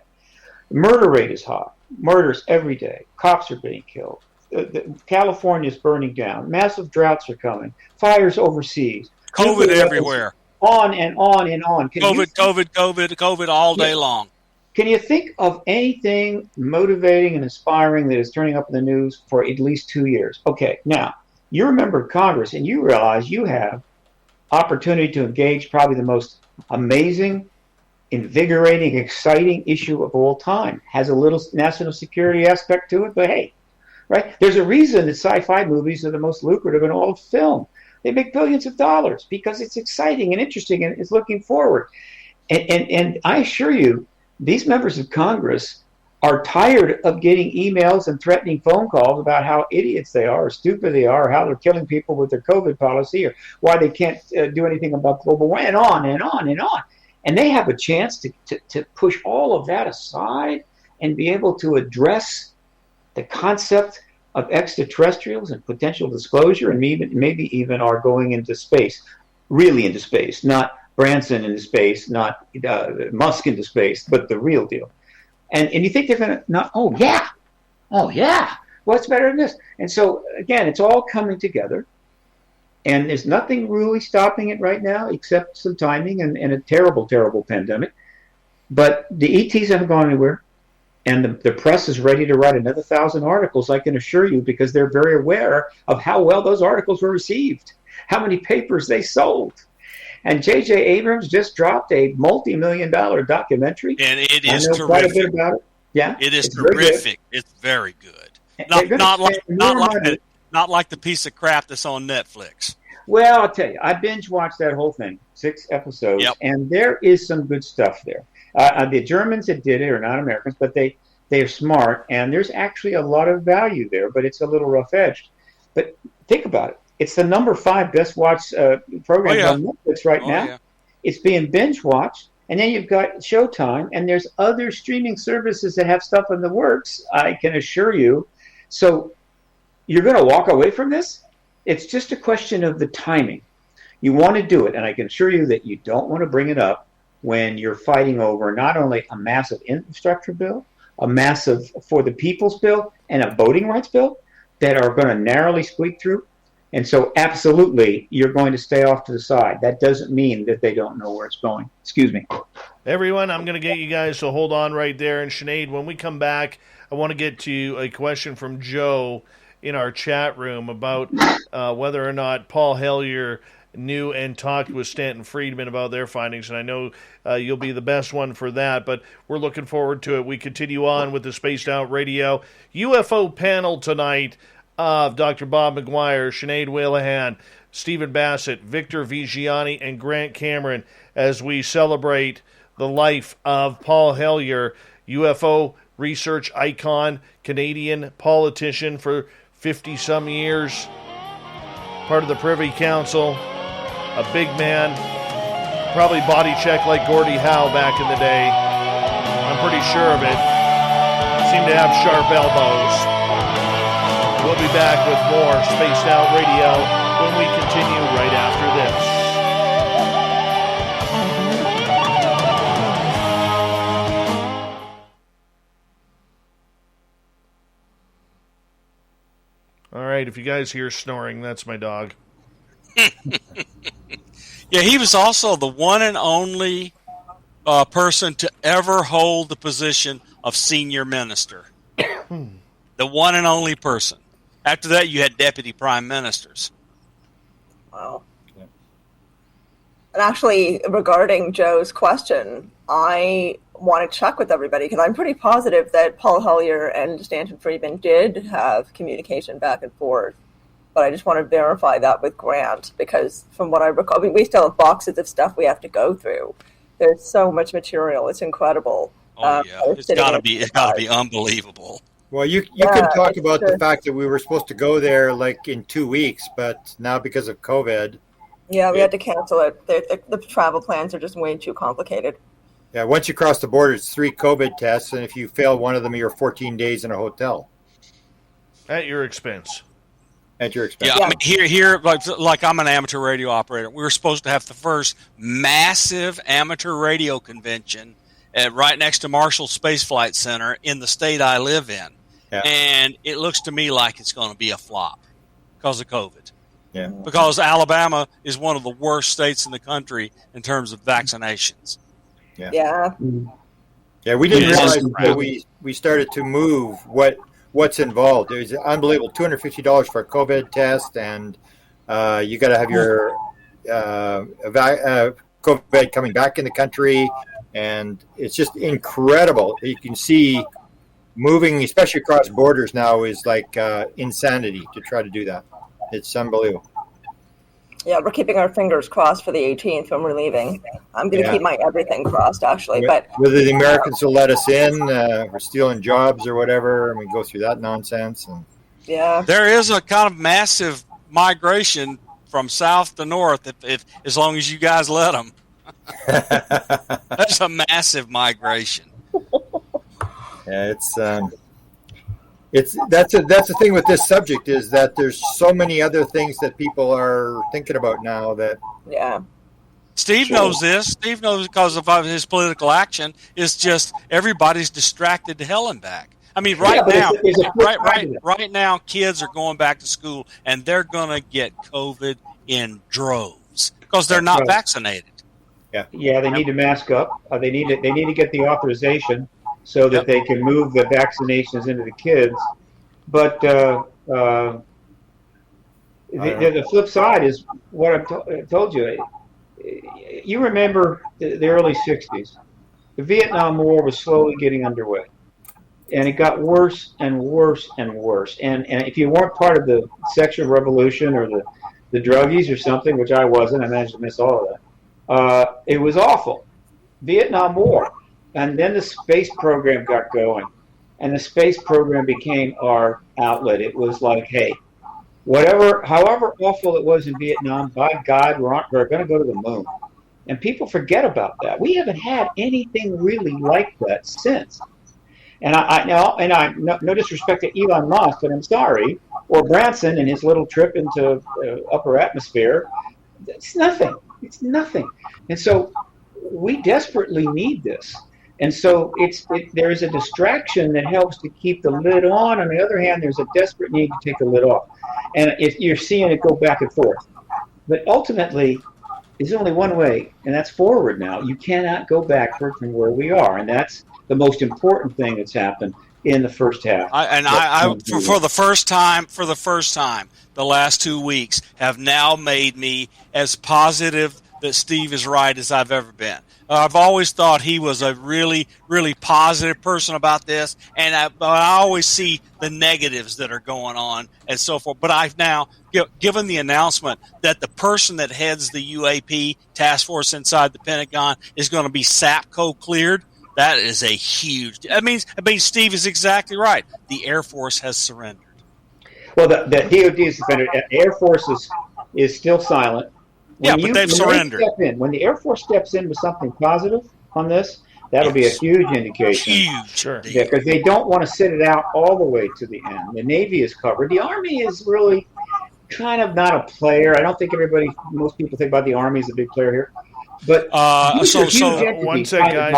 The murder rate is high. Murders every day. Cops are being killed. California is burning down. Massive droughts are coming. Fires overseas. COVID everywhere. On and on and on. COVID all day long. Can you think of anything motivating and inspiring that is turning up in the news for at least 2 years? Okay, now, you're a member of Congress, and you realize you have opportunity to engage probably the most amazing, invigorating, exciting issue of all time. Has a little national security aspect to it, but hey, right? There's a reason that sci-fi movies are the most lucrative in all of film. They make billions of dollars because it's exciting and interesting and it's looking forward. And I assure you, these members of Congress are tired of getting emails and threatening phone calls about how idiots they are or stupid they are, or how they're killing people with their COVID policy, or why they can't do anything about global warming, and on and on and on. And they have a chance to push all of that aside and be able to address the concept of extraterrestrials and potential disclosure, and maybe even are going into space, really into space, not Branson into space, not Musk into space, but the real deal. And you think they're going to oh yeah, what's better than this? And so, again, it's all coming together, and there's nothing really stopping it right now except some timing and a terrible, terrible pandemic. But the ETs haven't gone anywhere, and the press is ready to write another 1,000 articles, I can assure you, because they're very aware of how well those articles were received, how many papers they sold. And J.J. Abrams just dropped a multi-million-dollar documentary. And it is terrific. Quite a bit about it. Yeah, it is terrific. It's very good. Not like the piece of crap that's on Netflix. Well, I'll tell you, I binge watched that whole thing, 6 episodes, and there is some good stuff there. The Germans that did it are not Americans, but they're smart, and there's actually a lot of value there, but it's a little rough-edged. But think about it. It's the number 5 best watched program on Netflix right now. Yeah. It's being binge watched, and then you've got Showtime, and there's other streaming services that have stuff in the works, I can assure you. So you're going to walk away from this? It's just a question of the timing. You want to do it, and I can assure you that you don't want to bring it up when you're fighting over not only a massive infrastructure bill, a massive for the people's bill, and a voting rights bill that are going to narrowly squeak through. And so absolutely, you're going to stay off to the side. That doesn't mean that they don't know where it's going. Excuse me. Everyone, I'm going to get you guys to hold on right there. And Sinead, when we come back, I want to get to a question from Joe in our chat room about whether or not Paul Hellyer knew and talked with Stanton Friedman about their findings. And I know you'll be the best one for that, but we're looking forward to it. We continue on with the Spaced Out Radio UFO panel tonight of Dr. Bob McGwier, Sinead Whelehan, Stephen Bassett, Victor Viggiani, and Grant Cameron as we celebrate the life of Paul Hellyer, UFO research icon, Canadian politician for 50-some years, part of the Privy Council, a big man, probably body checked like Gordie Howe back in the day. I'm pretty sure of it. Seemed to have sharp elbows. We'll be back with more Spaced Out Radio when we continue right after this. All right, if you guys hear snoring, that's my dog. Yeah, he was also the one and only person to ever hold the position of senior minister. The one and only person. After that, you had deputy prime ministers. Wow. Yeah. And actually, regarding Joe's question, I want to check with everybody because I'm pretty positive that Paul Hellyer and Stanton Friedman did have communication back and forth. But I just want to verify that with Grant because from what I recall, we still have boxes of stuff we have to go through. There's so much material. It's incredible. Oh, yeah. It's got to be unbelievable. Well, you can talk about the fact that we were supposed to go there like in 2 weeks, but now because of COVID. Yeah, we had to cancel it. The travel plans are just way too complicated. Yeah, once you cross the border, it's 3 COVID tests, and if you fail one of them, you're 14 days in a hotel. At your expense. At your expense. Yeah, I mean, here, like I'm an amateur radio operator. We were supposed to have the first massive amateur radio convention right next to Marshall Space Flight Center in the state I live in. Yeah. And it looks to me like it's going to be a flop because of COVID. Yeah. Because Alabama is one of the worst states in the country in terms of vaccinations. Yeah. Yeah. Yeah, we didn't realize that we started to move what's involved. There's unbelievable $250 for a COVID test, and you got to have your COVID coming back in the country, and it's just incredible. You can see moving, especially across borders now, is like insanity to try to do that. It's unbelievable. Yeah, we're keeping our fingers crossed for the 18th when we're leaving. I'm going to keep my everything crossed, actually. But whether the Americans will let us in, we're stealing jobs or whatever, and we go through that nonsense. And yeah, there is a kind of massive migration from south to north, if as long as you guys let them. That's a massive migration. Yeah, that's the thing with this subject is that there's so many other things that people are thinking about now that Steve knows this. Steve knows because of his political action. It's just everybody's distracted to hell and back. I mean, right now, kids are going back to school and they're going to get COVID in droves because they're not vaccinated. Yeah, they need to mask up. They need to get the authorization so that they can move the vaccinations into the kids. But the flip side is what I told you. You remember the early 60s. The Vietnam War was slowly getting underway. And it got worse and worse and worse. And if you weren't part of the sexual revolution or the druggies or something, which I wasn't, I managed to miss all of that. It was awful. Vietnam War. And then the space program got going. And the space program became our outlet. It was like, hey, however awful it was in Vietnam, by God, we're going to go to the moon. And people forget about that. We haven't had anything really like that since. And no disrespect to Elon Musk, but I'm sorry, Or Branson and his little trip into upper atmosphere. It's nothing. It's nothing. And so we desperately need this. And so there is a distraction that helps to keep the lid on. On the other hand, there's a desperate need to take the lid off. And if you're seeing it go back and forth. But ultimately, there's only one way, and that's forward now. You cannot go backward from where we are. And that's the most important thing that's happened in the first half. For the first time, the last 2 weeks have now made me as positive that Steve is right as I've ever been. I've always thought he was a really, really positive person about this, and I always see the negatives that are going on and so forth. But I've now, given the announcement that the person that heads the UAP task force inside the Pentagon is going to be SAPCO cleared, that is a huge. That means Steve is exactly right. The Air Force has surrendered. Well, the DoD is surrendered. The Air Force is still silent. But they've surrendered. When the Air Force steps in with something positive on this, that'll be a huge indication. Huge. Sure. Yeah, because they don't want to sit it out all the way to the end. The Navy is covered. The Army is really kind of not a player. I don't think most people think about the Army as a big player here. But one second,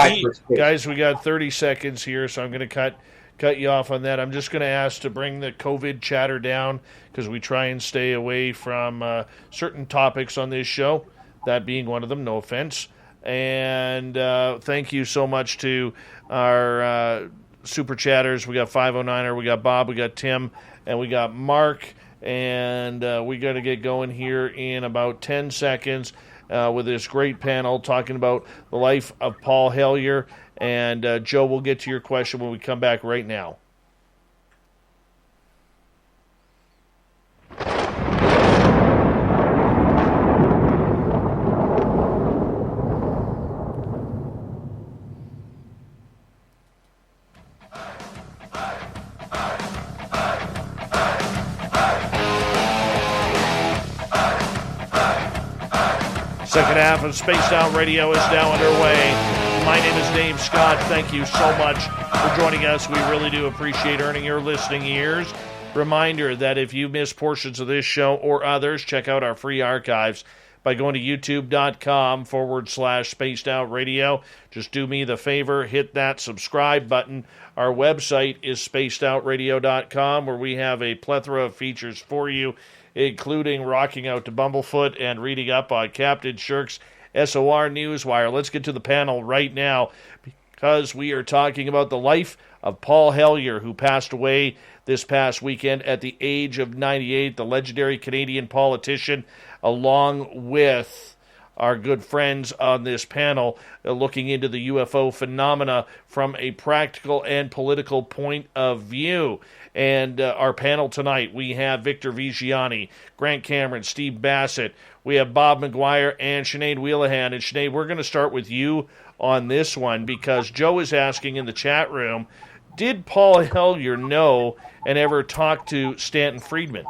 guys, we got 30 seconds here, so I'm going to cut you off on that. I'm just going to ask to bring the COVID chatter down because we try and stay away from certain topics on this show, that being one of them, no offense. And thank you so much to our super chatters. We got 509er, we got Bob, we got Tim, and we got Mark. And we're going to get going here in about 10 seconds with this great panel talking about the life of Paul Hellyer. And Joe, we'll get to your question when we come back right now. Second half of Spaced Out Radio is now underway. My name is Dave Scott. Thank you so much for joining us. We really do appreciate earning your listening ears. Reminder that if you miss portions of this show or others, check out our free archives by going to youtube.com/Spaced Out Radio. Just do me the favor, hit that subscribe button. Our website is spacedoutradio.com, where we have a plethora of features for you, including rocking out to Bumblefoot and reading up on Captain Shirk's SOR Newswire. Let's get to the panel right now because we are talking about the life of Paul Hellyer, who passed away this past weekend at the age of 98, the legendary Canadian politician, along with our good friends on this panel, looking into the UFO phenomena from a practical and political point of view. And our panel tonight, we have Victor Viggiani, Grant Cameron, Steve Bassett. We have Bob McGwier and Sinead Whelehan. And Sinead, we're going to start with you on this one because Joe is asking in the chat room, did Paul Hellyer know and ever talk to Stanton Friedman?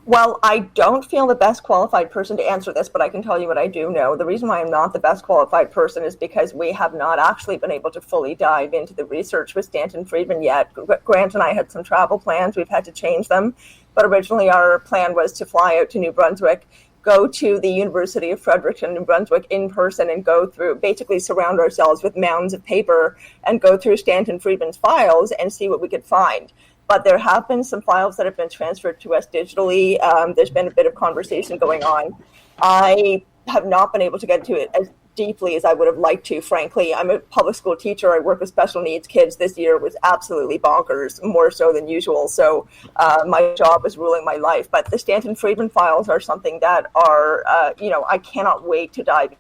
Well, I don't feel the best qualified person to answer this, but I can tell you what I do know. The reason why I'm not the best qualified person is because we have not actually been able to fully dive into the research with Stanton Friedman yet. Grant and I had some travel plans. We've had to change them. But originally our plan was to fly out to New Brunswick, go to the University of Fredericton, New Brunswick in person and go through, basically surround ourselves with mounds of paper and go through Stanton Friedman's files and see what we could find. But there have been some files that have been transferred to us digitally. There's been a bit of conversation going on. I have not been able to get to it as deeply as I would have liked to, frankly. I'm a public school teacher. I work with special needs kids. This year was absolutely bonkers, more so than usual. So my job was ruling my life. But the Stanton Friedman files are something that are, I cannot wait to dive in.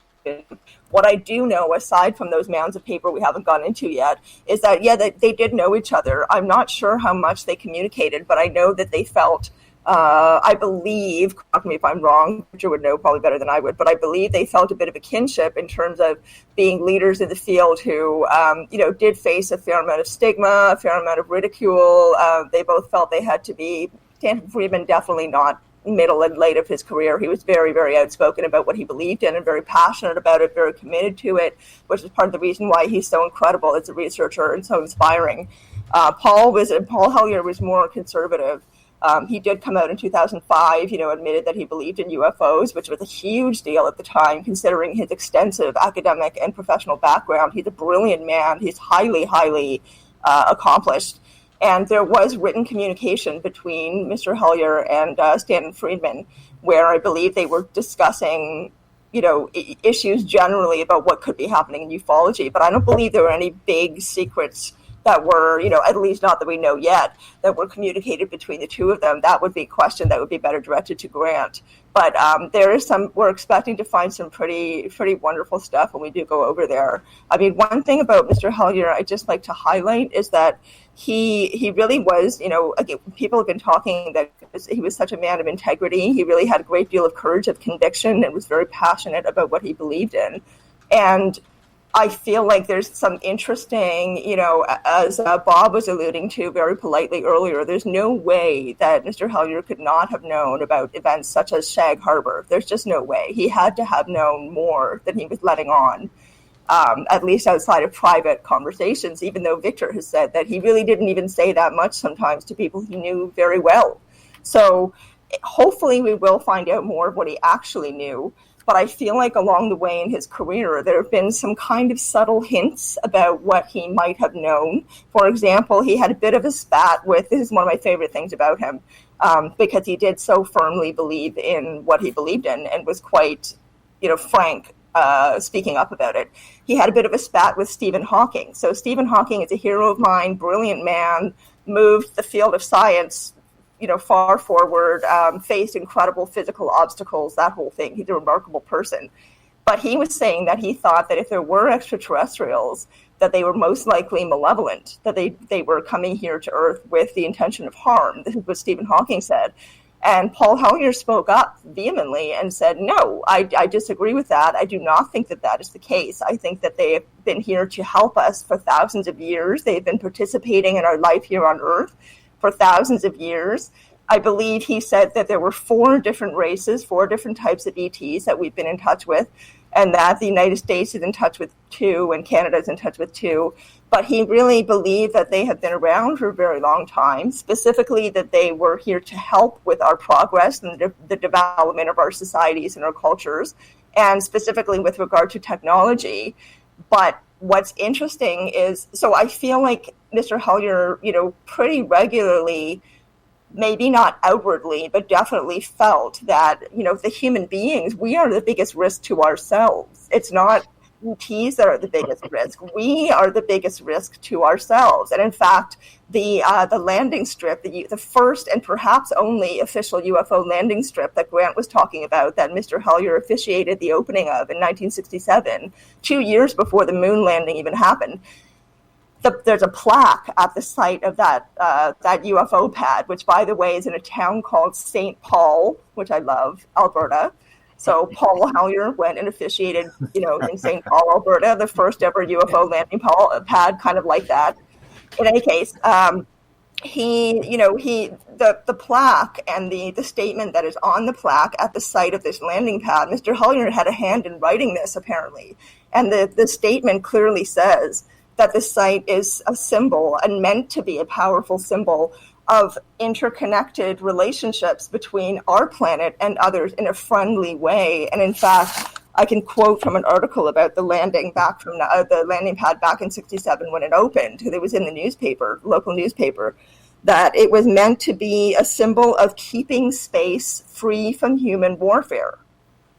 What I do know, aside from those mounds of paper we haven't gone into yet, is that, they did know each other. I'm not sure how much they communicated, but I know that they felt, I believe, correct me if I'm wrong, Richard would know probably better than I would, but I believe they felt a bit of a kinship in terms of being leaders in the field who, did face a fair amount of stigma, a fair amount of ridicule. They both felt they had to be, Stanton Friedman definitely not middle and late of his career. He was very, very outspoken about what he believed in and very passionate about it, very committed to it, which is part of the reason why he's so incredible as a researcher and so inspiring. Paul Hellyer was more conservative. He did come out in 2005, admitted that he believed in UFOs, which was a huge deal at the time, considering his extensive academic and professional background. He's a brilliant man. He's highly, highly accomplished. And there was written communication between Mr. Hellyer and Stanton Friedman, where I believe they were discussing, issues generally about what could be happening in ufology. But I don't believe there were any big secrets that were, at least not that we know yet, that were communicated between the two of them. That would be a question that would be better directed to Grant. But we're expecting to find some pretty wonderful stuff when we do go over there. I mean, one thing about Mr. Hellyer I'd just like to highlight is that he really was, again, people have been talking that he was such a man of integrity. He really had a great deal of courage, of conviction, and was very passionate about what he believed in. And I feel like there's some interesting, as Bob was alluding to very politely earlier, there's no way that Mr. Hellyer could not have known about events such as Shag Harbor. There's just no way. He had to have known more than he was letting on, at least outside of private conversations, even though Victor has said that he really didn't even say that much sometimes to people he knew very well. So hopefully we will find out more of what he actually knew. But I feel like along the way in his career, there have been some kind of subtle hints about what he might have known. For example, he had a bit of a spat with, this is one of my favorite things about him, because he did so firmly believe in what he believed in and was quite, frank speaking up about it. He had a bit of a spat with Stephen Hawking. So Stephen Hawking is a hero of mine, brilliant man, moved the field of science far forward, faced incredible physical obstacles, that whole thing. He's a remarkable person. But he was saying that he thought that if there were extraterrestrials, that they were most likely malevolent, that they were coming here to Earth with the intention of harm. This is what Stephen Hawking said. And Paul Hellyer spoke up vehemently and said, no, I disagree with that. I do not think that is the case. I think that they have been here to help us for thousands of years. They've been participating in our life here on Earth for thousands of years. I believe he said that there were 4 different races, 4 different types of ETs that we've been in touch with, and that the United States is in touch with 2 and Canada is in touch with 2. But he really believed that they have been around for a very long time, specifically that they were here to help with our progress and the development of our societies and our cultures, and specifically with regard to technology. But what's interesting is, so I feel like Mr. Hellyer, pretty regularly, maybe not outwardly, but definitely felt that, the human beings, we are the biggest risk to ourselves. It's not ETs that are the biggest risk. We are the biggest risk to ourselves. And in fact, the landing strip, the first and perhaps only official UFO landing strip that Grant was talking about, that Mr. Hellyer officiated the opening of in 1967, 2 years before the moon landing even happened. There's a plaque at the site of that UFO pad, which, by the way, is in a town called St. Paul, which I love, Alberta. So Paul Hellyer went and officiated, in St. Paul, Alberta, the first ever UFO landing pad, kind of like that. In any case, the plaque and the statement that is on the plaque at the site of this landing pad, Mr. Hellyer had a hand in writing this, apparently. And the statement clearly says that the site is a symbol and meant to be a powerful symbol of interconnected relationships between our planet and others in a friendly way. And in fact, I can quote from an article about the landing back from the landing pad back in 1967 when it opened. It was in the newspaper, local newspaper, that it was meant to be a symbol of keeping space free from human warfare.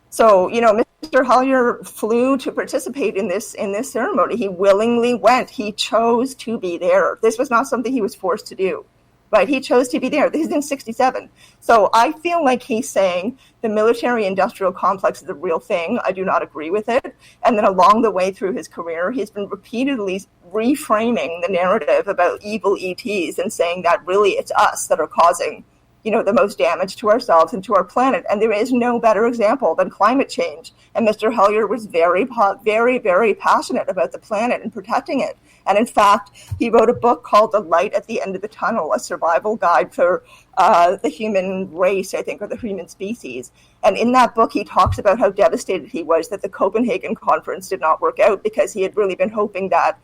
So, Mr. Hellyer flew to participate in this ceremony. He willingly went. He chose to be there. This was not something he was forced to do. Right, he chose to be there. This is in 1967. So I feel like he's saying the military-industrial complex is a real thing. I do not agree with it. And then along the way through his career, he's been repeatedly reframing the narrative about evil ETs and saying that really it's us that are causing, the most damage to ourselves and to our planet. And there is no better example than climate change. And Mr. Hellyer was very, very, very passionate about the planet and protecting it. And in fact, he wrote a book called The Light at the End of the Tunnel, a survival guide for the human race, I think, or the human species. And in that book, he talks about how devastated he was that the Copenhagen conference did not work out, because he had really been hoping that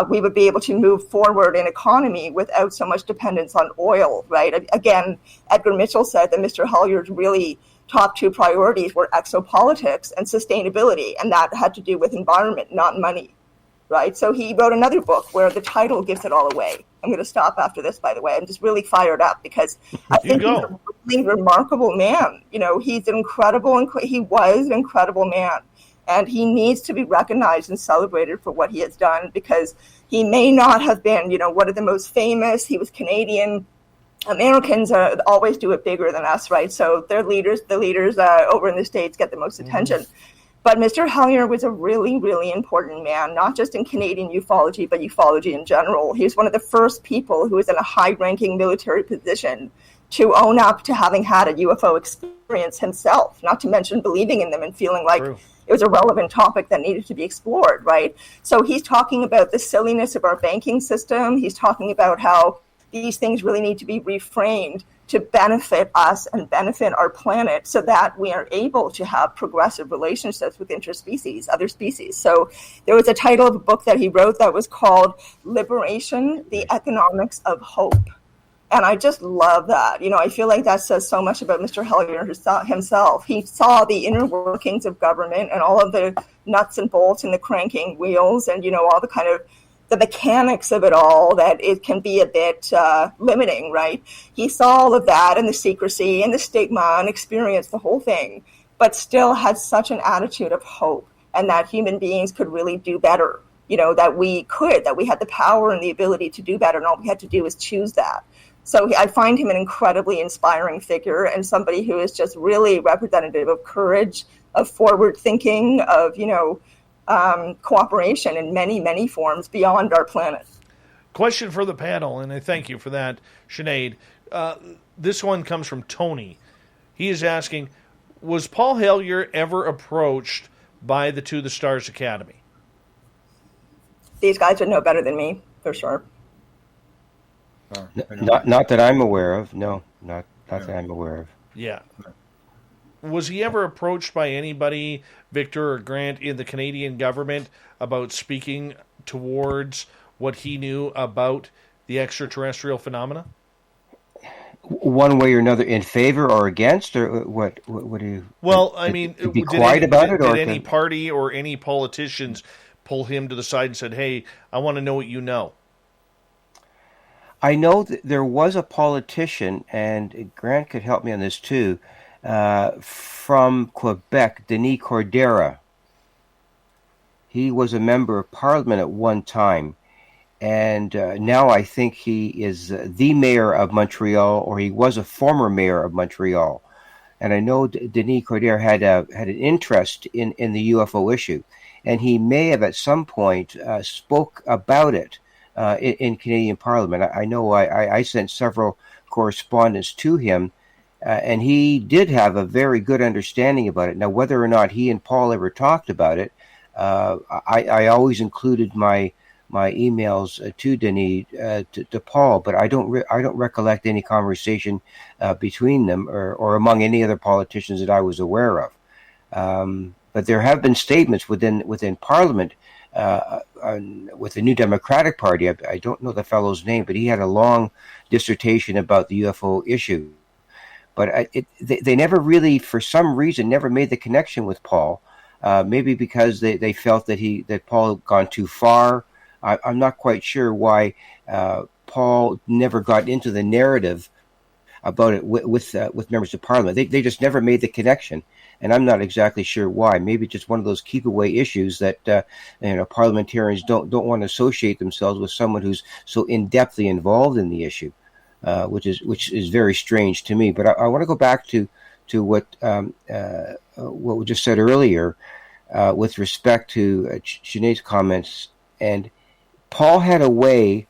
we would be able to move forward in economy without so much dependence on oil, right? Again, Edgar Mitchell said that Mr. Hellyer's really top two priorities were exopolitics and sustainability, and that had to do with environment, not money, right? So he wrote another book where the title gives it all away. I'm going to stop after this, by the way. I'm just really fired up because I think he's a really remarkable man. You know, he was an incredible man. And he needs to be recognized and celebrated for what he has done, because he may not have been, you know, one of the most famous. He was Canadian. Americans always do it bigger than us, right? So the leaders over in the States get the most attention. But Mr. Hellyer was a really, really important man, not just in Canadian ufology, but ufology in general. He was one of the first people who was in a high-ranking military position to own up to having had a UFO experience himself, not to mention believing in them and feeling like it was a relevant topic that needed to be explored, right? So he's talking about the silliness of our banking system. He's talking about how these things really need to be reframed to benefit us and benefit our planet so that we are able to have progressive relationships with interspecies, other species. So there was a title of a book that he wrote that was called Liberation, the Economics of Hope. And I just love that. You know, I feel like that says so much about Mr. Hellyer himself. He saw the inner workings of government and all of the nuts and bolts and the cranking wheels and, you know, all the kind of the mechanics of it all, that it can be a bit limiting, right? He saw all of that and the secrecy and the stigma and experienced the whole thing, but still had such an attitude of hope and that human beings could really do better, you know, that we had the power and the ability to do better, and all we had to do was choose that. So I find him an incredibly inspiring figure and somebody who is just really representative of courage, of forward thinking, of, you know, cooperation in many, many forms beyond our planet. Question for the panel, and I thank you for that, Sinead. This one comes from Tony. He is asking, was Paul Hellyer ever approached by the To the Stars Academy? These guys would know better than me, for sure. Not that I'm aware of. No, not that I'm aware of. Yeah. Was he ever approached by anybody, Victor or Grant, in the Canadian government about speaking towards what he knew about the extraterrestrial phenomena? One way or another, in favor or against, or what do you? Well, I mean, be quiet about it, or did any party or any politicians pull him to the side and said, "Hey, I want to know what you know"? I know that there was a politician, and Grant could help me on this too, from Quebec, Denis Cordera. He was a member of Parliament at one time, and now I think he is the mayor of Montreal, or he was a former mayor of Montreal. And I know Denis Cordera had an interest in the UFO issue, and he may have at some point spoke about it in Canadian Parliament. I know I sent several correspondence to him, and he did have a very good understanding about it. Now, whether or not he and Paul ever talked about it, I always included my emails to Denis to Paul, but I don't recollect any conversation between them or among any other politicians that I was aware of. But there have been statements within Parliament with the New Democratic Party. I don't know the fellow's name, but he had a long dissertation about the UFO issue. But they never really, for some reason, never made the connection with Paul. Maybe because they felt that Paul had gone too far. I'm not quite sure why Paul never got into the narrative about it with members of Parliament. They just never made the connection, and I'm not exactly sure why. Maybe just one of those keep away issues that parliamentarians don't want to associate themselves with someone who's so in-depthly involved in the issue, which is very strange to me. But I want to go back to what we just said earlier with respect to Sinead's comments. And Paul had a way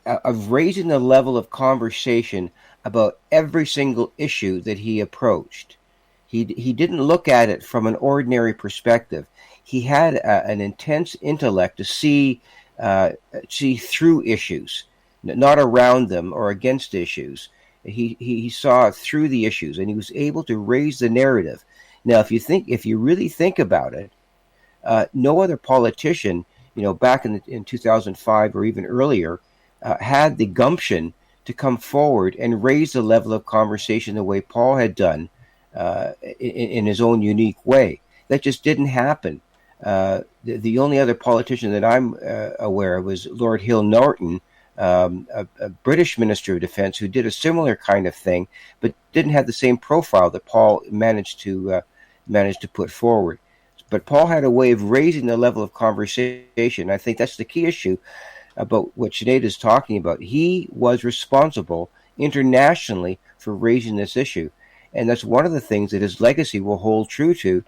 of raising the level of conversation about every single issue that he approached. He didn't look at it from an ordinary perspective. He had an intense intellect to see through issues, not around them or against issues. He saw through the issues, and he was able to raise the narrative. Now, if you really think about it, no other politician back in 2005 or even earlier, had the gumption to come forward and raise the level of conversation the way Paul had done in his own unique way. That just didn't happen. The only other politician that I'm aware of was Lord Hill Norton, a British Minister of Defense, who did a similar kind of thing, but didn't have the same profile that Paul managed to put forward. But Paul had a way of raising the level of conversation. I think that's the key issue about what Sinead is talking about. He was responsible internationally for raising this issue, and that's one of the things that his legacy will hold true to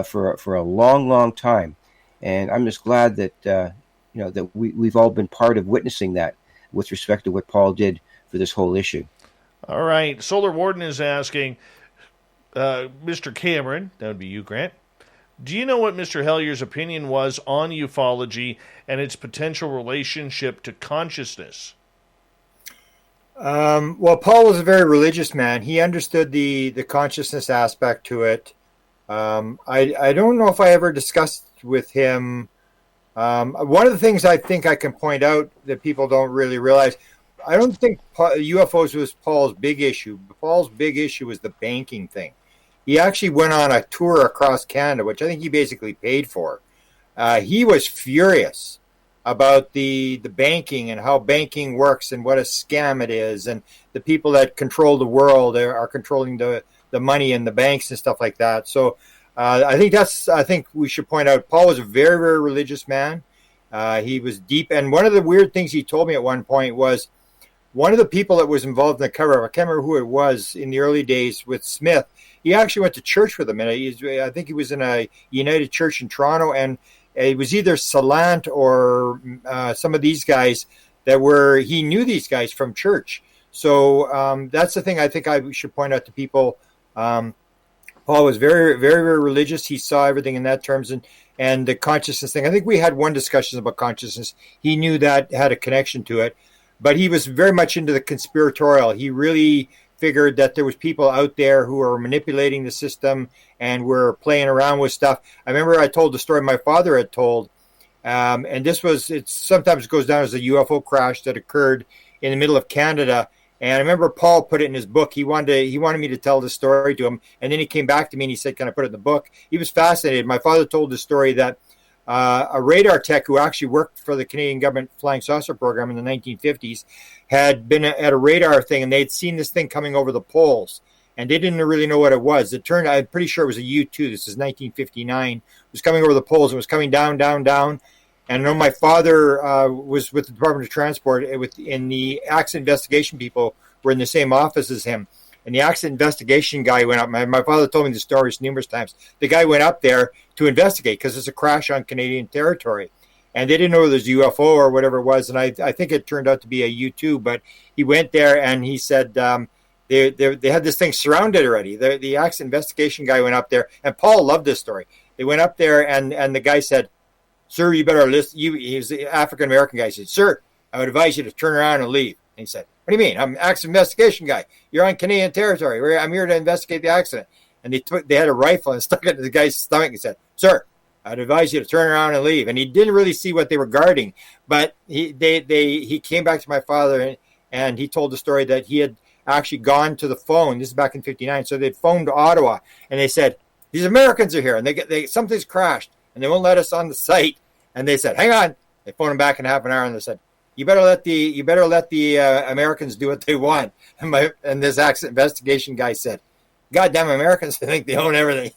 for a long, long time. And I'm just glad that that we've all been part of witnessing that with respect to what Paul did for this whole issue. All right, Solar Warden is asking, Mr. Cameron, that would be you, Grant. Do you know what Mr. Hellyer's opinion was on ufology and its potential relationship to consciousness? Well, Paul was a very religious man. He understood the consciousness aspect to it. I don't know if I ever discussed with him. One of the things I think I can point out that people don't really realize, I don't think UFOs was Paul's big issue. Paul's big issue was the banking thing. He actually went on a tour across Canada, which I think he basically paid for. He was furious about the banking and how banking works and what a scam it is, and the people that control the world are controlling the money in the banks and stuff like that. So I think we should point out Paul was a very, very religious man. He was deep, and one of the weird things he told me at one point was one of the people that was involved in the cover-up, I can't remember who it was in the early days with Smith, he actually went to church with him, and I think he was in a United Church in Toronto, and it was either Salant or some of these guys he knew these guys from church. So that's the thing I think I should point out to people. Paul was very, very, very religious. He saw everything in that terms, and the consciousness thing. I think we had one discussion about consciousness. He knew that had a connection to it, but he was very much into the conspiratorial. He really figured that there was people out there who were manipulating the system and were playing around with stuff. I remember I told the story my father had told, and it sometimes goes down as a UFO crash that occurred in the middle of Canada. And I remember Paul put it in his book. He wanted me to tell the story to him, and then he came back to me and he said, "Can I put it in the book?" He was fascinated. My father told the story that a radar tech who actually worked for the Canadian government flying saucer program in the 1950s had been at a radar thing, and they'd seen this thing coming over the poles, and they didn't really know what it was. I'm pretty sure it was a U-2. This is 1959. It was coming over the poles. It was coming down, down, down. And I know my father was with the Department of Transport, and the accident investigation people were in the same office as him. And the accident investigation guy went up. My father told me the stories numerous times. The guy went up there to investigate because it's a crash on Canadian territory. And they didn't know it was a UFO or whatever it was. And I think it turned out to be a U-2. But he went there and he said they had this thing surrounded already. The accident investigation guy went up there. And Paul loved this story. They went up there and the guy said, "Sir, you better listen." He was the African-American guy. He said, "Sir, I would advise you to turn around and leave." And he said, "What do you mean? I'm an accident investigation guy. You're on Canadian territory. I'm here to investigate the accident." And they had a rifle and stuck it in the guy's stomach and said, "Sir, I'd advise you to turn around and leave." And he didn't really see what they were guarding. But he came back to my father and he told the story that he had actually gone to the phone. This is back in 59. So they'd phoned to Ottawa and they said, "These Americans are here and something's crashed and they won't let us on the site." And they said, "Hang on." They phoned him back in half an hour and they said, You better let the Americans do what they want." And this accident investigation guy said, "Goddamn Americans, they think they own everything."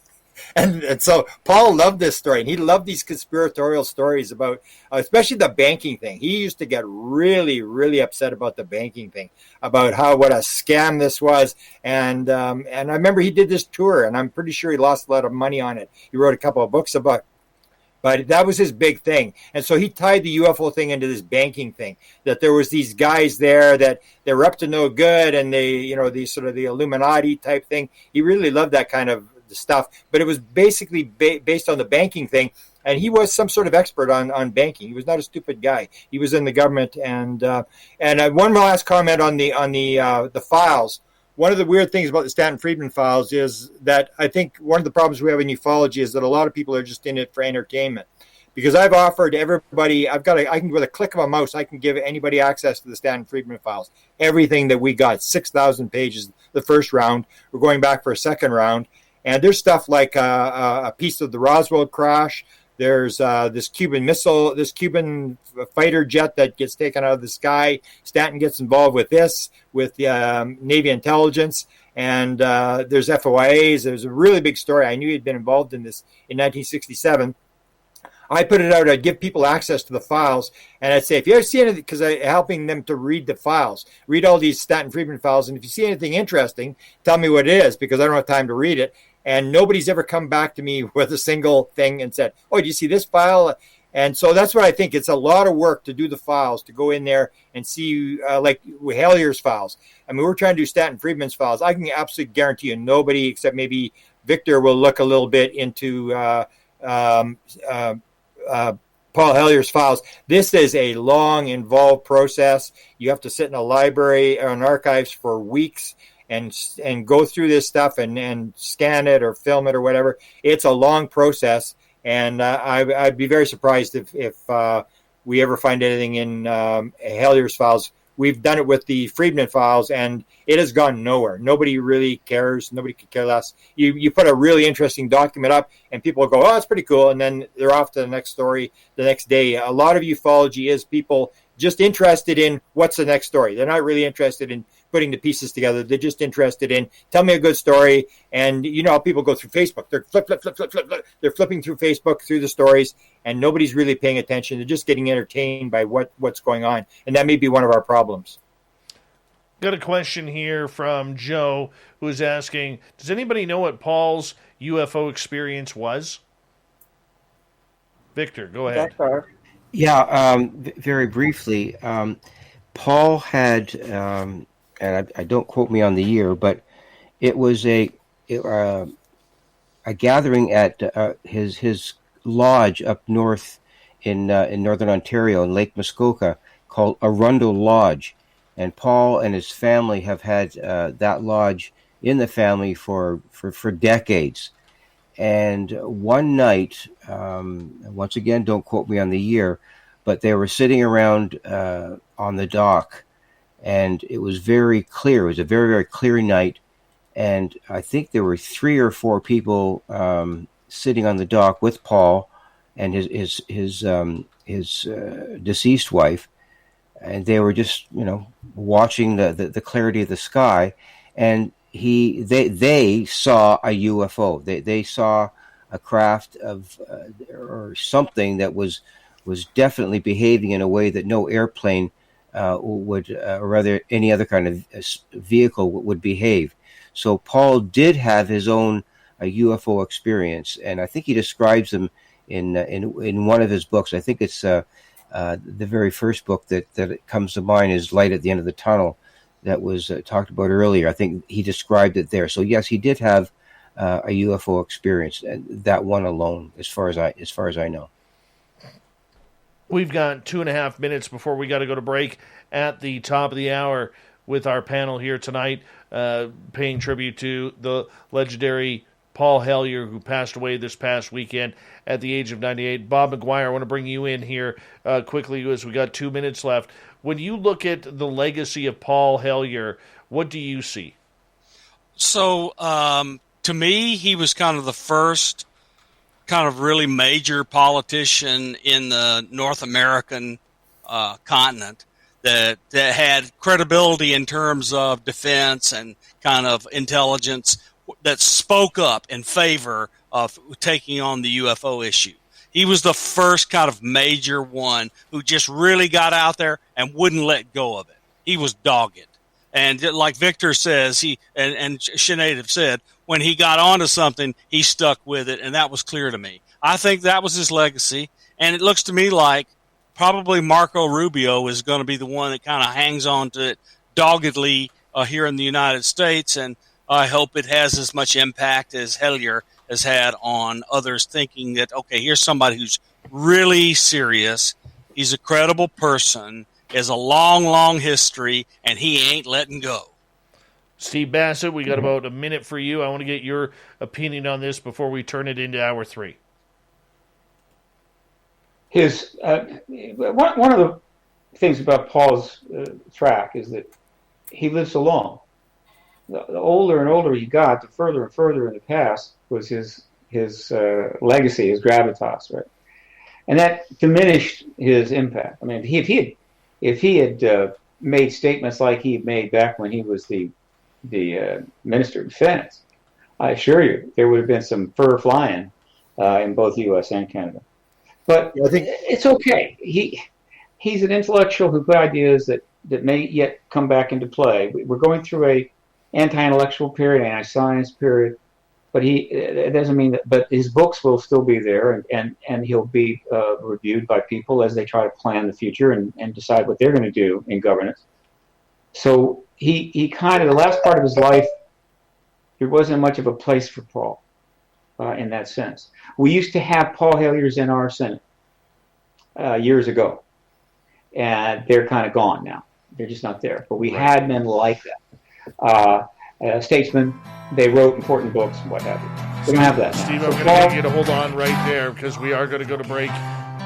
And so Paul loved this story, and he loved these conspiratorial stories about, especially the banking thing. He used to get really, really upset about the banking thing, about what a scam this was. And I remember he did this tour, and I'm pretty sure he lost a lot of money on it. He wrote a couple of books about it. But that was his big thing. And so he tied the UFO thing into this banking thing, that there was these guys there that they were up to no good, and the sort of the Illuminati type thing. He really loved that kind of stuff. But it was basically based on the banking thing. And he was some sort of expert on banking. He was not a stupid guy. He was in the government. And one last comment on the files. One of the weird things about the Stanton Friedman files is that I think one of the problems we have in ufology is that a lot of people are just in it for entertainment, because I've offered everybody, I can, with a click of a mouse, I can give anybody access to the Stanton Friedman files. Everything that we got, 6,000 pages the first round. We're going back for a second round. And there's stuff like a piece of the Roswell crash. There's this Cuban fighter jet that gets taken out of the sky. Stanton gets involved with this, with the Navy intelligence. And there's FOIAs. There's a really big story. I knew he'd been involved in this in 1967. I put it out. I'd give people access to the files. And I'd say, if you ever see anything, because I'm helping them to read the files, read all these Stanton Friedman files. And if you see anything interesting, tell me what it is, because I don't have time to read it. And nobody's ever come back to me with a single thing and said, oh, do you see this file? And so that's what I think. It's a lot of work to do the files, to go in there and see, like Hellyer's files. I mean, we're trying to do Stanton Friedman's files. I can absolutely guarantee you nobody except maybe Victor will look a little bit into Paul Hellyer's files. This is a long, involved process. You have to sit in a library or in archives for weeks and go through this stuff and scan it or film it or whatever. It's a long process, and I'd be very surprised if we ever find anything in Hellyer's files. We've done it with the Friedman files, and it has gone nowhere. Nobody really cares. Nobody could care less. You put a really interesting document up, and people will go, oh, that's pretty cool, and then they're off to the next story the next day. A lot of ufology is people just interested in what's the next story. They're not really interested in putting the pieces together. They're just interested in, tell me a good story. And you know how people go through Facebook. They're flip. They're flipping through Facebook, through the stories, and nobody's really paying attention. They're just getting entertained by what's going on. And that may be one of our problems. Got a question here from Joe, who's asking, does anybody know what Paul's UFO experience was? Victor, go ahead. Yeah, very briefly. Paul had, and I don't quote me on the year, but it was a gathering at his lodge up north in northern Ontario in Lake Muskoka called Arundel Lodge, and Paul and his family have had that lodge in the family for decades. And one night, once again, don't quote me on the year, but they were sitting around on the dock, and it was very clear. It was a very, very clear night, and I think there were 3 or 4 people sitting on the dock with Paul and his deceased wife, and they were just, watching the clarity of the sky, and they saw a UFO. They saw a craft or something that was definitely behaving in a way that no airplane would, or rather any other kind of vehicle would behave. So Paul did have his own UFO experience, and I think he describes them in one of his books. I think it's the very first book that comes to mind is Light at the End of the Tunnel, that was talked about earlier. I think he described it there. So yes, he did have a UFO experience, and that one alone, as far as I know. We've got 2.5 minutes before we got to go to break at the top of the hour with our panel here tonight, paying tribute to the legendary Paul Hellyer, who passed away this past weekend at the age of 98. Bob McGwier, I want to bring you in here quickly as we got 2 minutes left. When you look at the legacy of Paul Hellyer, what do you see? So, to me, he was kind of the first kind of really major politician in the North American continent that had credibility in terms of defense and kind of intelligence, that spoke up in favor of taking on the UFO issue. He was the first kind of major one who just really got out there and wouldn't let go of it. He was dogged. And like Victor says, and Sinead have said, when he got onto something, he stuck with it, and that was clear to me. I think that was his legacy, and it looks to me like probably Marco Rubio is going to be the one that kind of hangs on to it doggedly here in the United States, and I hope it has as much impact as Hellyer has had on others, thinking that, okay, here's somebody who's really serious, he's a credible person, has a long, long history, and he ain't letting go. Steve Bassett, we got about a minute for you. I want to get your opinion on this before we turn it into hour 3. his one of the things about Paul's track is that he lives so long. The older and older he got, the further and further in the past was his legacy, his gravitas, right? And that diminished his impact. I mean, if he had made statements like he made back when he was the Minister of Defense, I assure you there would have been some fur flying in both U.S. and Canada. But I think it's okay. He's an intellectual who put ideas that may yet come back into play. We're going through a anti-intellectual period, anti-science period, but it doesn't mean that. But his books will still be there, and he'll be reviewed by people as they try to plan the future and decide what they're going to do in governance. So he kind of, the last part of his life, there wasn't much of a place for Paul in that sense. We used to have Paul Hellyers in our Senate years ago, and they're kind of gone now. They're just not there. But we had men like that. Statesmen, they wrote important books and what have you. We don't have that now. Steve, I'm going to need you to hold on right there because we are going to go to break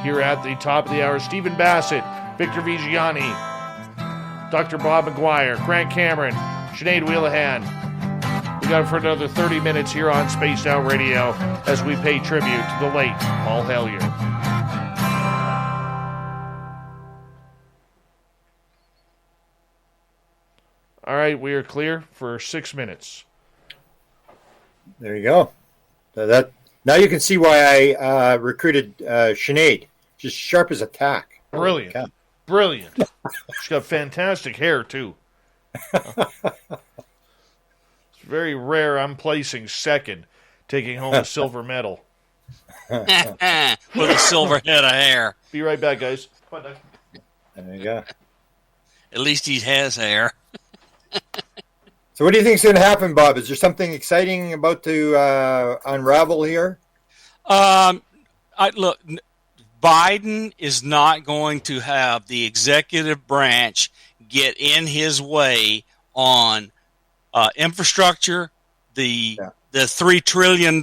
here at the top of the hour. Stephen Bassett, Victor Viggiani, Dr. Bob McGwier, Grant Cameron, Sinead Whelehan. We got it for another 30 minutes here on Spaced Out Radio as we pay tribute to the late Paul Hellyer. All right, we are clear for 6 minutes. There you go. So now you can see why I recruited Sinead. Just sharp as a tack. Brilliant. Brilliant. She's got fantastic hair, too. It's very rare I'm placing second, taking home a silver medal. With a silver head of hair. Be right back, guys. Bye, Doug. There you go. At least he has hair. So what do you think is going to happen, Bob? Is there something exciting about to unravel here? Look, Biden is not going to have the executive branch get in his way on infrastructure, the $3 trillion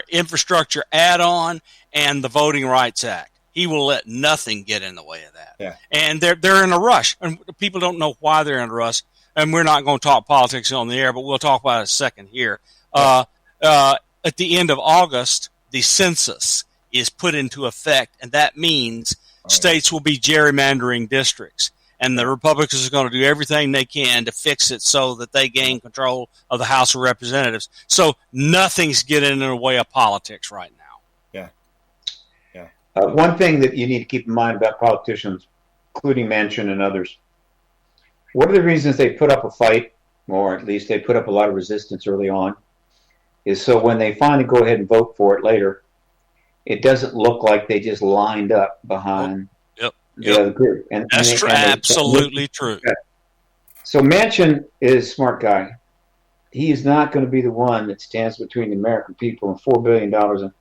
infrastructure add-on, and the Voting Rights Act. He will let nothing get in the way of that. Yeah. And they're in a rush, and people don't know why they're in a rush. And we're not going to talk politics on the air, but we'll talk about it in a second here. At the end of August, the census is put into effect, and that means states will be gerrymandering districts. And the Republicans are going to do everything they can to fix it so that they gain control of the House of Representatives. So nothing's getting in the way of politics right now. Yeah. One thing that you need to keep in mind about politicians, including Manchin and others, one of the reasons they put up a fight, or at least they put up a lot of resistance early on, is so when they finally go ahead and vote for it later, it doesn't look like they just lined up behind the other group. And that's absolutely true. So Manchin is a smart guy. He is not going to be the one that stands between the American people and $4 billion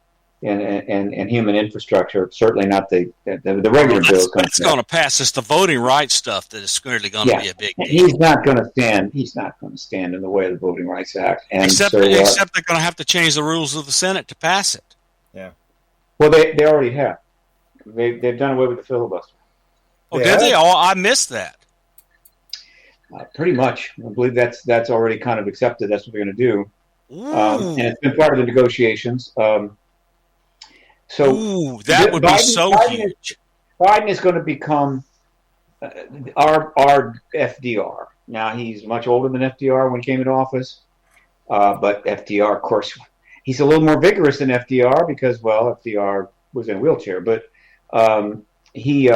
in human infrastructure. Certainly not the regular bill. That's going to pass. It's the voting rights stuff that is really going to be a big deal. He's not going to stand. He's not going to stand in the way of the Voting Rights Act. And except they're going to have to change the rules of the Senate to pass it. Yeah. Well, they already have. They've done away with the filibuster. Oh, did they? Oh, I missed that. Pretty much. I believe that's already kind of accepted. That's what they're going to do. And it's been part of the negotiations. So that would be so huge. Biden is going to become our FDR. Now, he's much older than FDR when he came into office. But FDR, of course, he's a little more vigorous than FDR because, well, FDR was in a wheelchair. But he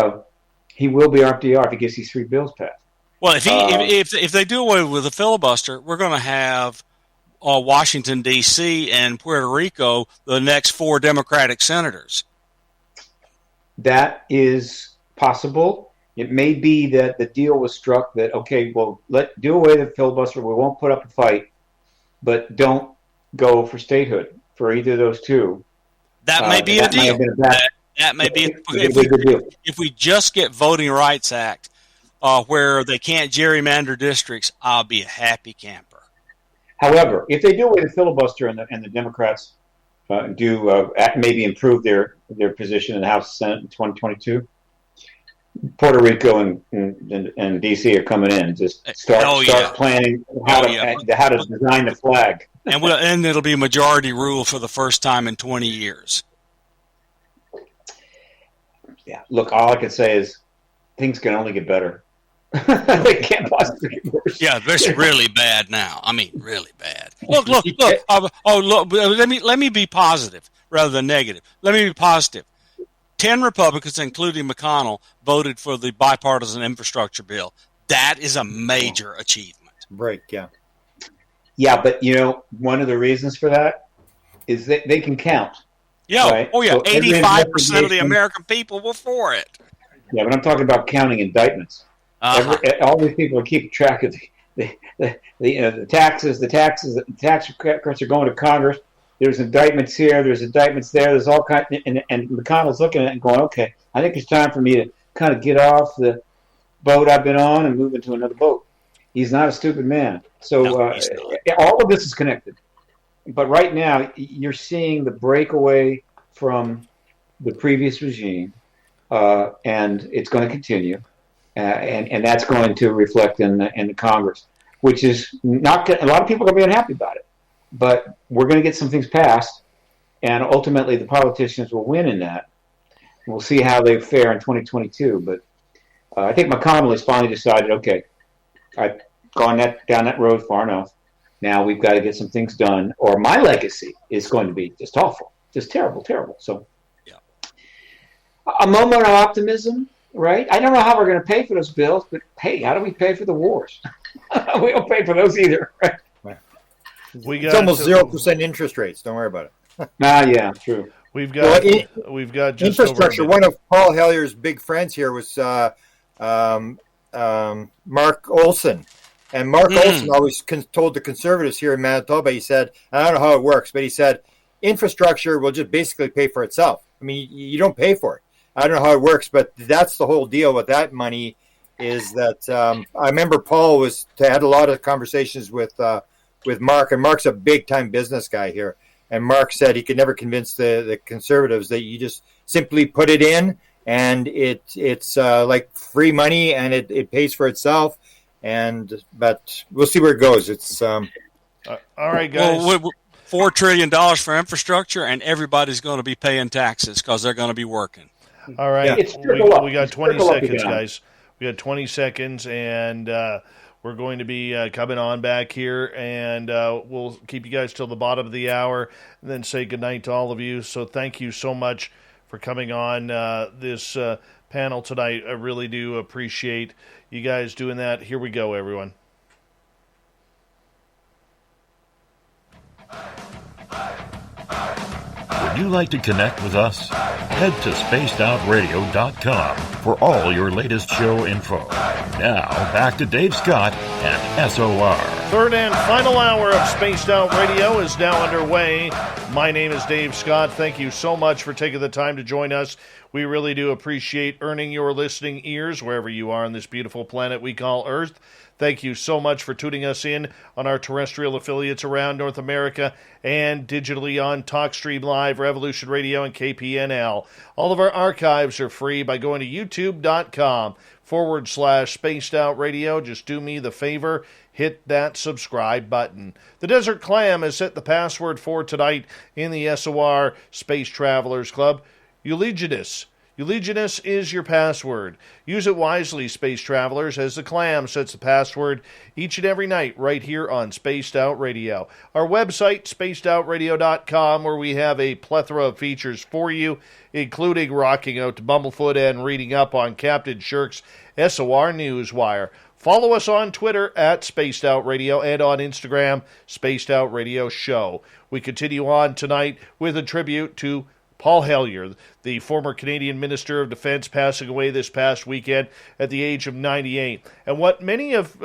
will be FDR if he gets these 3 bills passed. Well, if they do away with the filibuster, we're going to have Washington, D.C., and Puerto Rico, the next 4 Democratic senators. That is possible. It may be that the deal was struck that, okay, well, do away with the filibuster. We won't put up a fight, but don't go for statehood for either of those two. That may be a deal. That may be if we just get Voting Rights Act where they can't gerrymander districts, I'll be a happy camper. However, if they do away with the filibuster and the Democrats maybe improve their position in the House and Senate in 2022. Puerto Rico and D.C. are coming in. Just start planning how to design the flag. And it'll be majority rule for the first time in 20 years. Yeah. Look, all I can say is things can only get better. They can't possibly get worse. Yeah, it's really bad now. I mean, really bad. Look. Look. Let me be positive rather than negative. Let me be positive. 10 Republicans, including McConnell, voted for the bipartisan infrastructure bill. That is a major achievement. Right, yeah. Yeah, but, one of the reasons for that is that they can count. Yeah, right? Oh, yeah, so 85% of the American people were for it. Yeah, but I'm talking about counting indictments. All these people are keeping track of the taxes. The tax records are going to Congress. There's indictments here. There's indictments there. There's all kinds, and McConnell's looking at it and going, "Okay, I think it's time for me to kind of get off the boat I've been on and move into another boat." He's not a stupid man. So all of this is connected. But right now, you're seeing the breakaway from the previous regime, and it's going to continue, and that's going to reflect in the Congress, which is not a lot of people are going to be unhappy about it. But we're going to get some things passed, and ultimately the politicians will win in that. We'll see how they fare in 2022. But I think McConnell has finally decided, okay, I've gone down that road far enough. Now we've got to get some things done, or my legacy is going to be just awful, just terrible. So a moment of optimism, right? I don't know how we're going to pay for those bills, but hey, how do we pay for the wars? We don't pay for those either, right? It's almost 0% interest rates. Don't worry about it. Yeah, true. We've got just infrastructure. One of Paul Hellyer's big friends here was Mark Olson, and Mark Olson always told the conservatives here in Manitoba. He said, I don't know how it works, but he said infrastructure will just basically pay for itself. I mean, you don't pay for it. I don't know how it works, but that's the whole deal with that money. Is that I remember Paul had a lot of conversations with Mark, and Mark's a big-time business guy here. And Mark said he could never convince the conservatives that you just simply put it in, and it's like free money, and it pays for itself. But we'll see where it goes. It's all right, guys. Well, $4 trillion for infrastructure, and everybody's going to be paying taxes because they're going to be working. All right, yeah. We got 20 seconds, guys. We got 20 seconds, and we're going to be coming on back here, and we'll keep you guys till the bottom of the hour, and then say goodnight to all of you. So thank you so much for coming on this panel tonight. I really do appreciate you guys doing that. Here we go, everyone. Would you like to connect with us? Head to spacedoutradio.com for all your latest show info. Now, back to Dave Scott and SOR. Third and final hour of Spaced Out Radio is now underway. My name is Dave Scott. Thank you so much for taking the time to join us. We really do appreciate earning your listening ears wherever you are on this beautiful planet we call Earth. Thank you so much for tuning us in on our terrestrial affiliates around North America and digitally on TalkStream Live, Revolution Radio, and KPNL. All of our archives are free by going to youtube.com/Spaced Out Radio. Just do me the favor, hit that subscribe button. The Desert Clam has set the password for tonight in the SOR Space Travelers Club. Eulogianus. Eulogianus is your password. Use it wisely, space travelers, as the Clam sets the password each and every night right here on Spaced Out Radio. Our website, spacedoutradio.com, where we have a plethora of features for you, including rocking out to Bumblefoot and reading up on Captain Shirk's SOR Newswire. Follow us on Twitter at Spaced Out Radio and on Instagram, Spaced Out Radio Show. We continue on tonight with a tribute to Paul Hellyer, the former Canadian Minister of Defense, passing away this past weekend at the age of 98. And what many of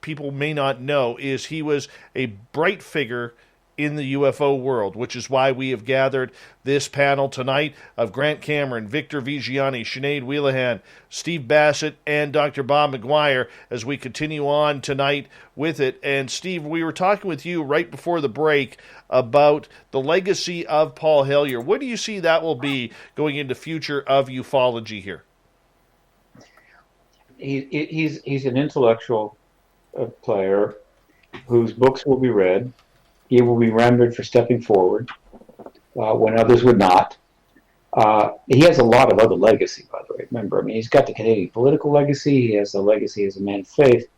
people may not know is he was a bright figure in the UFO world, which is why we have gathered this panel tonight of Grant Cameron, Victor Viggiani, Sinead Whelehan, Steve Bassett, and Dr. Bob McGwier as we continue on tonight with it. And Steve, we were talking with you right before the break about the legacy of Paul Hellyer. What do you see that will be going into future of ufology here? He's an intellectual player whose books will be read. He will be remembered for stepping forward when others would not. He has a lot of other legacy, by the way. Remember, I mean, he's got the Canadian political legacy. He has a legacy as a man of faith.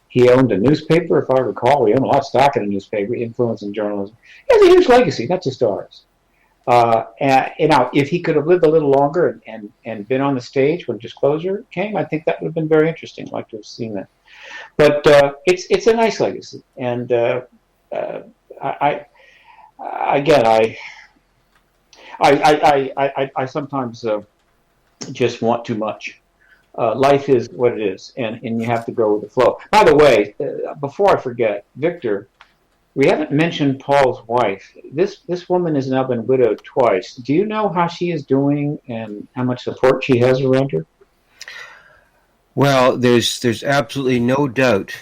He owned a newspaper, if I recall. He owned a lot of stock in a newspaper, influence in journalism. He has a huge legacy, not just ours. And now, if he could have lived a little longer and been on the stage when Disclosure came, I think that would have been very interesting. I'd like to have seen that. But it's a nice legacy, and I sometimes just want too much. Life is what it is, and you have to go with the flow. By the way, before I forget, Victor, we haven't mentioned Paul's wife. This woman has now been widowed twice. Do you know how she is doing and how much support she has around her? Well, there's absolutely no doubt,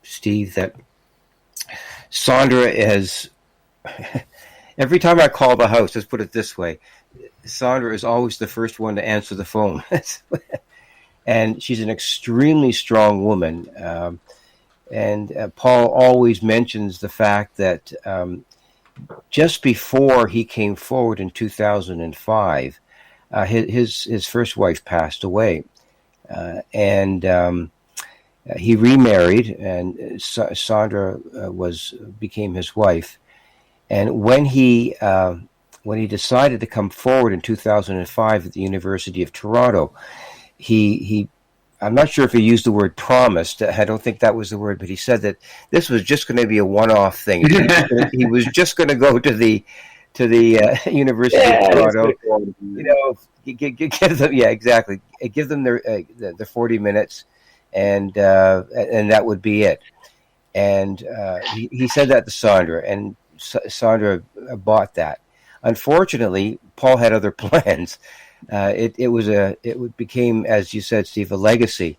Steve, that Sandra is, every time I call the house, let's put it this way, Sandra is always the first one to answer the phone. And she's an extremely strong woman. And Paul always mentions the fact that just before he came forward in 2005, his first wife passed away. And he remarried, and Sandra became his wife. And when he decided to come forward in 2005 at the University of Toronto, I'm not sure if he used the word promised. I don't think that was the word, but he said that this was just going to be a one-off thing. He was just going to go to the University of Toronto. Give them, exactly. Give them the 40 minutes. And that would be it. And he said that to Sandra, and Sandra bought that. Unfortunately, Paul had other plans. It became, as you said, Steve, a legacy.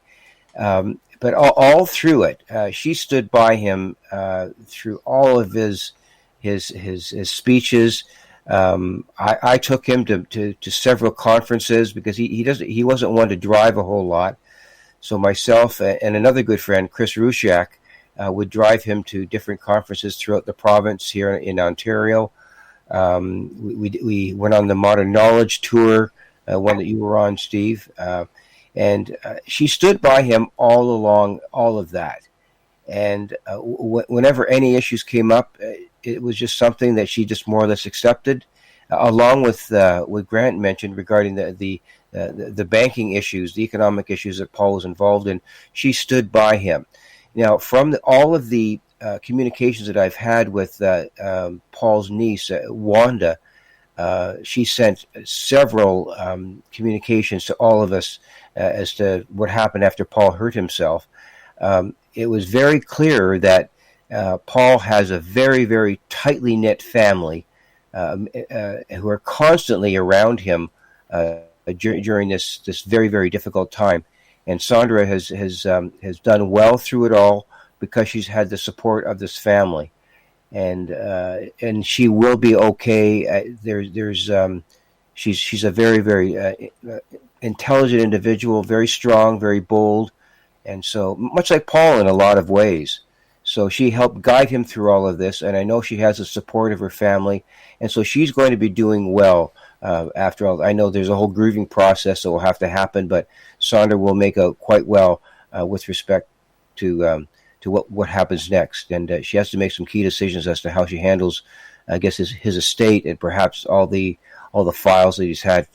But all through it, she stood by him through all of his speeches. I took him to several conferences because he wasn't one to drive a whole lot. So myself and another good friend, Chris Rusiak, would drive him to different conferences throughout the province here in Ontario. We went on the Modern Knowledge Tour, one that you were on, Steve. And she stood by him all along all of that. And whenever any issues came up, it was just something that she just more or less accepted, along with what Grant mentioned regarding the banking issues, the economic issues that Paul was involved in. She stood by him. Now, from all of the communications that I've had with Paul's niece, Wanda, she sent several communications to all of us as to what happened after Paul hurt himself. It was very clear that Paul has a very, very tightly knit family who are constantly around him during this very, very difficult time. And Sandra has done well through it all because she's had the support of this family, and she will be okay. She's a very, very intelligent individual, very strong, very bold, and so much like Paul in a lot of ways. So she helped guide him through all of this, and I know she has the support of her family, and so she's going to be doing well. After all, I know there's a whole grieving process that will have to happen, but Sandra will make out quite well with respect to what happens next, and she has to make some key decisions as to how she handles, I guess, his estate and perhaps all the files that he's had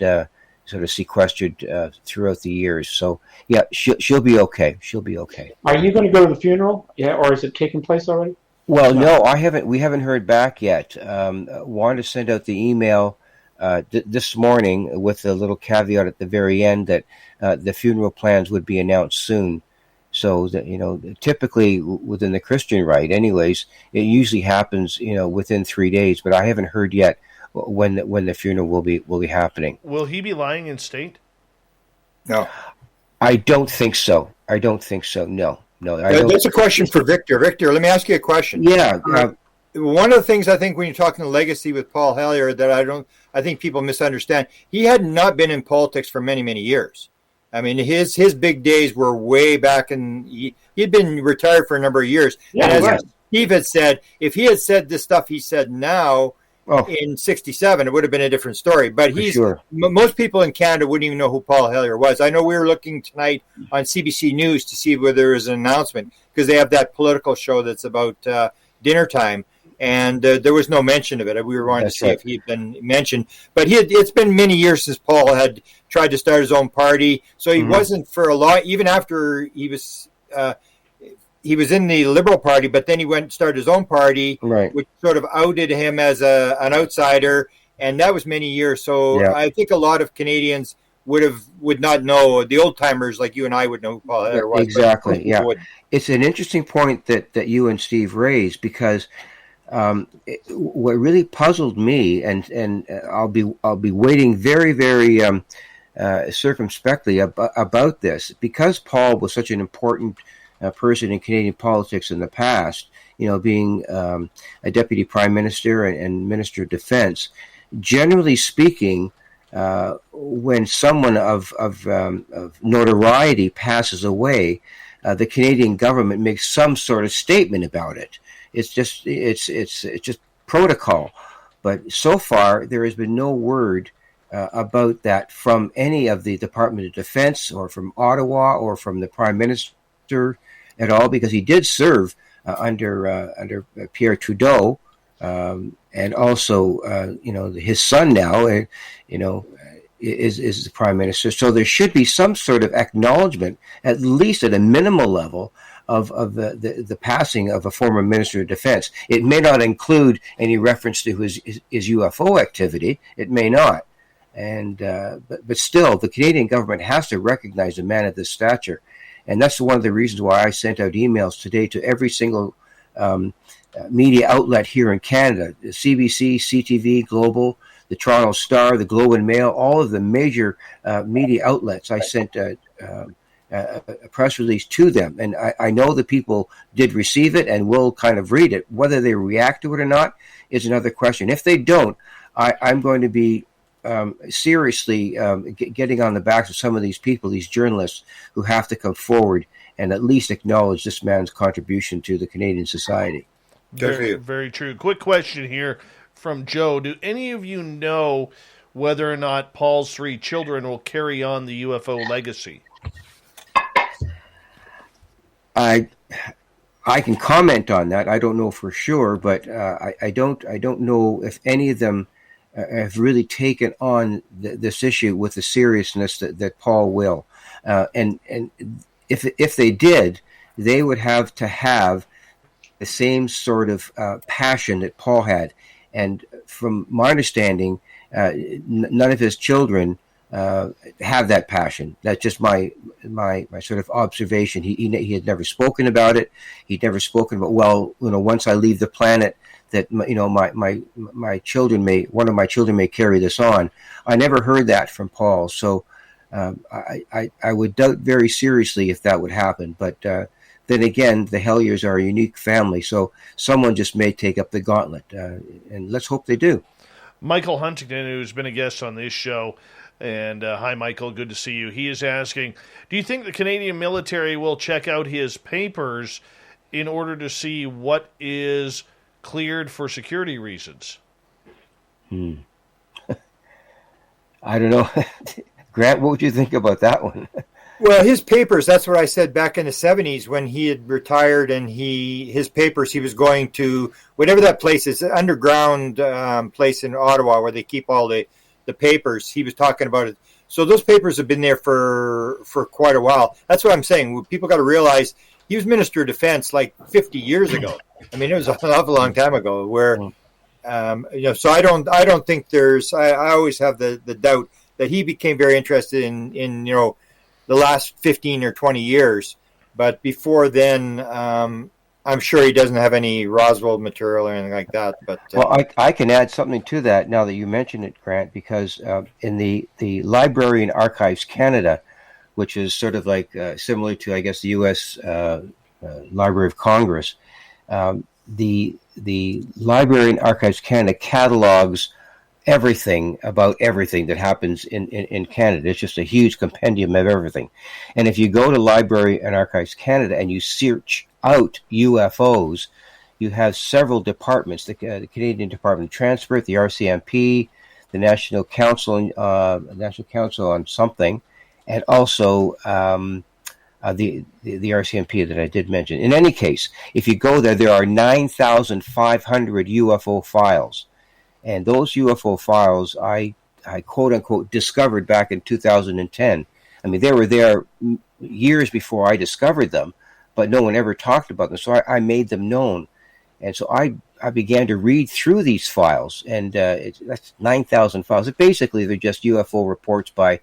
sort of sequestered throughout the years. So yeah, she'll be okay. She'll be okay. Are you going to go to the funeral? Yeah, or is it taking place already? Well, no, I haven't. We haven't heard back yet. Wanted to send out the email this morning with a little caveat at the very end that the funeral plans would be announced soon. So that, typically within the Christian rite, anyways, it usually happens, within 3 days. But I haven't heard yet when the funeral will be happening. Will he be lying in state? No, I don't think so. No. That's a question for Victor. Victor, let me ask you a question. Yeah. One of the things I think when you're talking legacy with Paul Hellyer that I think people misunderstand, he had not been in politics for many, many years. I mean, his big days were way back he'd been retired for a number of years. Yeah, and as Steve had said, if he had said this stuff he said now in 1967, it would have been a different story. But most people in Canada wouldn't even know who Paul Hellyer was. I know we were looking tonight on CBC News to see whether there was an announcement because they have that political show that's about dinner time. And there was no mention of it. We were wanting to see if he had been mentioned. But it's been many years since Paul had tried to start his own party. So he wasn't for a lot, even after he was in the Liberal Party, but then he went and started his own party, which sort of outed him as an outsider. And that was many years. So I think a lot of Canadians would not know. The old timers like you and I would know who Paul Hellyer was. Exactly, yeah. It's an interesting point that you and Steve raised because what really puzzled me, and I'll be waiting very, very circumspectly about this, because Paul was such an important person in Canadian politics in the past. Being a deputy prime minister and minister of defense. Generally speaking, when someone of notoriety passes away, the Canadian government makes some sort of statement about it. It's just protocol, but so far there has been no word about that from any of the Department of Defense or from Ottawa or from the Prime Minister at all, because he did serve under Pierre Trudeau, and also his son now is the Prime Minister. So there should be some sort of acknowledgement, at least at a minimal level, of the passing of a former Minister of Defense. It may not include any reference to his UFO activity. It may not. But still, the Canadian government has to recognize a man of this stature. And that's one of the reasons why I sent out emails today to every single media outlet here in Canada, the CBC, CTV, Global, the Toronto Star, the Globe and Mail, all of the major media outlets. I sent a press release to them. And I know the people did receive it and will kind of read it. Whether they react to it or not is another question. If they don't, I'm going to be seriously getting on the backs of some of these people, these journalists, who have to come forward and at least acknowledge this man's contribution to the Canadian society. Very, very true. Quick question here from Joe. Do any of you know whether or not Paul's 3 children will carry on the UFO legacy? I can comment on that. I don't know for sure, but I don't know if any of them have really taken on this issue with the seriousness that Paul will. And if they did, they would have to have the same sort of passion that Paul had. And from my understanding, none of his children have that passion. That's just my sort of observation. He had never spoken about it. He'd never spoken about, once I leave the planet, that my children one of my children may carry this on. I never heard that from Paul. So I would doubt very seriously if that would happen. But then again, the Hellyers are a unique family, so someone just may take up the gauntlet, and let's hope they do. Michael Huntington, who's been a guest on this show, and hi, Michael, good to see you. He is asking, do you think the Canadian military will check out his papers in order to see what is cleared for security reasons? I don't know. Grant, what would you think about that one? Well, his papers, that's what I said back in the 70s when he had retired, and his papers, he was going to whatever that place is, underground place in Ottawa where they keep all the papers. He was talking about it. So those papers have been there for quite a while. That's what I'm saying. People got to realize he was Minister of Defense like 50 years ago. I mean, it was an awful long time ago where, so I don't think there's, I always have the doubt that he became very interested in the last 15 or 20 years. But before then, I'm sure he doesn't have any Roswell material or anything like that. But well, I can add something to that now that you mention it, Grant, because in the Library and Archives Canada, which is sort of like similar to, I guess, the U.S. Library of Congress, the Library and Archives Canada catalogs everything about everything that happens in Canada. It's just a huge compendium of everything. And if you go to Library and Archives Canada and you search out UFOs, you have several departments, the Canadian Department of Transport, the RCMP, the National Council on something, and also the RCMP that I did mention. In any case, if you go there are 9,500 UFO files. And those UFO files I quote unquote discovered back in 2010. I mean, they were there years before I discovered them, but no one ever talked about them. So I made them known. And so I began to read through these files, and that's 9,000 files. Basically, they're just UFO reports by,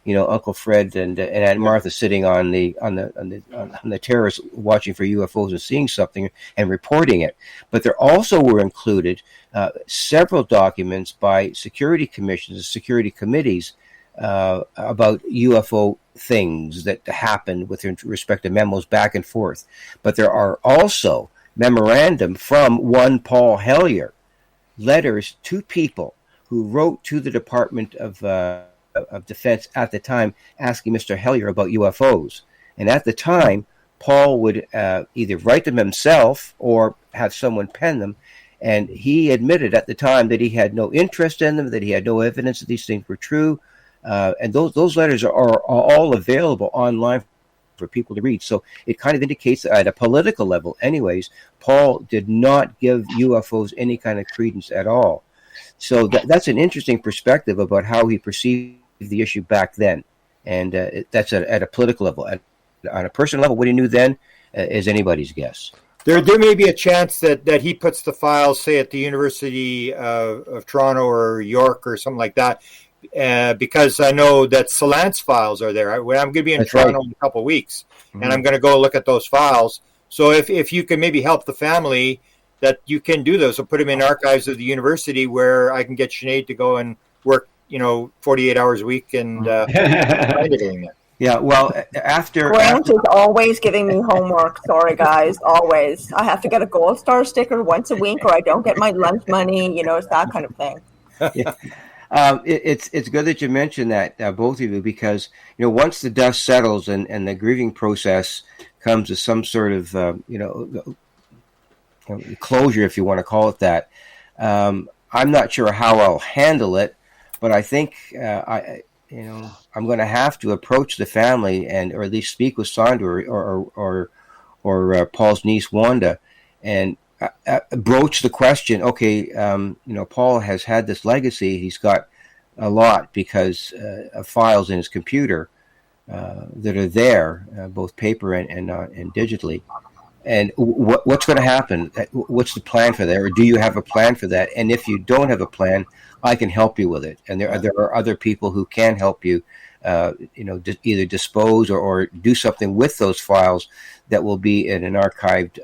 Uncle Fred and Aunt Martha sitting on the terrace watching for UFOs and seeing something and reporting it. But there also were included several documents by security commissions and security committees about UFO things that happened with respect to memos back and forth. But there are also memorandum from one Paul Hellyer, letters to people who wrote to the Department of Defense at the time asking Mr. Hellyer about UFOs. And at the time, Paul would either write them himself or have someone pen them. And he admitted at the time that he had no interest in them, that he had no evidence that these things were true. And those letters are all available online for people to read. So it kind of indicates that at a political level, anyways, Paul did not give UFOs any kind of credence at all. So that's an interesting perspective about how he perceived the issue back then. And that's at a political level. On a personal level, what he knew then is anybody's guess. There may be a chance that he puts the files, say, at the University of Toronto or York or something like that, because I know that Salant's files are there. I'm going to be in That's Toronto right. in a couple of weeks, and I'm going to go look at those files. So if you can maybe help the family, that you can do those. So put them in archives of the university where I can get Sinead to go and work, 48 hours a week and find everything there. Yeah, well, Grant is always giving me homework. Sorry, guys, always. I have to get a gold star sticker once a week, or I don't get my lunch money. It's that kind of thing. Yeah. It's good that you mentioned that, both of you, because once the dust settles and the grieving process comes to some sort of closure, if you want to call it that, I'm not sure how I'll handle it, but I think I'm going to have to approach the family or at least speak with Sandra or Paul's niece Wanda and broach the question. Okay, Paul has had this legacy. He's got a lot because of files in his computer that are there, both paper and digitally. And what's going to happen? What's the plan for that? Or do you have a plan for that? And if you don't have a plan, I can help you with it. And there are other people who can help you, either dispose or do something with those files that will be in an archived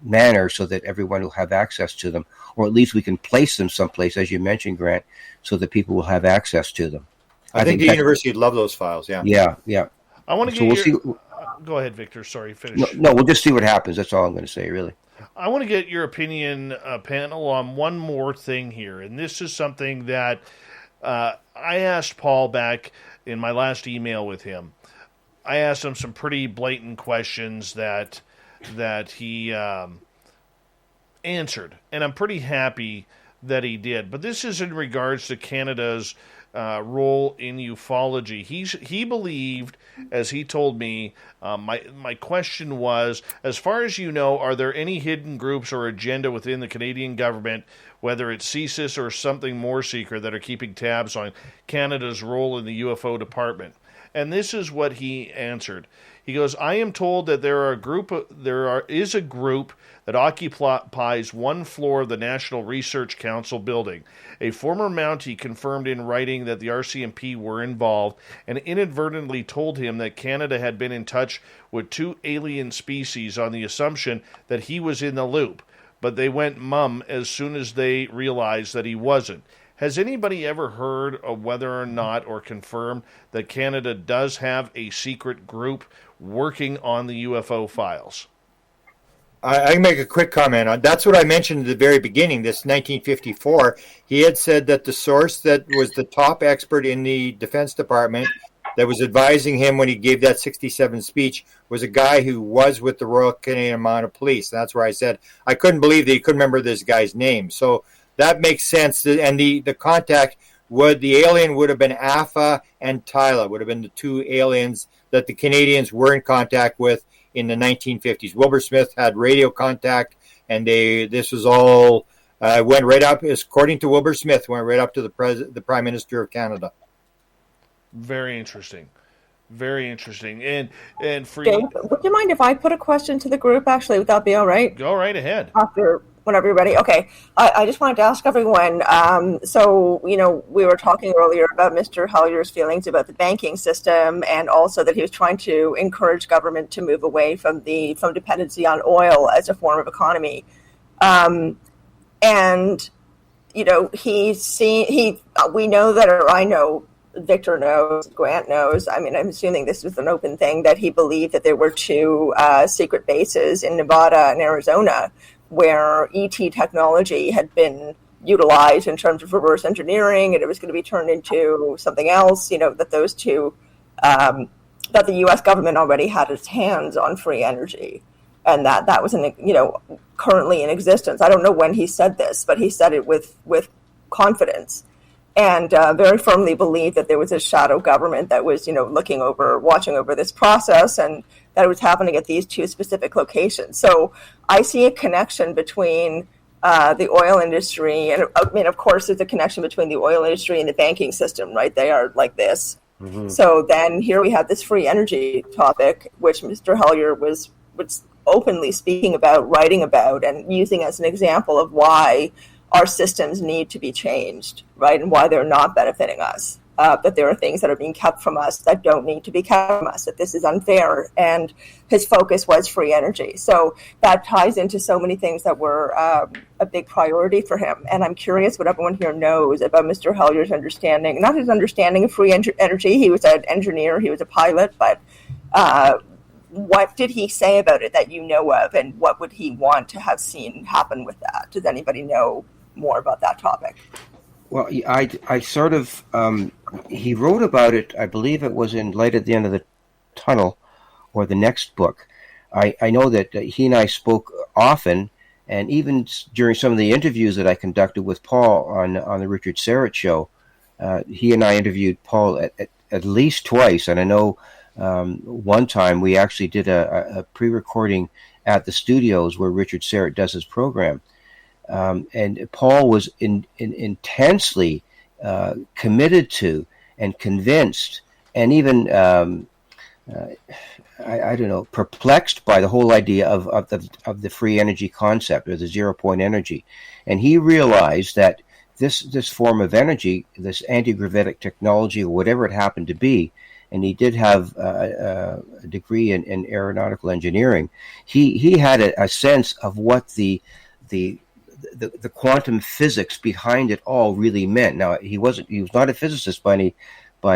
manner so that everyone will have access to them. Or at least we can place them someplace, as you mentioned, Grant, so that people will have access to them. I think the university would love those files, yeah. Yeah. I want to get Go ahead, Victor. Sorry, finish. No, we'll just see what happens. That's all I'm going to say, really. I want to get your opinion, panel, on one more thing here. And this is something that I asked Paul back in my last email with him. I asked him some pretty blatant questions that he answered. And I'm pretty happy that he did. But this is in regards to Canada's role in ufology. He believed, as he told me, my question was, as far as you know, are there any hidden groups or agenda within the Canadian government, whether it's CSIS or something more secret, that are keeping tabs on Canada's role in the UFO department? And this is what he answered. He goes, I am told that there is a group that occupies one floor of the National Research Council building. A former Mountie confirmed in writing that the RCMP were involved and inadvertently told him that Canada had been in touch with 2 alien species on the assumption that he was in the loop, but they went mum as soon as they realized that he wasn't. Has anybody ever heard of whether or not, or confirmed that Canada does have a secret group working on the UFO files? I can make a quick comment on that's what I mentioned at the very beginning. This 1954, he had said that the source that was the top expert in the Defense Department that was advising him when he gave that 67 speech was a guy who was with the Royal Canadian Mounted Police. And that's where I said I couldn't believe that he couldn't remember this guy's name. So that makes sense. And the contact the alien would have been Alpha and Tyla, would have been the 2 aliens that the Canadians were in contact with in the 1950s. Wilbur Smith had radio contact, and this was all went right up, according to Wilbur Smith, went right up to the Prime Minister of Canada. Very interesting. Very interesting. And for Dave, would you mind if I put a question to the group, actually? Would that be all right? Go right ahead. Whenever you're ready. Okay. I just wanted to ask everyone, so, we were talking earlier about Mr. Hellyer's feelings about the banking system, and also that he was trying to encourage government to move away from dependency on oil as a form of economy. We know that, or I know, Victor knows, Grant knows, I'm assuming this was an open thing, that he believed that there were 2 secret bases in Nevada and Arizona where ET technology had been utilized in terms of reverse engineering, and it was going to be turned into something else, that those 2, that the U.S. government already had its hands on free energy, and that was, currently in existence. I don't know when he said this, but he said it with confidence, and very firmly believed that there was a shadow government that was, watching over this process, and that it was happening at these 2 specific locations. So I see a connection between the oil industry, and of course, there's a connection between the oil industry and the banking system, right? They are like this. Mm-hmm. So then here we have this free energy topic, which Mr. Hellyer was openly speaking about, writing about, and using as an example of why our systems need to be changed, right? And why they're not benefiting us. That there are things that are being kept from us that don't need to be kept from us, that this is unfair. And his focus was free energy. So that ties into so many things that were a big priority for him. And I'm curious what everyone here knows about Mr. Hellyer's understanding, not his understanding of free energy. He was an engineer, he was a pilot, but what did he say about it that you know of, and what would he want to have seen happen with that? Does anybody know more about that topic? Well, I sort of, he wrote about it, I believe it was in Light at the End of the Tunnel, or the next book. I know that he and I spoke often, and even during some of the interviews that I conducted with Paul on the Richard Serrett show, he and I interviewed Paul at least twice, and I know one time we actually did a pre-recording at the studios where Richard Serrett does his program. And Paul was intensely committed to and convinced, and even I don't know, perplexed by the whole idea of the free energy concept, or the 0-point energy. And he realized that this form of energy, this anti-gravitic technology, or whatever it happened to be, and he did have a degree in aeronautical engineering. He had a sense of what the quantum physics behind it all really meant. Now, he was not a physicist by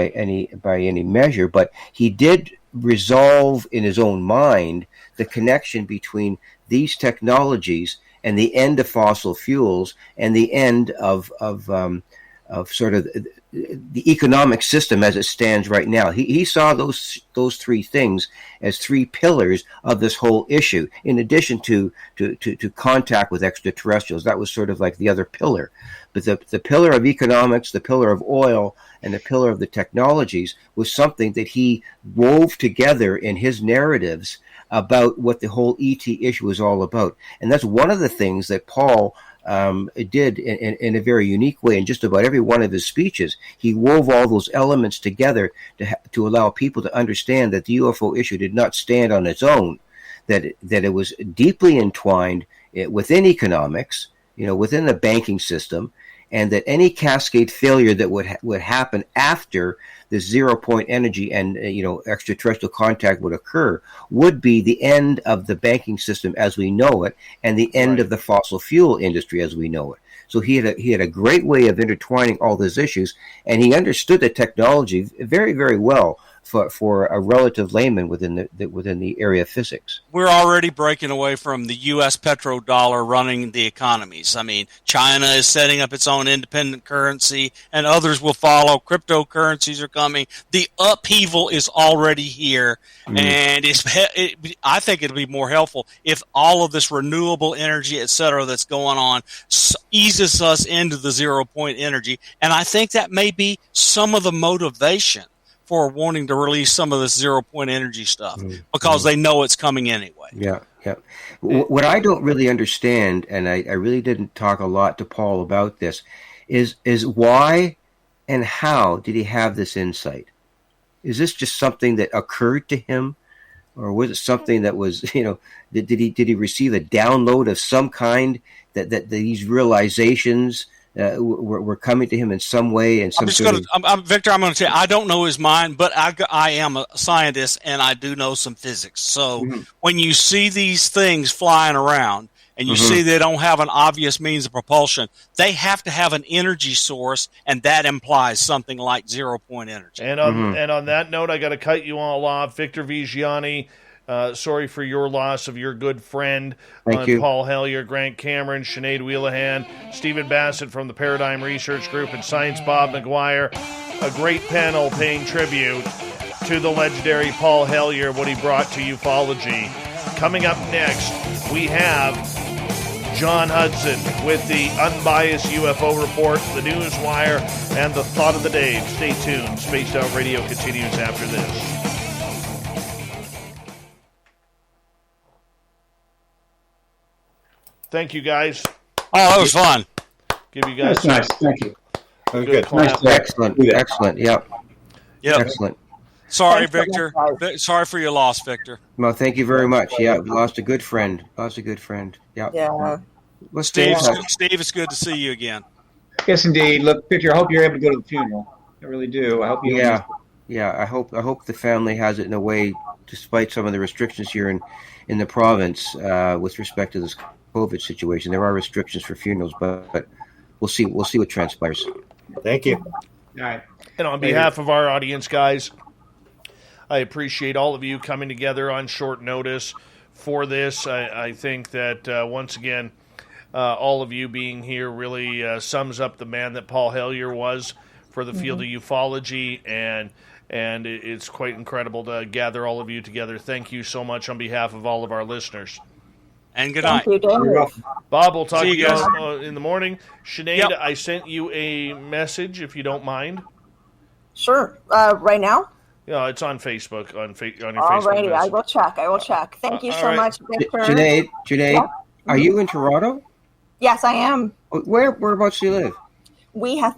any measure, but he did resolve in his own mind the connection between these technologies and the end of fossil fuels and the end of sort of the economic system as it stands right now. He saw those 3 things as 3 pillars of this whole issue, in addition to contact with extraterrestrials. That was sort of like the other pillar. But the pillar of economics, the pillar of oil, and the pillar of the technologies was something that he wove together in his narratives about what the whole ET issue was all about. And that's one of the things that Paul did in a very unique way in just about every one of his speeches. He wove all those elements together to allow people to understand that the UFO issue did not stand on its own, that it was deeply entwined within economics, within the banking system, and that any cascade failure that would happen after the 0-point energy and extraterrestrial contact would occur would be the end of the banking system as we know it, and the end of the fossil fuel industry as we know it. So he had a great way of intertwining all those issues, and he understood the technology very, very well for a relative layman within the area of physics. We're already breaking away from the U.S. petrodollar running the economies. I mean, China is setting up its own independent currency, and others will follow. Cryptocurrencies are coming. The upheaval is already here, and I think it'll be more helpful if all of this renewable energy, et cetera, that's going on eases us into the 0-point energy, and I think that may be some of the motivation for wanting to release some of this 0-point energy stuff, because they know it's coming anyway. Yeah. What I don't really understand, and I really didn't talk a lot to Paul about this, is why and how did he have this insight? Is this just something that occurred to him, or was it something that was, did he receive a download of some kind that these realizations were coming to him in some way? And Victor, I'm going to tell you, I don't know his mind, but I am a scientist and I do know some physics. So when you see these things flying around and you see they don't have an obvious means of propulsion, they have to have an energy source, and that implies something like 0-point energy. And on that note, I got to cut you all off. Victor Viggiani, sorry for your loss of your good friend. Thank you. Paul Hellyer, Grant Cameron, Sinead Whelehan, Stephen Bassett from the Paradigm Research Group, and Science Bob McGwier. A great panel paying tribute to the legendary Paul Hellyer, what he brought to ufology. Coming up next, we have John Hudson with the Unbiased UFO Report, the News Wire, and the Thought of the Day. Stay tuned. Spaced Out Radio continues after this. Thank you, guys. Oh, that was fun. Give you guys. That's nice. Thank you. Good. Nice. Excellent. Yep. Excellent. Sorry, Victor. Sorry for your loss, Victor. Well, thank you very much. Yeah, we lost a good friend. Yeah. Let's stay in touch. Steve, it's good to see you again. Yes, indeed. Look, Victor, I hope you're able to go to the funeral. I really do. I hope you. Yeah. I hope the family has it in a way, despite some of the restrictions here in the province with respect to this COVID situation. There are restrictions for funerals, but we'll see what transpires. Thank you. All right. And on behalf of our audience, guys, I appreciate all of you coming together on short notice for this. I think that once again, all of you being here really sums up the man that Paul Hellyer was for the field of ufology, and it's quite incredible to gather all of you together. Thank you so much on behalf of all of our listeners. And good night. Thank you, Bob, we'll talk to you guys in the morning. Sinead, I sent you a message, if you don't mind. Sure. Right now? Yeah, it's on Facebook. On your Facebook. Alrighty, I will check. Thank you so much, Victor. Sinead, are you in Toronto? Yes, I am. Whereabouts do you live? We have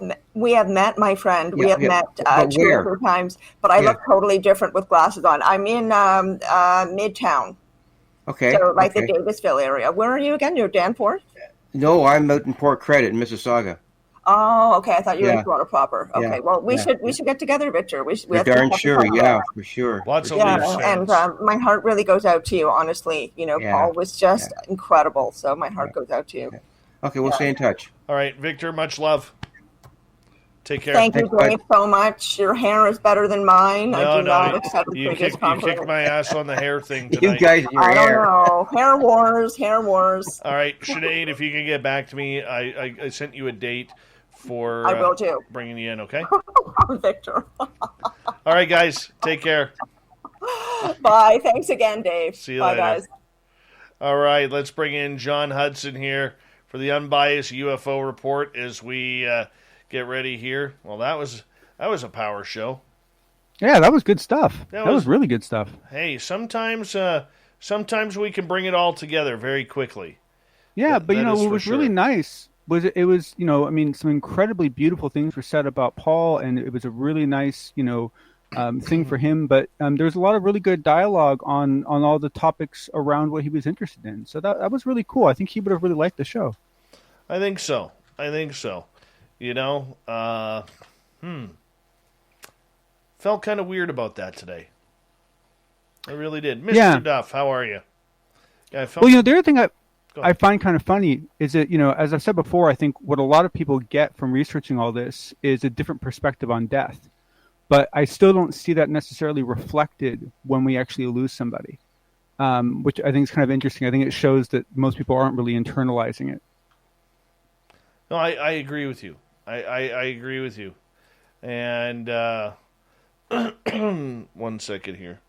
met, my friend. We have met two other times, but I look totally different with glasses on. I'm in Midtown. Okay. So the Davisville area. Where are you again? You're Danforth? No, I'm out in Port Credit in Mississauga. Oh, okay. I thought you were in Toronto proper. Okay. Well, we should get together, Victor. We darn sure. Yeah, for sure. Lots of and my heart really goes out to you. Honestly, Paul was just incredible. So my heart goes out to you. Okay, we'll stay in touch. All right, Victor. Much love. Take care. Thank you, Dave, so much. Your hair is better than mine. I do not accept the previous compliment. You kicked my ass on the hair thing tonight. You guys, your I hair. don't know. Hair wars. All right, Sinead, if you can get back to me, I sent you a date for I will do. Bringing you in, okay? Victor. All right, guys. Take care. Bye. Thanks again, Dave. See you Bye, later. guys. All right, let's bring in John Hudson here for the Unbiased UFO Report as we get ready here. Well, that was a power show. Yeah, that was good stuff. That was really good stuff. Hey, sometimes we can bring it all together very quickly. Yeah, but what was really nice was it was some incredibly beautiful things were said about Paul, and it was a really nice thing for him. But there's a lot of really good dialogue on all the topics around what he was interested in. So that was really cool. I think he would have really liked the show. I think so. Felt kind of weird about that today. I really did. Mr. Duff, how are you? Yeah, the other thing I find kind of funny is that, as I've said before, I think what a lot of people get from researching all this is a different perspective on death. But I still don't see that necessarily reflected when we actually lose somebody, which I think is kind of interesting. I think it shows that most people aren't really internalizing it. No, I agree with you. I agree with you. And 1 second here.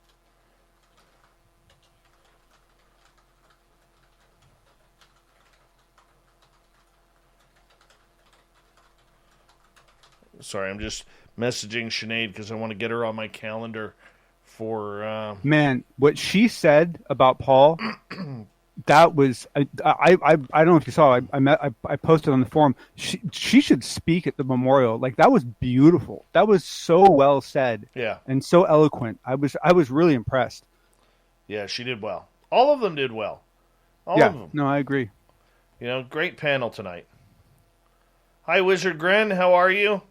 Sorry, I'm just messaging Sinead because I want to get her on my calendar for... Man, what she said about Paul, that was... I don't know if you saw, I posted on the forum, she should speak at the memorial. Like, that was beautiful. That was so well said. Yeah. And so eloquent. I was really impressed. Yeah, she did well. All of them did well. All of them. No, I agree. Great panel tonight. Hi, Wizard Gren. How are you?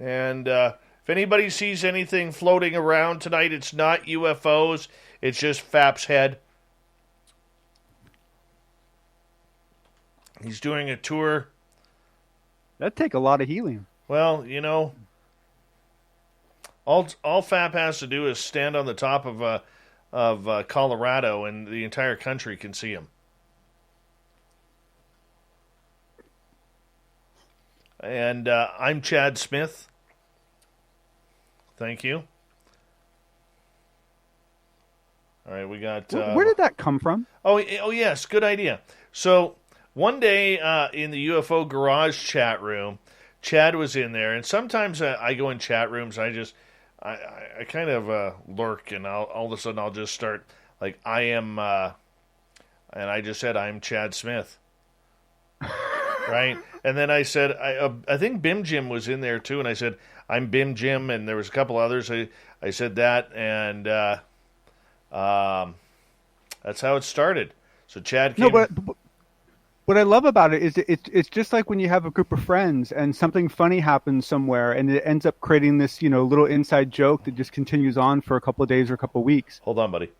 And if anybody sees anything floating around tonight, it's not UFOs. It's just Fap's head. He's doing a tour. That'd take a lot of helium. Well, all Fap has to do is stand on the top of Colorado, and the entire country can see him. And I'm Chad Smith. Thank you. All right, we got... Where did that come from? Oh, yes, good idea. So one day in the UFO Garage chat room, Chad was in there, and sometimes I go in chat rooms, I kind of lurk, and all of a sudden I'll just start, like, I am... and I just said, I'm Chad Smith. Right? And then I said, I think Bim Jim was in there too, and I said, I'm Bim Jim, and there was a couple others. I said that, and that's how it started. So Chad came... No, but what I love about it is it's just like when you have a group of friends and something funny happens somewhere, and it ends up creating this little inside joke that just continues on for a couple of days or a couple of weeks. Hold on, buddy.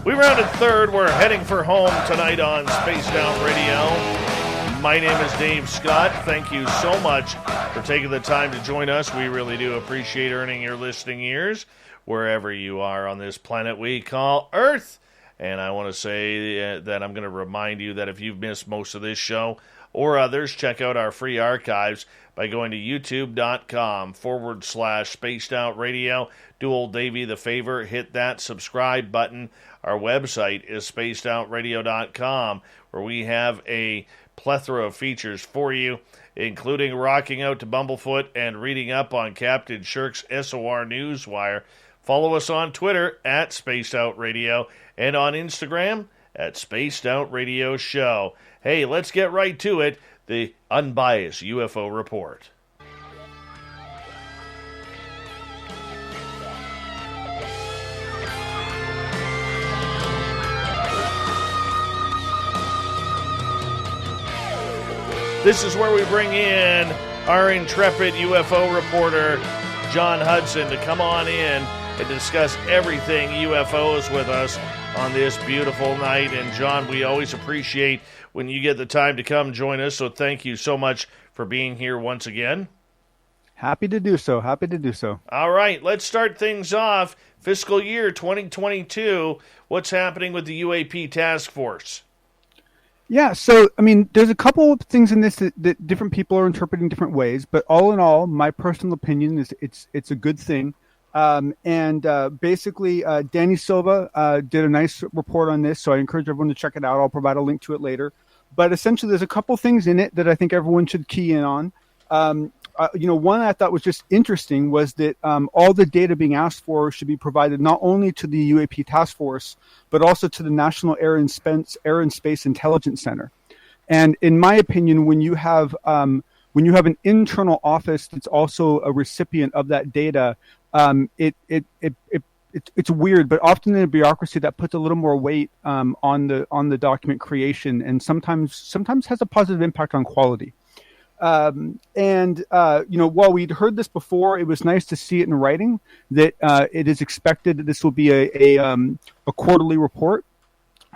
We rounded third. We're heading for home tonight on Spaced Out Radio. My name is Dave Scott. Thank you so much for taking the time to join us. We really do appreciate earning your listening ears wherever you are on this planet we call Earth. And I want to say that I'm going to remind you that if you've missed most of this show or others, check out our free archives by going to youtube.com/Spaced Out Radio. Do old Davey the favor, hit that subscribe button. Our website is spacedoutradio.com, where we have a plethora of features for you, including rocking out to Bumblefoot and reading up on Captain Shirk's SOR Newswire. Follow us on Twitter at Spaced Out Radio and on Instagram at Spaced Out Radio Show. Hey, let's get right to it. The unbiased UFO report. This is where we bring in our intrepid UFO reporter, John Hudson, to come on in and discuss everything UFOs with us on this beautiful night. And John, we always appreciate when you get the time to come join us, so thank you so much for being here once again. Happy to do so. Happy to do so. All right, let's start things off. Fiscal year 2022, what's happening with the UAP task force? Yeah, so I mean, there's a couple of things in this that different people are interpreting different ways, but all in all, my personal opinion is it's a good thing. Basically, Danny Silva did a nice report on this, so I encourage everyone to check it out. I'll provide a link to it later. But essentially, there's a couple things in it that I think everyone should key in on. One I thought was just interesting was that all the data being asked for should be provided not only to the UAP task force, but also to the National Air and Space Intelligence Center. And in my opinion, when you have an internal office that's also a recipient of that data, it's weird, but often in a bureaucracy that puts a little more weight on the document creation, and sometimes has a positive impact on quality. While we'd heard this before, it was nice to see it in writing that it is expected that this will be a quarterly report.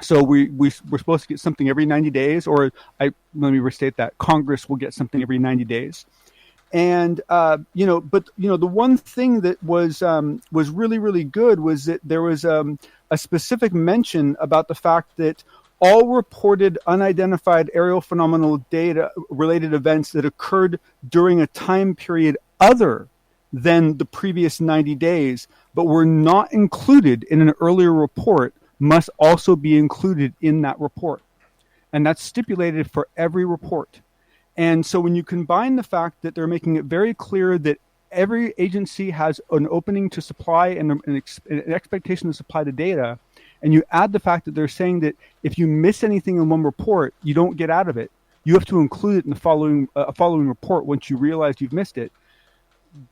So we're supposed to get something every 90 days, let me restate that. Congress will get something every 90 days. And, the one thing that was really, really good was that there was a specific mention about the fact that all reported unidentified aerial phenomenal data related events that occurred during a time period other than the previous 90 days, but were not included in an earlier report, must also be included in that report. And that's stipulated for every report. And so when you combine the fact that they're making it very clear that every agency has an opening to supply and an expectation to supply the data, and you add the fact that they're saying that if you miss anything in one report, you don't get out of it. You have to include it in the following report once you realize you've missed it.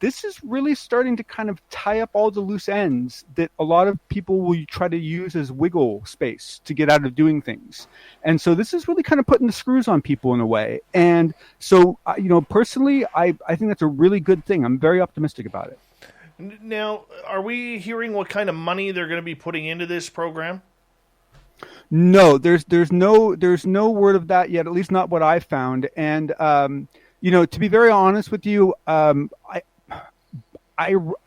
This is really starting to kind of tie up all the loose ends that a lot of people will try to use as wiggle space to get out of doing things. And so this is really kind of putting the screws on people in a way. And so, personally, I think that's a really good thing. I'm very optimistic about it. Now, are we hearing what kind of money they're going to be putting into this program? No, there's no word of that yet, at least not what I found. And to be very honest with you, I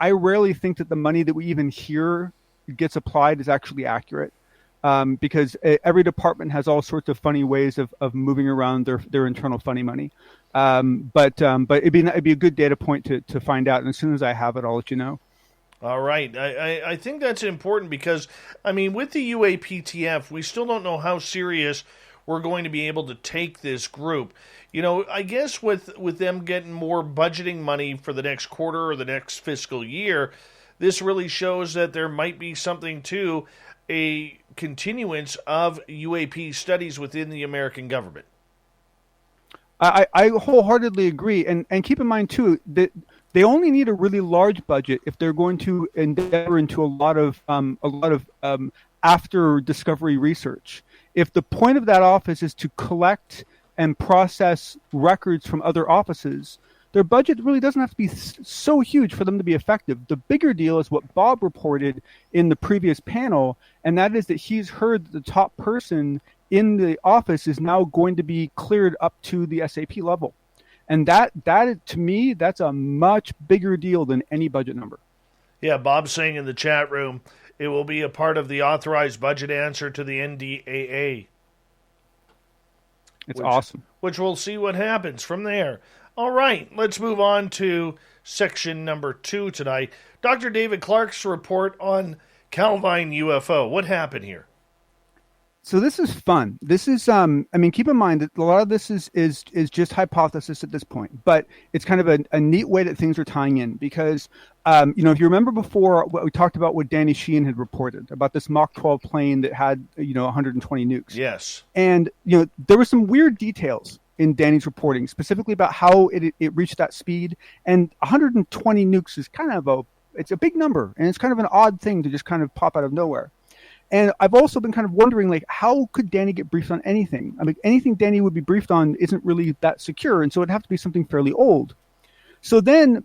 rarely think that the money that we even hear gets applied is actually accurate, because every department has all sorts of funny ways of moving around their internal funny money. But it'd be a good data point to find out. And as soon as I have it, I'll let you know. All right. I think that's important because, with the UAPTF, we still don't know how serious we're going to be able to take this group. I guess with them getting more budgeting money for the next quarter or the next fiscal year, this really shows that there might be something to a continuance of UAP studies within the American government. I wholeheartely agree, and keep in mind too that they only need a really large budget if they're going to endeavor into a lot of after discovery research. If the point of that office is to collect and process records from other offices, their budget really doesn't have to be so huge for them to be effective. The bigger deal is what Bob reported in the previous panel, and that is that he's heard that the top person in the office is now going to be cleared up to the SAP level. And that to me, that's a much bigger deal than any budget number. Yeah, Bob's saying in the chat room, it will be a part of the authorized budget answer to the NDAA. It's awesome. Which we'll see what happens from there. All right, let's move on to section number 2 tonight. Dr. David Clark's report on Calvine UFO. What happened here? So this is fun. This is, keep in mind that a lot of this is just hypothesis at this point, but it's kind of a neat way that things are tying in because, if you remember before, we talked about what Danny Sheehan had reported about this Mach 12 plane that had, 120 nukes. Yes. And, there were some weird details in Danny's reporting, specifically about how it reached that speed. And 120 nukes is kind of it's a big number, and it's kind of an odd thing to just kind of pop out of nowhere. And I've also been kind of wondering, how could Danny get briefed on anything? Anything Danny would be briefed on isn't really that secure, and so it'd have to be something fairly old. So then,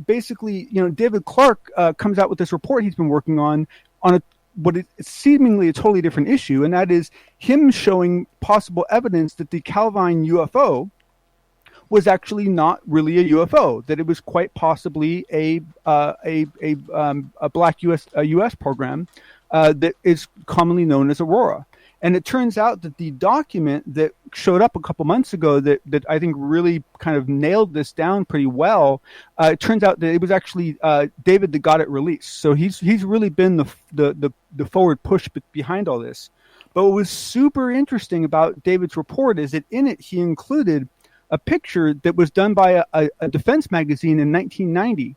basically, David Clark comes out with this report he's been working on what is seemingly a totally different issue, and that is him showing possible evidence that the Calvine UFO was actually not really a UFO, that it was quite possibly a black U.S. program that is commonly known as Aurora. And it turns out that the document that showed up a couple months ago that I think really kind of nailed this down pretty well, it turns out that it was actually David that got it released. So he's really been the forward push behind all this. But what was super interesting about David's report is that in it he included a picture that was done by a defense magazine in 1990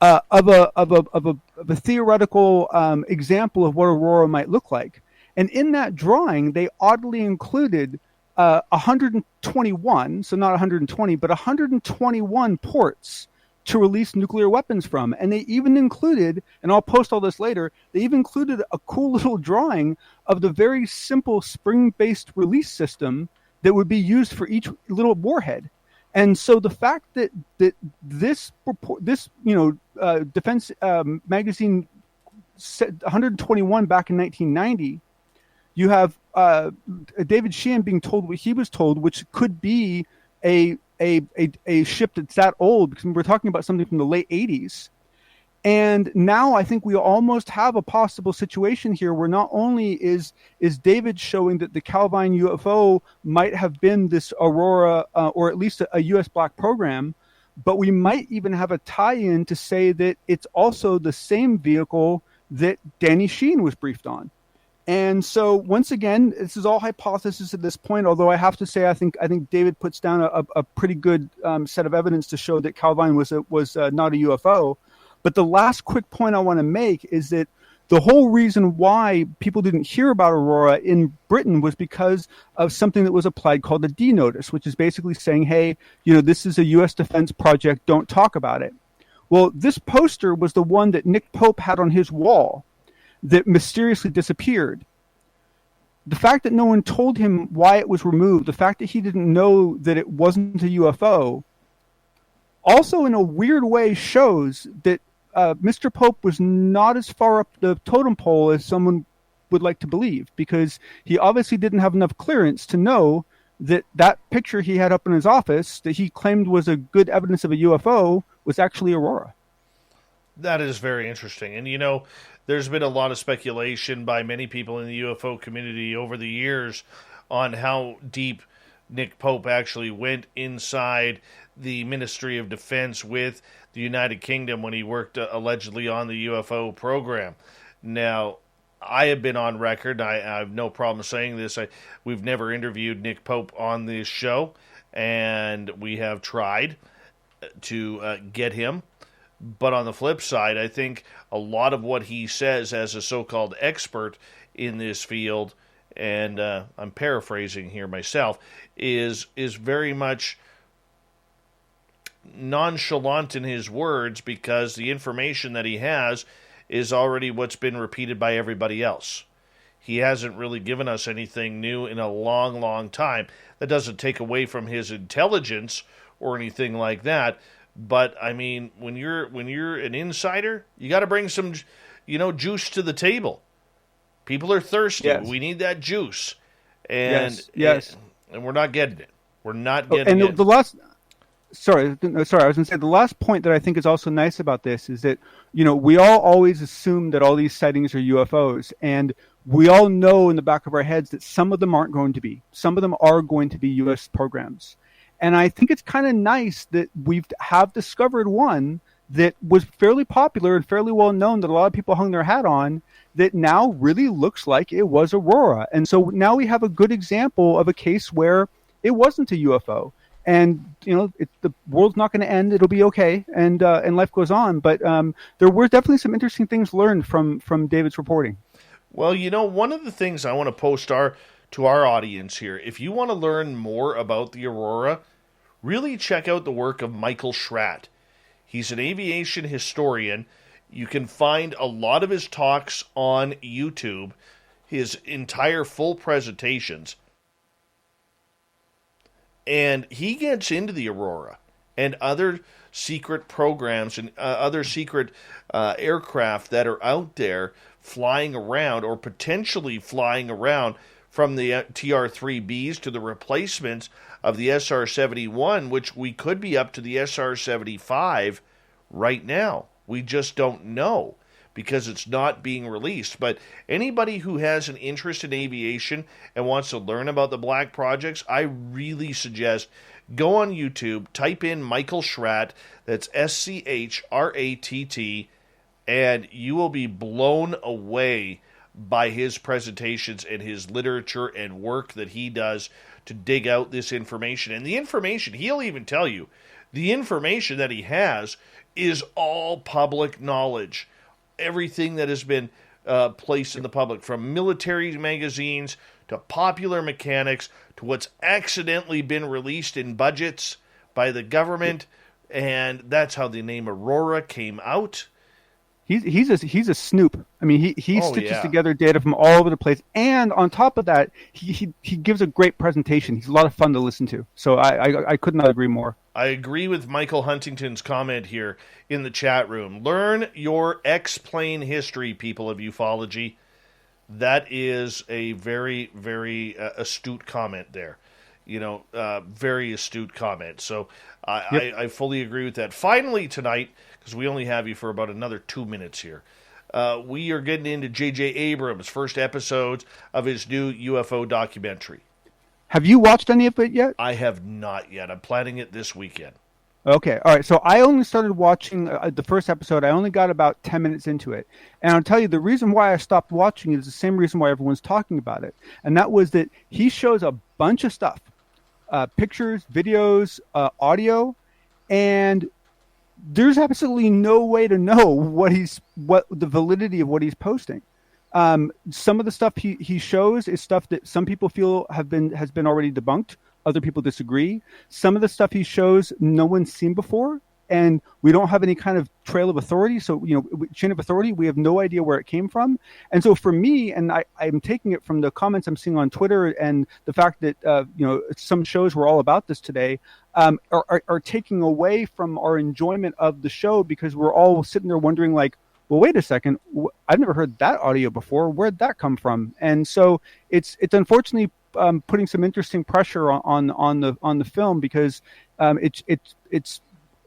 of a theoretical example of what aurora might look like. And in that drawing, they oddly included 121, so not 120, but 121 ports to release nuclear weapons from. And they even included, and I'll post all this later, they even included a cool little drawing of the very simple spring-based release system that would be used for each little warhead. And so the fact that this report, defense magazine said 121 back in 1990, you have David Sheehan being told what he was told, which could be a ship that's that old, because we're talking about something from the late 80s. And now I think we almost have a possible situation here where not only is David showing that the Calvine UFO might have been this Aurora, or at least a U.S. black program, but we might even have a tie-in to say that it's also the same vehicle that Danny Sheehan was briefed on. And so once again, this is all hypothesis at this point, although I have to say I think David puts down a pretty good set of evidence to show that Calvine was not a UFO. But the last quick point I want to make is that the whole reason why people didn't hear about Aurora in Britain was because of something that was applied called a D notice, which is basically saying, hey, this is a U.S. defense project, don't talk about it. Well, this poster was the one that Nick Pope had on his wall that mysteriously disappeared. The fact that no one told him why it was removed, the fact that he didn't know that it wasn't a UFO, also in a weird way shows that Mr. Pope was not as far up the totem pole as someone would like to believe, because he obviously didn't have enough clearance to know that picture he had up in his office that he claimed was a good evidence of a UFO was actually Aurora. That is very interesting. And, there's been a lot of speculation by many people in the UFO community over the years on how deep Nick Pope actually went inside the Ministry of Defense with the United Kingdom when he worked allegedly on the UFO program. Now, I have been on record, I have no problem saying this, we've never interviewed Nick Pope on this show, and we have tried to get him. But on the flip side, I think a lot of what he says as a so-called expert in this field, and I'm paraphrasing here myself, is very much nonchalant in his words, because the information that he has is already what's been repeated by everybody else. He hasn't really given us anything new in a long, long time. That doesn't take away from his intelligence or anything like that. But I mean, when you're an insider, you got to bring some, juice to the table. People are thirsty. Yes. We need that juice, and yes. And we're not getting it. We're not getting it. And the last, sorry, I was going to say the last point that I think is also nice about this is that we all always assume that all these sightings are UFOs, and we all know in the back of our heads that some of them aren't going to be. Some of them are going to be U.S. programs. And I think it's kind of nice that we have discovered one that was fairly popular and fairly well known that a lot of people hung their hat on, that now really looks like it was Aurora. And so now we have a good example of a case where it wasn't a UFO. And, the world's not going to end. It'll be okay. And life goes on. But there were definitely some interesting things learned from David's reporting. Well, one of the things I want to post to our audience here, if you want to learn more about the Aurora, really check out the work of Michael Schratt. He's an aviation historian. You can find a lot of his talks on YouTube, his entire full presentations. And he gets into the Aurora and other secret programs and other secret aircraft that are out there flying around or potentially flying around, from the TR-3Bs to the replacements of the SR-71, which we could be up to the SR-75 right now. We just don't know. because it's not being released. But anybody who has an interest in aviation and wants to learn about the black projects, I really suggest go on YouTube, type in Michael Schratt, that's Schratt, and you will be blown away by his presentations and his literature and work that he does to dig out this information. And the information, he'll even tell you, the information that he has is all public knowledge. Everything that has been placed in the public, from military magazines to popular mechanics to what's accidentally been released in budgets by the government, and that's how the name Aurora came out. He's a snoop. I mean, he stitches together data from all over the place, and on top of that, he gives a great presentation. He's a lot of fun to listen to. So I could not agree more. I agree with Michael Huntington's comment here in the chat room. Learn your X-plane history, people of ufology. That is a very, very astute comment there. Very astute comment. So I fully agree with that. Finally tonight, because we only have you for about another 2 minutes here, we are getting into J.J. Abrams' first episodes of his new UFO documentary. Have you watched any of it yet? I have not yet. I'm planning it this weekend. Okay, all right. So I only started watching the first episode. I only got about 10 minutes into it. And I'll tell you, the reason why I stopped watching it is the same reason why everyone's talking about it. And that was that he shows a bunch of stuff, pictures, videos, audio, and there's absolutely no way to know what the validity of what he's posting. Some of the stuff he shows is stuff that some people feel has been already debunked. Other people disagree. Some of the stuff he shows no one's seen before, and we don't have any kind of trail of authority. So, chain of authority, we have no idea where it came from. And so for me, and I'm taking it from the comments I'm seeing on Twitter and the fact that, some shows were all about this today, are taking away from our enjoyment of the show, because we're all sitting there wondering, like, well, wait a second, I've never heard that audio before. Where'd that come from? And so it's unfortunately putting some interesting pressure on the film, because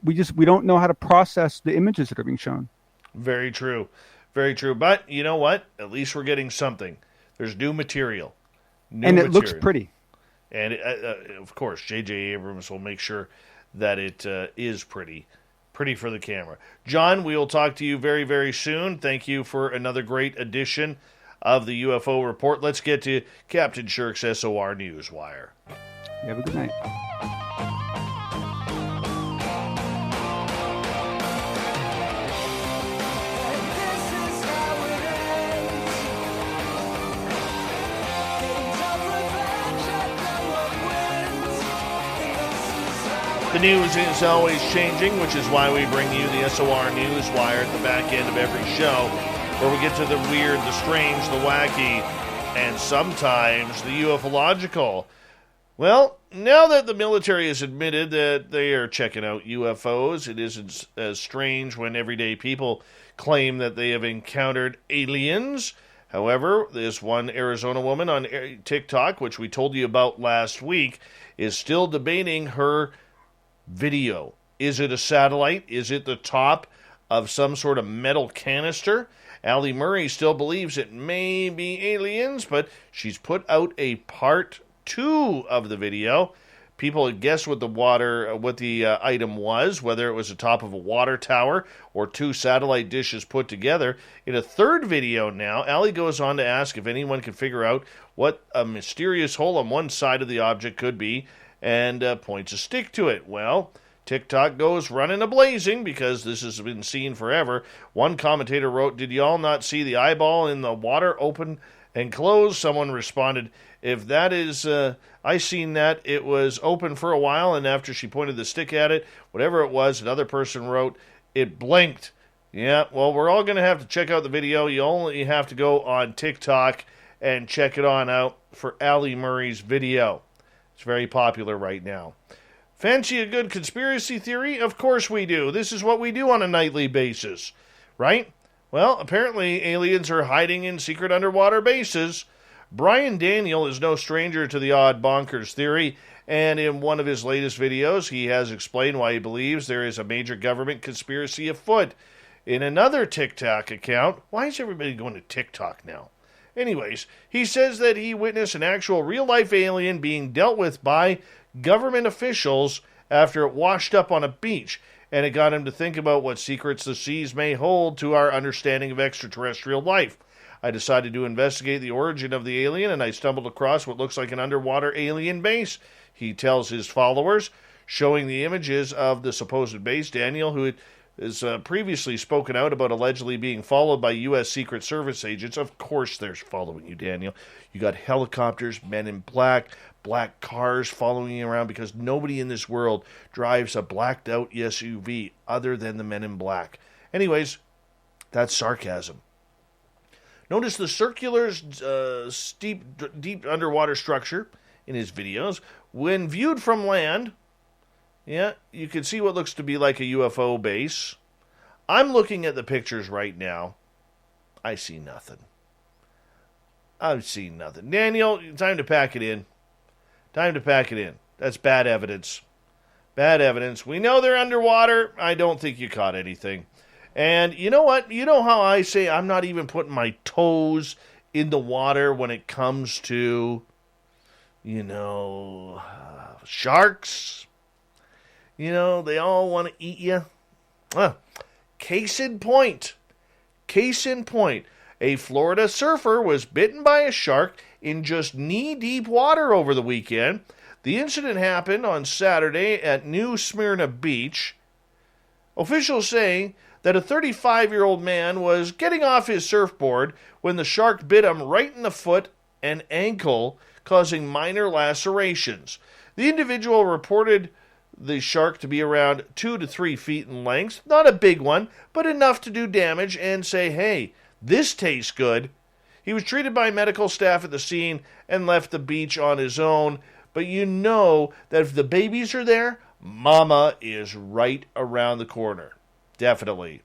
we don't know how to process the images that are being shown. Very true, very true. But you know what? At least we're getting something. There's new material, looks pretty. And of course, J.J. Abrams will make sure that it is pretty for the camera. John, we will talk to you very, very soon. Thank you for another great edition of the UFO Report. Let's get to Captain Shirk's SOR Newswire. You have a good night. The news is always changing, which is why we bring you the SOR Newswire at the back end of every show, where we get to the weird, the strange, the wacky, and sometimes the ufological. Well, now that the military has admitted that they are checking out UFOs, it isn't as strange when everyday people claim that they have encountered aliens. However, this one Arizona woman on TikTok, which we told you about last week, is still debating her video. Is it a satellite? Is it the top of some sort of metal canister? Allie Murray still believes it may be aliens, but she's put out a part 2 of the video. People had guessed what the item was, whether it was the top of a water tower or 2 satellite dishes put together. In a third video now, Allie goes on to ask if anyone can figure out what a mysterious hole on one side of the object could be, and points a stick to it. Well, TikTok goes running a-blazing because this has been seen forever. One commentator wrote, "Did y'all not see the eyeball in the water open and close?" Someone responded, "If that is, I seen that. It was open for a while, and after she pointed the stick at it, whatever it was," another person wrote, "it blinked." Yeah, well, we're all going to have to check out the video. You only have to go on TikTok and check it on out for Allie Murray's video. It's very popular right now. Fancy a good conspiracy theory? Of course we do. This is what we do on a nightly basis, right? Well, apparently aliens are hiding in secret underwater bases. Brian Daniel is no stranger to the odd bonkers theory, and in one of his latest videos, he has explained why he believes there is a major government conspiracy afoot. In another TikTok account, why is everybody going to TikTok now? Anyways, he says that he witnessed an actual real-life alien being dealt with by government officials after it washed up on a beach, and it got him to think about what secrets the seas may hold to our understanding of extraterrestrial life. I decided to investigate the origin of the alien, and I stumbled across what looks like an underwater alien base, he tells his followers, showing the images of the supposed base. Daniel, who has previously spoken out about allegedly being followed by U.S. Secret Service agents. Of course they're following you, Daniel. You got helicopters, men in black cars following you around, because nobody in this world drives a blacked-out SUV other than the men in black. Anyways, that's sarcasm. Notice the circular, deep underwater structure in his videos. When viewed from land, yeah, you can see what looks to be like a UFO base. I'm looking at the pictures right now. I see nothing. I've seen nothing. Daniel, time to pack it in. Time to pack it in. That's bad evidence. Bad evidence. We know they're underwater. I don't think you caught anything. And you know what? You know how I say I'm not even putting my toes in the water when it comes to, sharks? They all want to eat you. Case in point. A Florida surfer was bitten by a shark in just knee-deep water over the weekend. The incident happened on Saturday at New Smyrna Beach. Officials say that a 35-year-old man was getting off his surfboard when the shark bit him right in the foot and ankle, causing minor lacerations. The individual reported the shark to be around 2 to 3 feet in length. Not a big one, but enough to do damage and say, hey, this tastes good. He was treated by medical staff at the scene and left the beach on his own. But you know that if the babies are there, mama is right around the corner. Definitely.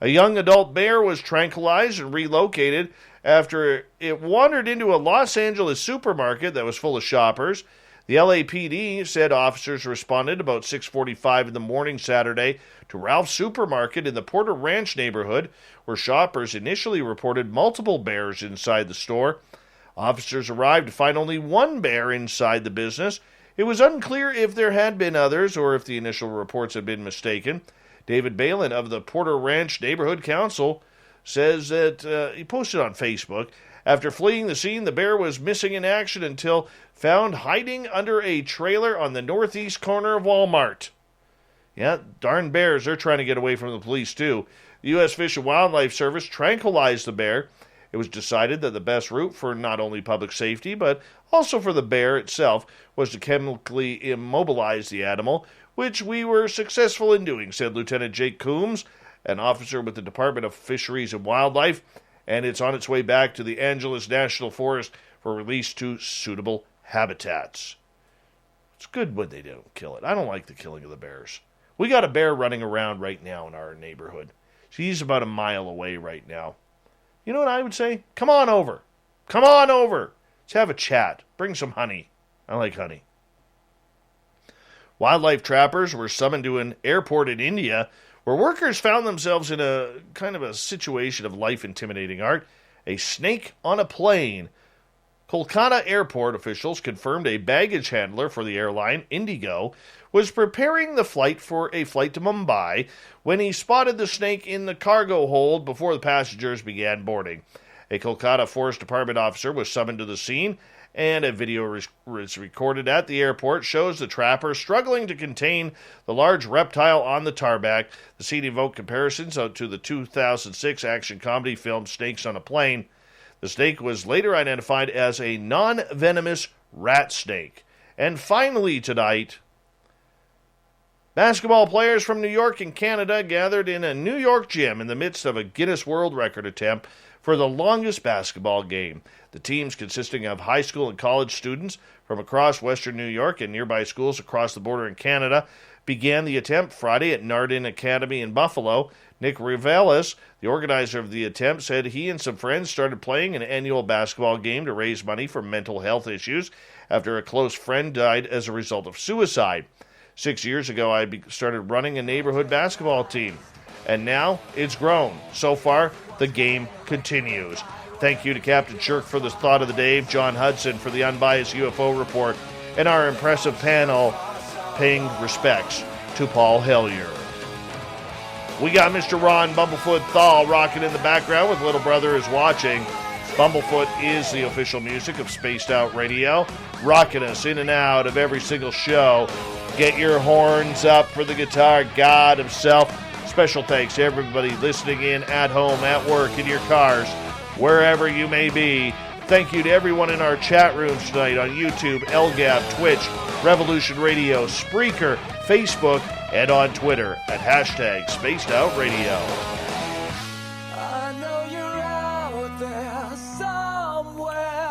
A young adult bear was tranquilized and relocated after it wandered into a Los Angeles supermarket that was full of shoppers. The LAPD said officers responded about 6:45 in the morning Saturday to Ralph's Supermarket in the Porter Ranch neighborhood, where shoppers initially reported multiple bears inside the store. Officers arrived to find only one bear inside the business. It was unclear if there had been others or if the initial reports had been mistaken. David Balin of the Porter Ranch Neighborhood Council says that he posted on Facebook, after fleeing the scene, the bear was missing in action until found hiding under a trailer on the northeast corner of Walmart. Yeah, darn bears, they're trying to get away from the police too. The U.S. Fish and Wildlife Service tranquilized the bear. It was decided that the best route for not only public safety, but also for the bear itself, was to chemically immobilize the animal, which we were successful in doing, said Lieutenant Jake Coombs, an officer with the Department of Fisheries and Wildlife, and it's on its way back to the Angeles National Forest for release to suitable habitats. It's good when they don't kill it. I don't like the killing of the bears. We got a bear running around right now in our neighborhood. He's about a mile away right now. You know what I would say? Come on over. Come on over. Let's have a chat. Bring some honey. I like honey. Wildlife trappers were summoned to an airport in India where workers found themselves in a kind of a situation of life-intimidating art. A snake on a plane. Kolkata airport officials confirmed a baggage handler for the airline, Indigo, was preparing the flight for a flight to Mumbai when he spotted the snake in the cargo hold before the passengers began boarding. A Kolkata Forest Department officer was summoned to the scene, and a video was recorded at the airport shows the trapper struggling to contain the large reptile on the tarmac. The scene evoked comparisons to the 2006 action comedy film Snakes on a Plane. The snake was later identified as a non-venomous rat snake. And finally tonight, basketball players from New York and Canada gathered in a New York gym in the midst of a Guinness World Record attempt for the longest basketball game. The teams, consisting of high school and college students from across western New York and nearby schools across the border in Canada, began the attempt Friday at Nardin Academy in Buffalo. Nick Rivelis, the organizer of the attempt, said he and some friends started playing an annual basketball game to raise money for mental health issues after a close friend died as a result of suicide. 6 years ago, I started running a neighborhood basketball team. and now it's grown. So far, the game continues. Thank you to Captain Shirk for the thought of the day, John Hudson for the unbiased UFO report, and our impressive panel paying respects to Paul Hellyer. We got Mr. Ron Bumblefoot Thal rocking in the background with Little Brother is Watching. Bumblefoot is the official music of Spaced Out Radio, rocking us in and out of every single show. Get your horns up for the guitar god himself. Special thanks to everybody listening in at home, at work, in your cars, wherever you may be. Thank you to everyone in our chat rooms tonight on YouTube, LGAB, Twitch, Revolution Radio, Spreaker, Facebook, and on Twitter at hashtag Spaced Out Radio.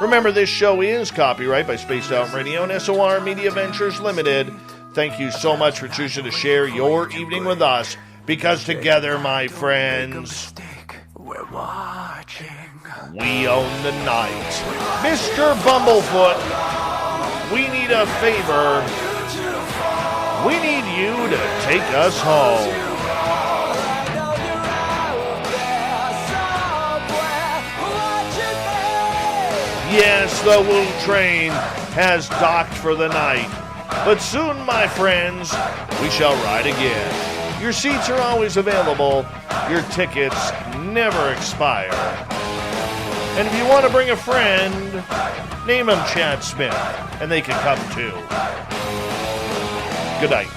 Remember, this show is copyright by Spaced Out Radio and SOR Media Ventures Limited. Thank you so much for choosing to share your evening with us, because together, my friends, we're watching. We own the night. Mr. Bumblefoot, we need a favor. We need you to take us home. Yes, the Woo train has docked for the night. But soon, my friends, we shall ride again. Your seats are always available. Your tickets never expire. And if you want to bring a friend, name him Chad Smith, and they can come too. Good night.